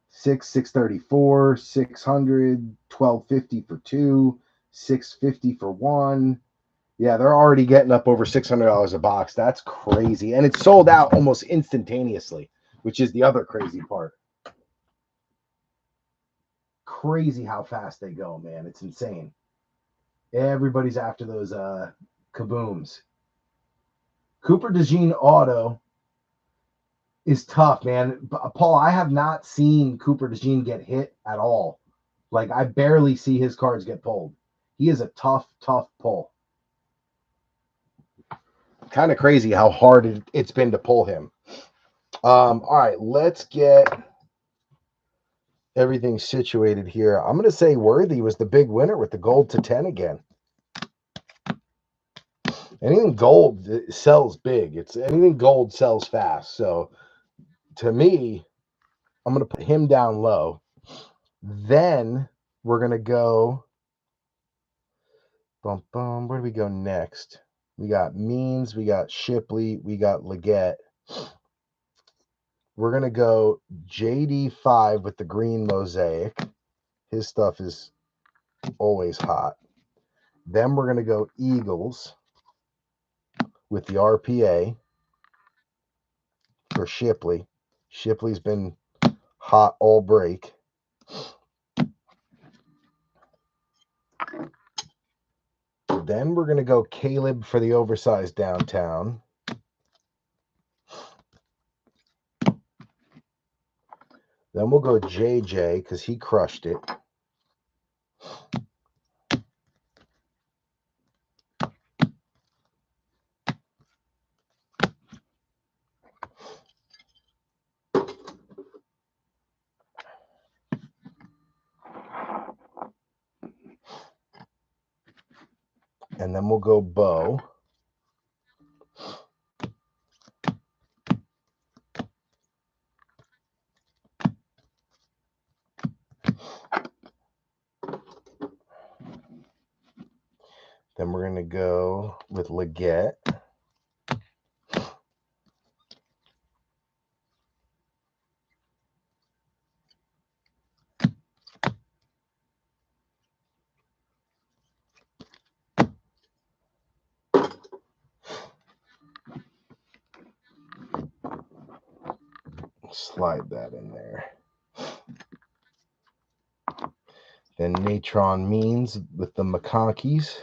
634, 600, 1250 for 2, 650 for 1. Yeah, they're already getting up over $600 a box. That's crazy. And it's sold out almost instantaneously, which is the other crazy part. Crazy how fast they go, man. It's insane. Everybody's after those KaBooms. Cooper DeJean auto is tough, man. Paul, I have not seen Cooper DeJean get hit at all. Like, I barely see his cards get pulled. He is a tough pull. Kind of crazy how hard it's been to pull him. All right, let's get everything situated here. I'm going to say Worthy was the big winner with the gold to 10 again. Anything gold sells big. Anything gold sells fast. So to me, I'm going to put him down low. Then we're going to go. Where do we go next? We got Means, we got Shipley, we got Leggett. We're going to go JD5 with the green Mosaic. His stuff is always hot. Then we're going to go Eagles with the RPA for Shipley. Shipley's been hot all break. Then we're going to go Caleb for the oversized downtown. Then we'll go JJ because he crushed it. And then we'll go Bo. Then we're going to go with Leggett. Slide that in there. Then Natron Means with the McConkeys.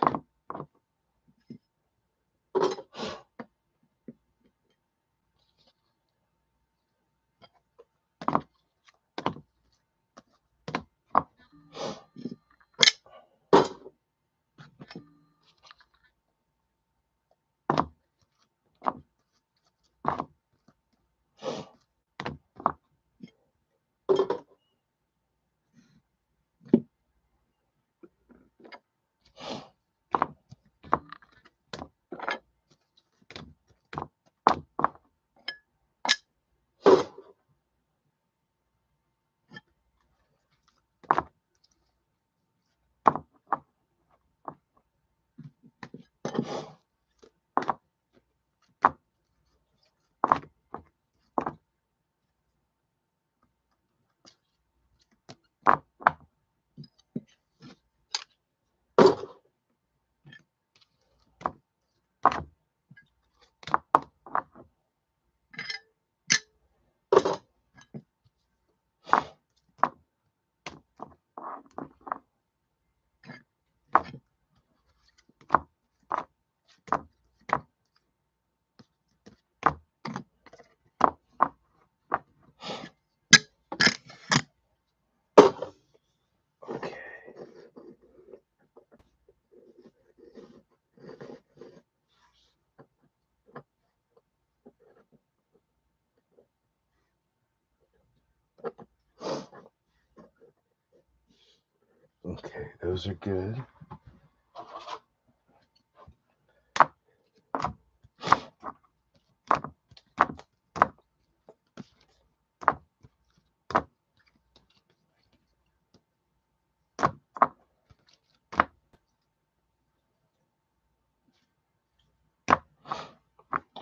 Okay, those are good.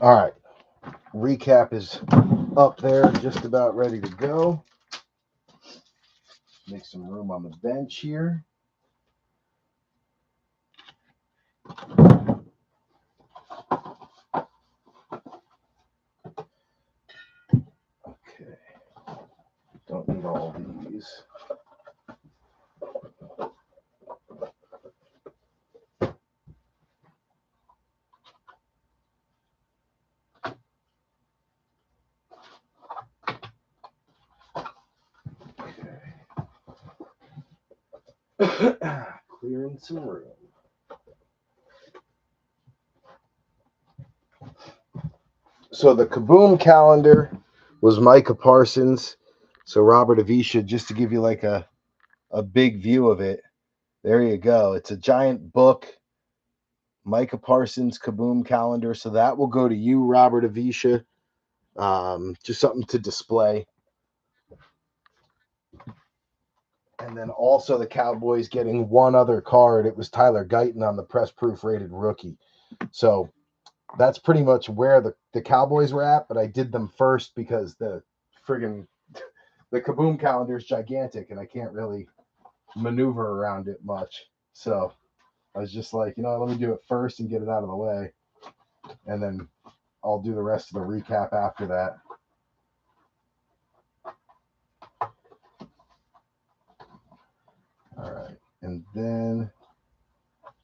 All right, recap is up there, just about ready to go. Make some room on the bench here. Okay, don't need all these. Clearing some room. So the KaBoom calendar was Micah Parsons. So Robert Avisha, just to give you like a big view of it, there you go. It's a giant book, Micah Parsons KaBoom calendar. So that will go to you, Robert Avisha. Just something to display. And then also the Cowboys getting one other card. It was Tyler Guyton on the press proof rated rookie. So that's pretty much where the Cowboys were at, but I did them first because the KaBoom calendar is gigantic and I can't really maneuver around it much. So I was just like, let me do it first and get it out of the way. And then I'll do the rest of the recap after that. All right. And then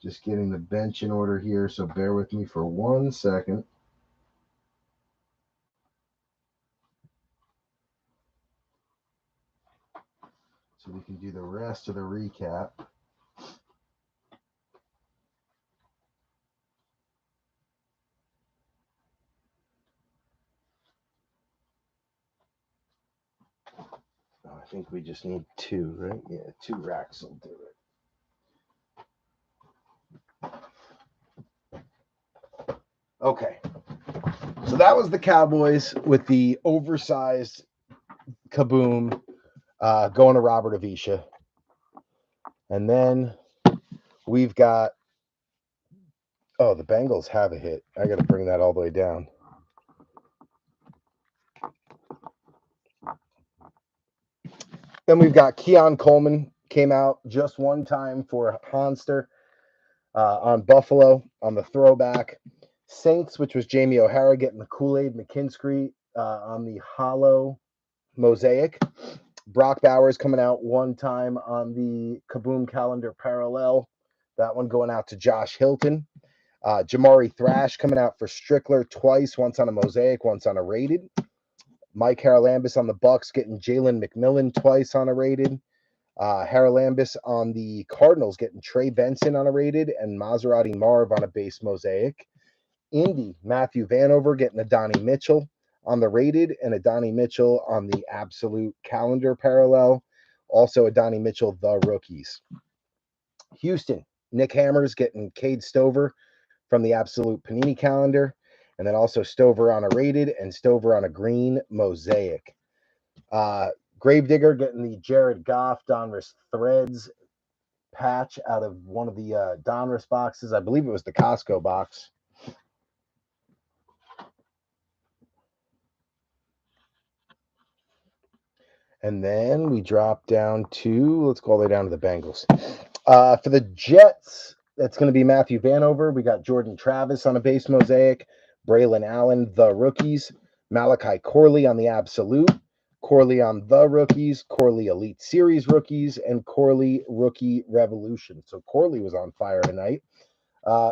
just getting the bench in order here. So bear with me for 1 second. So we can do the rest of the recap. I think we just need 2, right? Yeah, 2 racks will do it. Okay. So that was the Cowboys with the oversized KaBoom going to Robert Avisha. And then we've got, the Bengals have a hit. I got to bring that all the way down. Then we've got Keon Coleman came out just one time for Honster on Buffalo on the throwback. Saints, which was Jamie O'Hara getting the Kool-Aid McKinstry on the hollow Mosaic. Brock Bowers coming out one time on the KaBoom calendar parallel. That one going out to Josh Hilton. Jamari Thrash coming out for Strickler twice, once on a Mosaic, once on a rated. Mike Haralambis on the Bucks getting Jalen McMillan twice on a rated. Haralambis on the Cardinals getting Trey Benson on a rated and Maserati Marv on a base Mosaic. Indy, Matthew Vanover getting a Donnie Mitchell on the rated and a Donnie Mitchell on the absolute calendar parallel. Also a Donnie Mitchell, the rookies. Houston, Nick Hammers getting Cade Stover from the absolute Panini calendar. And then also Stover on a rated and Stover on a green Mosaic. Gravedigger getting the Jared Goff Donruss Threads patch out of one of the Donruss boxes. I believe it was the Costco box. And then we drop down to, let's go all the way down to the Bengals. For the Jets, that's going to be Matthew Vanover. We got Jordan Travis on a base Mosaic. Braylon Allen, the rookies. Malachi Corley on the absolute. Corley on the rookies. Corley Elite Series rookies. And Corley Rookie Revolution. So Corley was on fire tonight.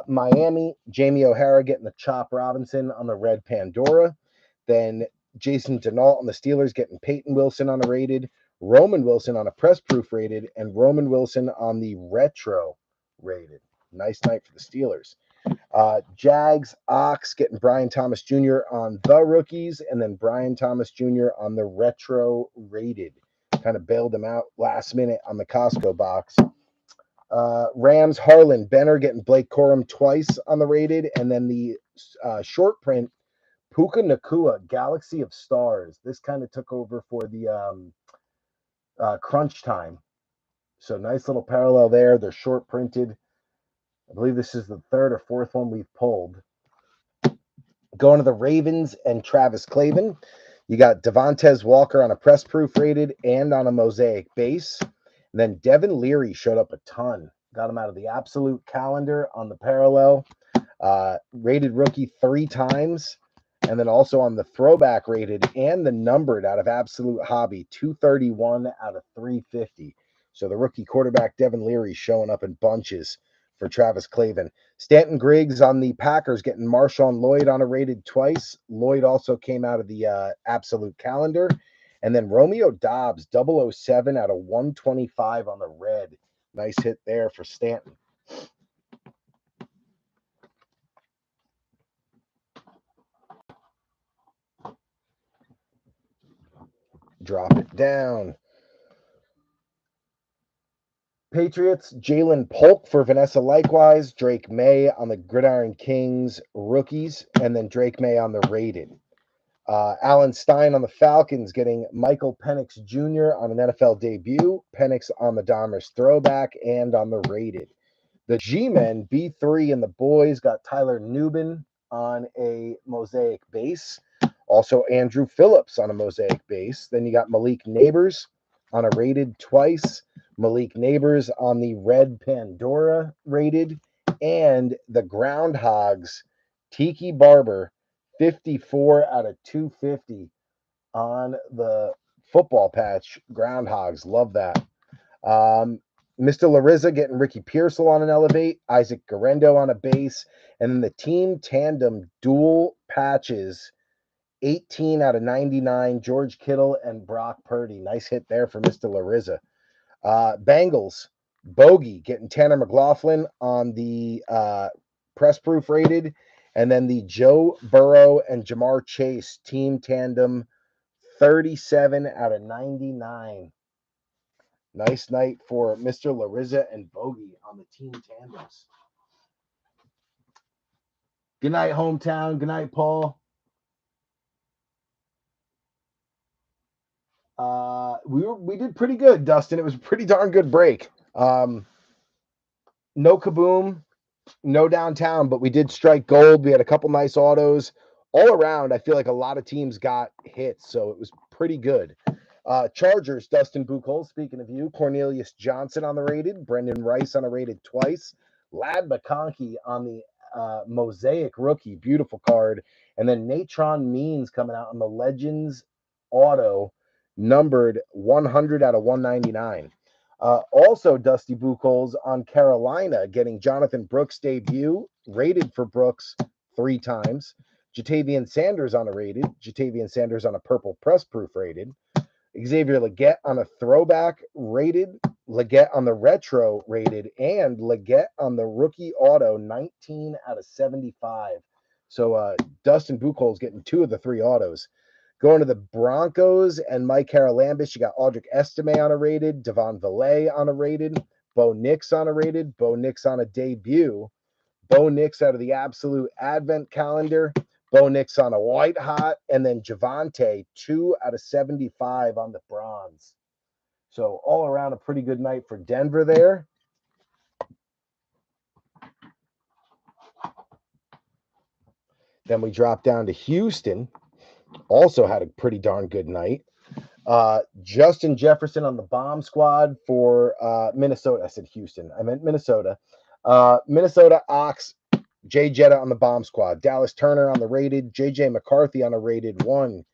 Miami, Jamie O'Hara getting the Chop Robinson on the red Pandora. Then Jason Denault on the Steelers getting Peyton Wilson on a rated, Roman Wilson on a press proof rated, and Roman Wilson on the retro rated. Nice night for the Steelers. Jags, Ox getting Brian Thomas Jr. on the rookies, and then Brian Thomas Jr. on the retro rated. Kind of bailed him out last minute on the Costco box. Rams, Harlan, Benner getting Blake Corum twice on the rated. And then the short print, Puka Nakua, Galaxy of Stars. This kind of took over for the crunch time. So nice little parallel there. They're short printed. I believe this is the third or fourth one we've pulled. Going to the Ravens and Travis Clavin. You got Devontae Walker on a press proof rated and on a Mosaic base. And then Devin Leary showed up a ton. Got him out of the absolute calendar on the parallel. Rated rookie 3 times. And then also on the throwback rated and the numbered out of absolute hobby, 231 out of 350. So the rookie quarterback Devin Leary showing up in bunches for Travis Clavin. Stanton Griggs on the Packers getting Marshawn Lloyd on a rated twice. Lloyd also came out of the absolute calendar. And then Romeo Dobbs, 007 out of 125 on the red. Nice hit there for Stanton. Drop it down. Patriots, Jalen Polk for Vanessa likewise. Drake May on the Gridiron Kings rookies. And then Drake May on the rated. Alan Stein on the Falcons getting Michael Penix Jr. on an NFL debut. Penix on the Donruss throwback and on the rated. The G-Men, B3 and the boys got Tyler Nubin on a Mosaic base. Also Andrew Phillips on a Mosaic base. Then you got Malik Neighbors on a rated twice. Malik Neighbors on the red Pandora rated. And the Groundhogs, Tiki Barber, 54 out of 250 on the football patch. Groundhogs, love that. Mr. Larissa getting Ricky Pearsall on an elevate, Isaac Garendo on a base, and then the team tandem dual patches, 18 out of 99, George Kittle and Brock Purdy. Nice hit there for Mr. Larissa. Bengals, Bogey getting Tanner McLaughlin on the press proof rated, and then the Joe Burrow and Jamar Chase team tandem, 37 out of 99. Nice night for Mr. Larissa and Bogey on the team tandems. Good night, hometown. Good night, Paul. We did pretty good, Dustin. It was a pretty darn good break. No KaBoom, no downtown, but we did strike gold. We had a couple nice autos. All around, I feel like a lot of teams got hits, so it was pretty good. Chargers, Dustin Buchholz, speaking of you, Cornelius Johnson on the rated, Brendan Rice on a rated twice, Lad McConkey on the Mosaic rookie, beautiful card, and then Natron Means coming out on the Legends auto, numbered 100 out of 199. Also, Dusty Buchholz on Carolina, getting Jonathan Brooks' debut, rated for Brooks 3 times. Jatavian Sanders on a rated, Jatavian Sanders on a purple press proof rated, Xavier Legette on a throwback rated, Legette on the retro rated, and Legette on the rookie auto, 19 out of 75. So Dustin Buchholz getting 2 of the 3 autos. Going to the Broncos and Mike Haralambis, you got Audric Estime on a rated, Devon Valet on a rated, Bo Nix on a rated, Bo Nix on a debut, Bo Nix out of the absolute advent calendar, Bo Nix on a white hot, and then Javonte, 2 out of 75 on the bronze. So all around a pretty good night for Denver there. Then we drop down to Houston. Also had a pretty darn good night. Justin Jefferson on the bomb squad for Minnesota. I said Houston. I meant Minnesota. Minnesota Ox, Jay Jetta on the bomb squad. Dallas Turner on the rated. JJ McCarthy on a rated 1,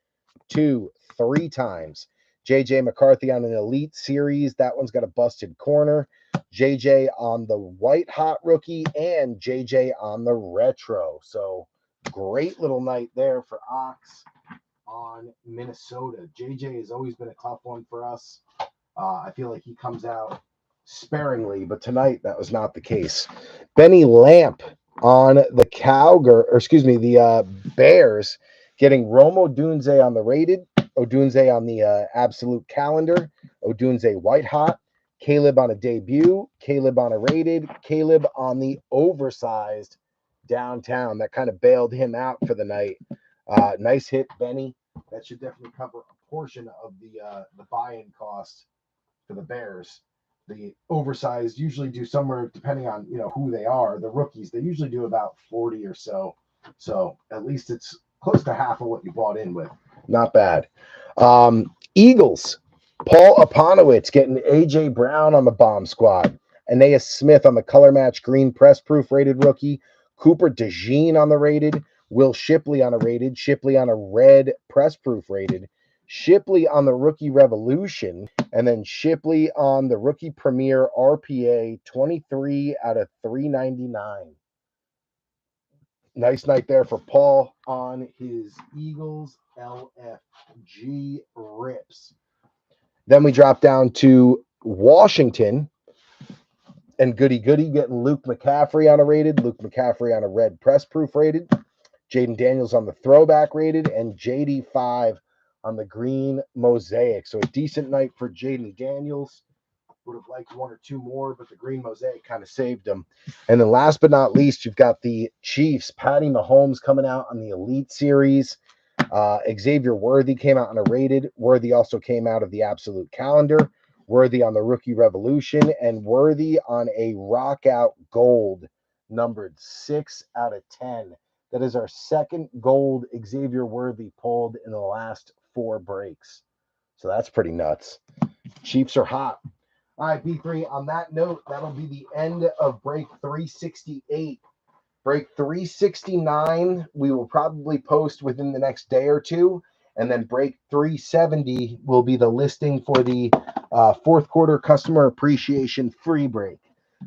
2, 3 times. JJ McCarthy on an elite series. That one's got a busted corner. JJ on the white hot rookie and JJ on the retro. So great little night there for Ox on Minnesota. JJ has always been a tough one for us. I feel like he comes out sparingly, but tonight that was not the case. Benny Lamp on the the Bears, getting Rome Odunze on the rated, Odunze on the absolute calendar, Odunze white hot, Caleb on a debut, Caleb on a rated, Caleb on the oversized downtown. That kind of bailed him out for the night. Nice hit, Benny. That should definitely cover a portion of the buy-in cost for the Bears. The oversized usually do somewhere, depending on who they are. The rookies, they usually do about 40 or so. So at least it's close to half of what you bought in with. Not bad. Eagles. Paul Aponowitz getting AJ Brown on the bomb squad. Aeneas Smith on the color match green press proof rated rookie. Cooper DeJean on the rated. Will Shipley on a rated. Shipley on a red press proof rated. Shipley on the rookie revolution. And then Shipley on the rookie premier RPA 23 out of 399. Nice night there for Paul on his Eagles LFG rips. Then we drop down to Washington. And Goody getting Luke McCaffrey on a rated. Luke McCaffrey on a red press proof rated. Jaden Daniels on the throwback rated. And JD5 on the green Mosaic. So a decent night for Jaden Daniels. Would have liked one or two more, but the green Mosaic kind of saved him. And then last but not least, you've got the Chiefs. Patty Mahomes coming out on the Elite Series. Xavier Worthy came out on a rated. Worthy also came out of the Absolute Calendar. Worthy on the Rookie Revolution. And Worthy on a Rock Out Gold, numbered 6 out of 10. That is our second gold Xavier Worthy pulled in the last 4 breaks. So that's pretty nuts. Chiefs are hot. All right, B3, on that note, that'll be the end of break 368. Break 369, we will probably post within the next day or two. And then break 370 will be the listing for the fourth quarter customer appreciation free break.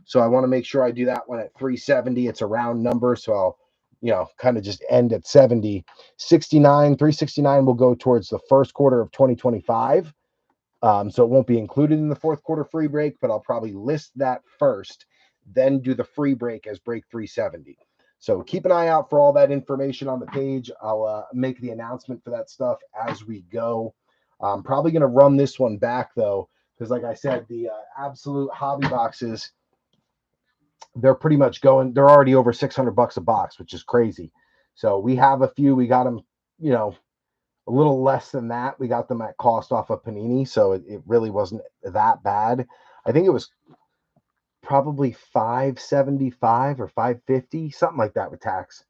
So I want to make sure I do that one at 370. It's a round number, so I'll kind of just end at 70. 369 will go towards the first quarter of 2025. So it won't be included in the fourth quarter free break, but I'll probably list that first, then do the free break as break 370. So keep an eye out for all that information on the page. I'll make the announcement for that stuff as we go. I'm probably going to run this one back, though, because like I said, the Absolute Hobby boxes, they're pretty much going, they're already over $600 a box, which is crazy. So we have a few, we got them, a little less than that. We got them at cost off of Panini, so it really wasn't that bad. I think it was probably $575 or $550, something like that with tax.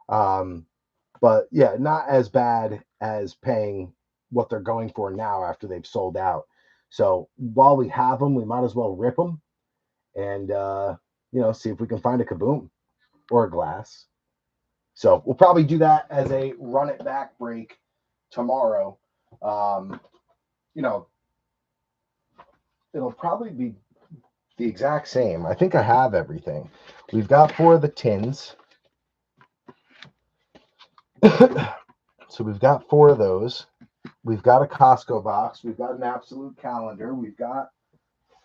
But yeah, not as bad as paying what they're going for now after they've sold out. So while we have them, we might as well rip them and see if we can find a KaBoom or a glass. So we'll probably do that as a run it back break tomorrow. It'll probably be the exact same. I think I have everything. We've got 4 of the tins. So we've got 4 of those. We've got a Costco box. We've got an Absolute Calendar. We've got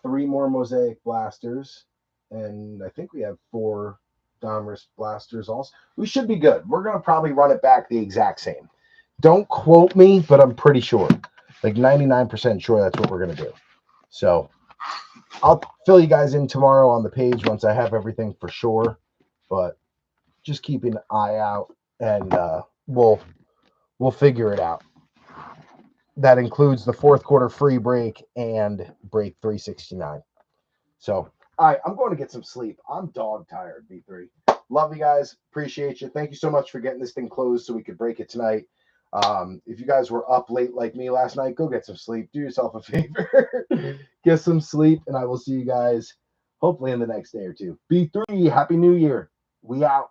3 more Mosaic blasters. And I think we have 4 Donruss blasters also. We should be good. We're going to probably run it back the exact same. Don't quote me, but I'm pretty sure. Like 99% sure that's what we're going to do. So I'll fill you guys in tomorrow on the page once I have everything for sure. But just keep an eye out and we'll figure it out. That includes the fourth quarter free break and break 369. So, all right, I'm going to get some sleep. I'm dog tired, B3. Love you guys. Appreciate you. Thank you so much for getting this thing closed so we could break it tonight. If you guys were up late like me last night, go get some sleep. Do yourself a favor. Get some sleep, and I will see you guys hopefully in the next day or two. B3, Happy New Year. We out.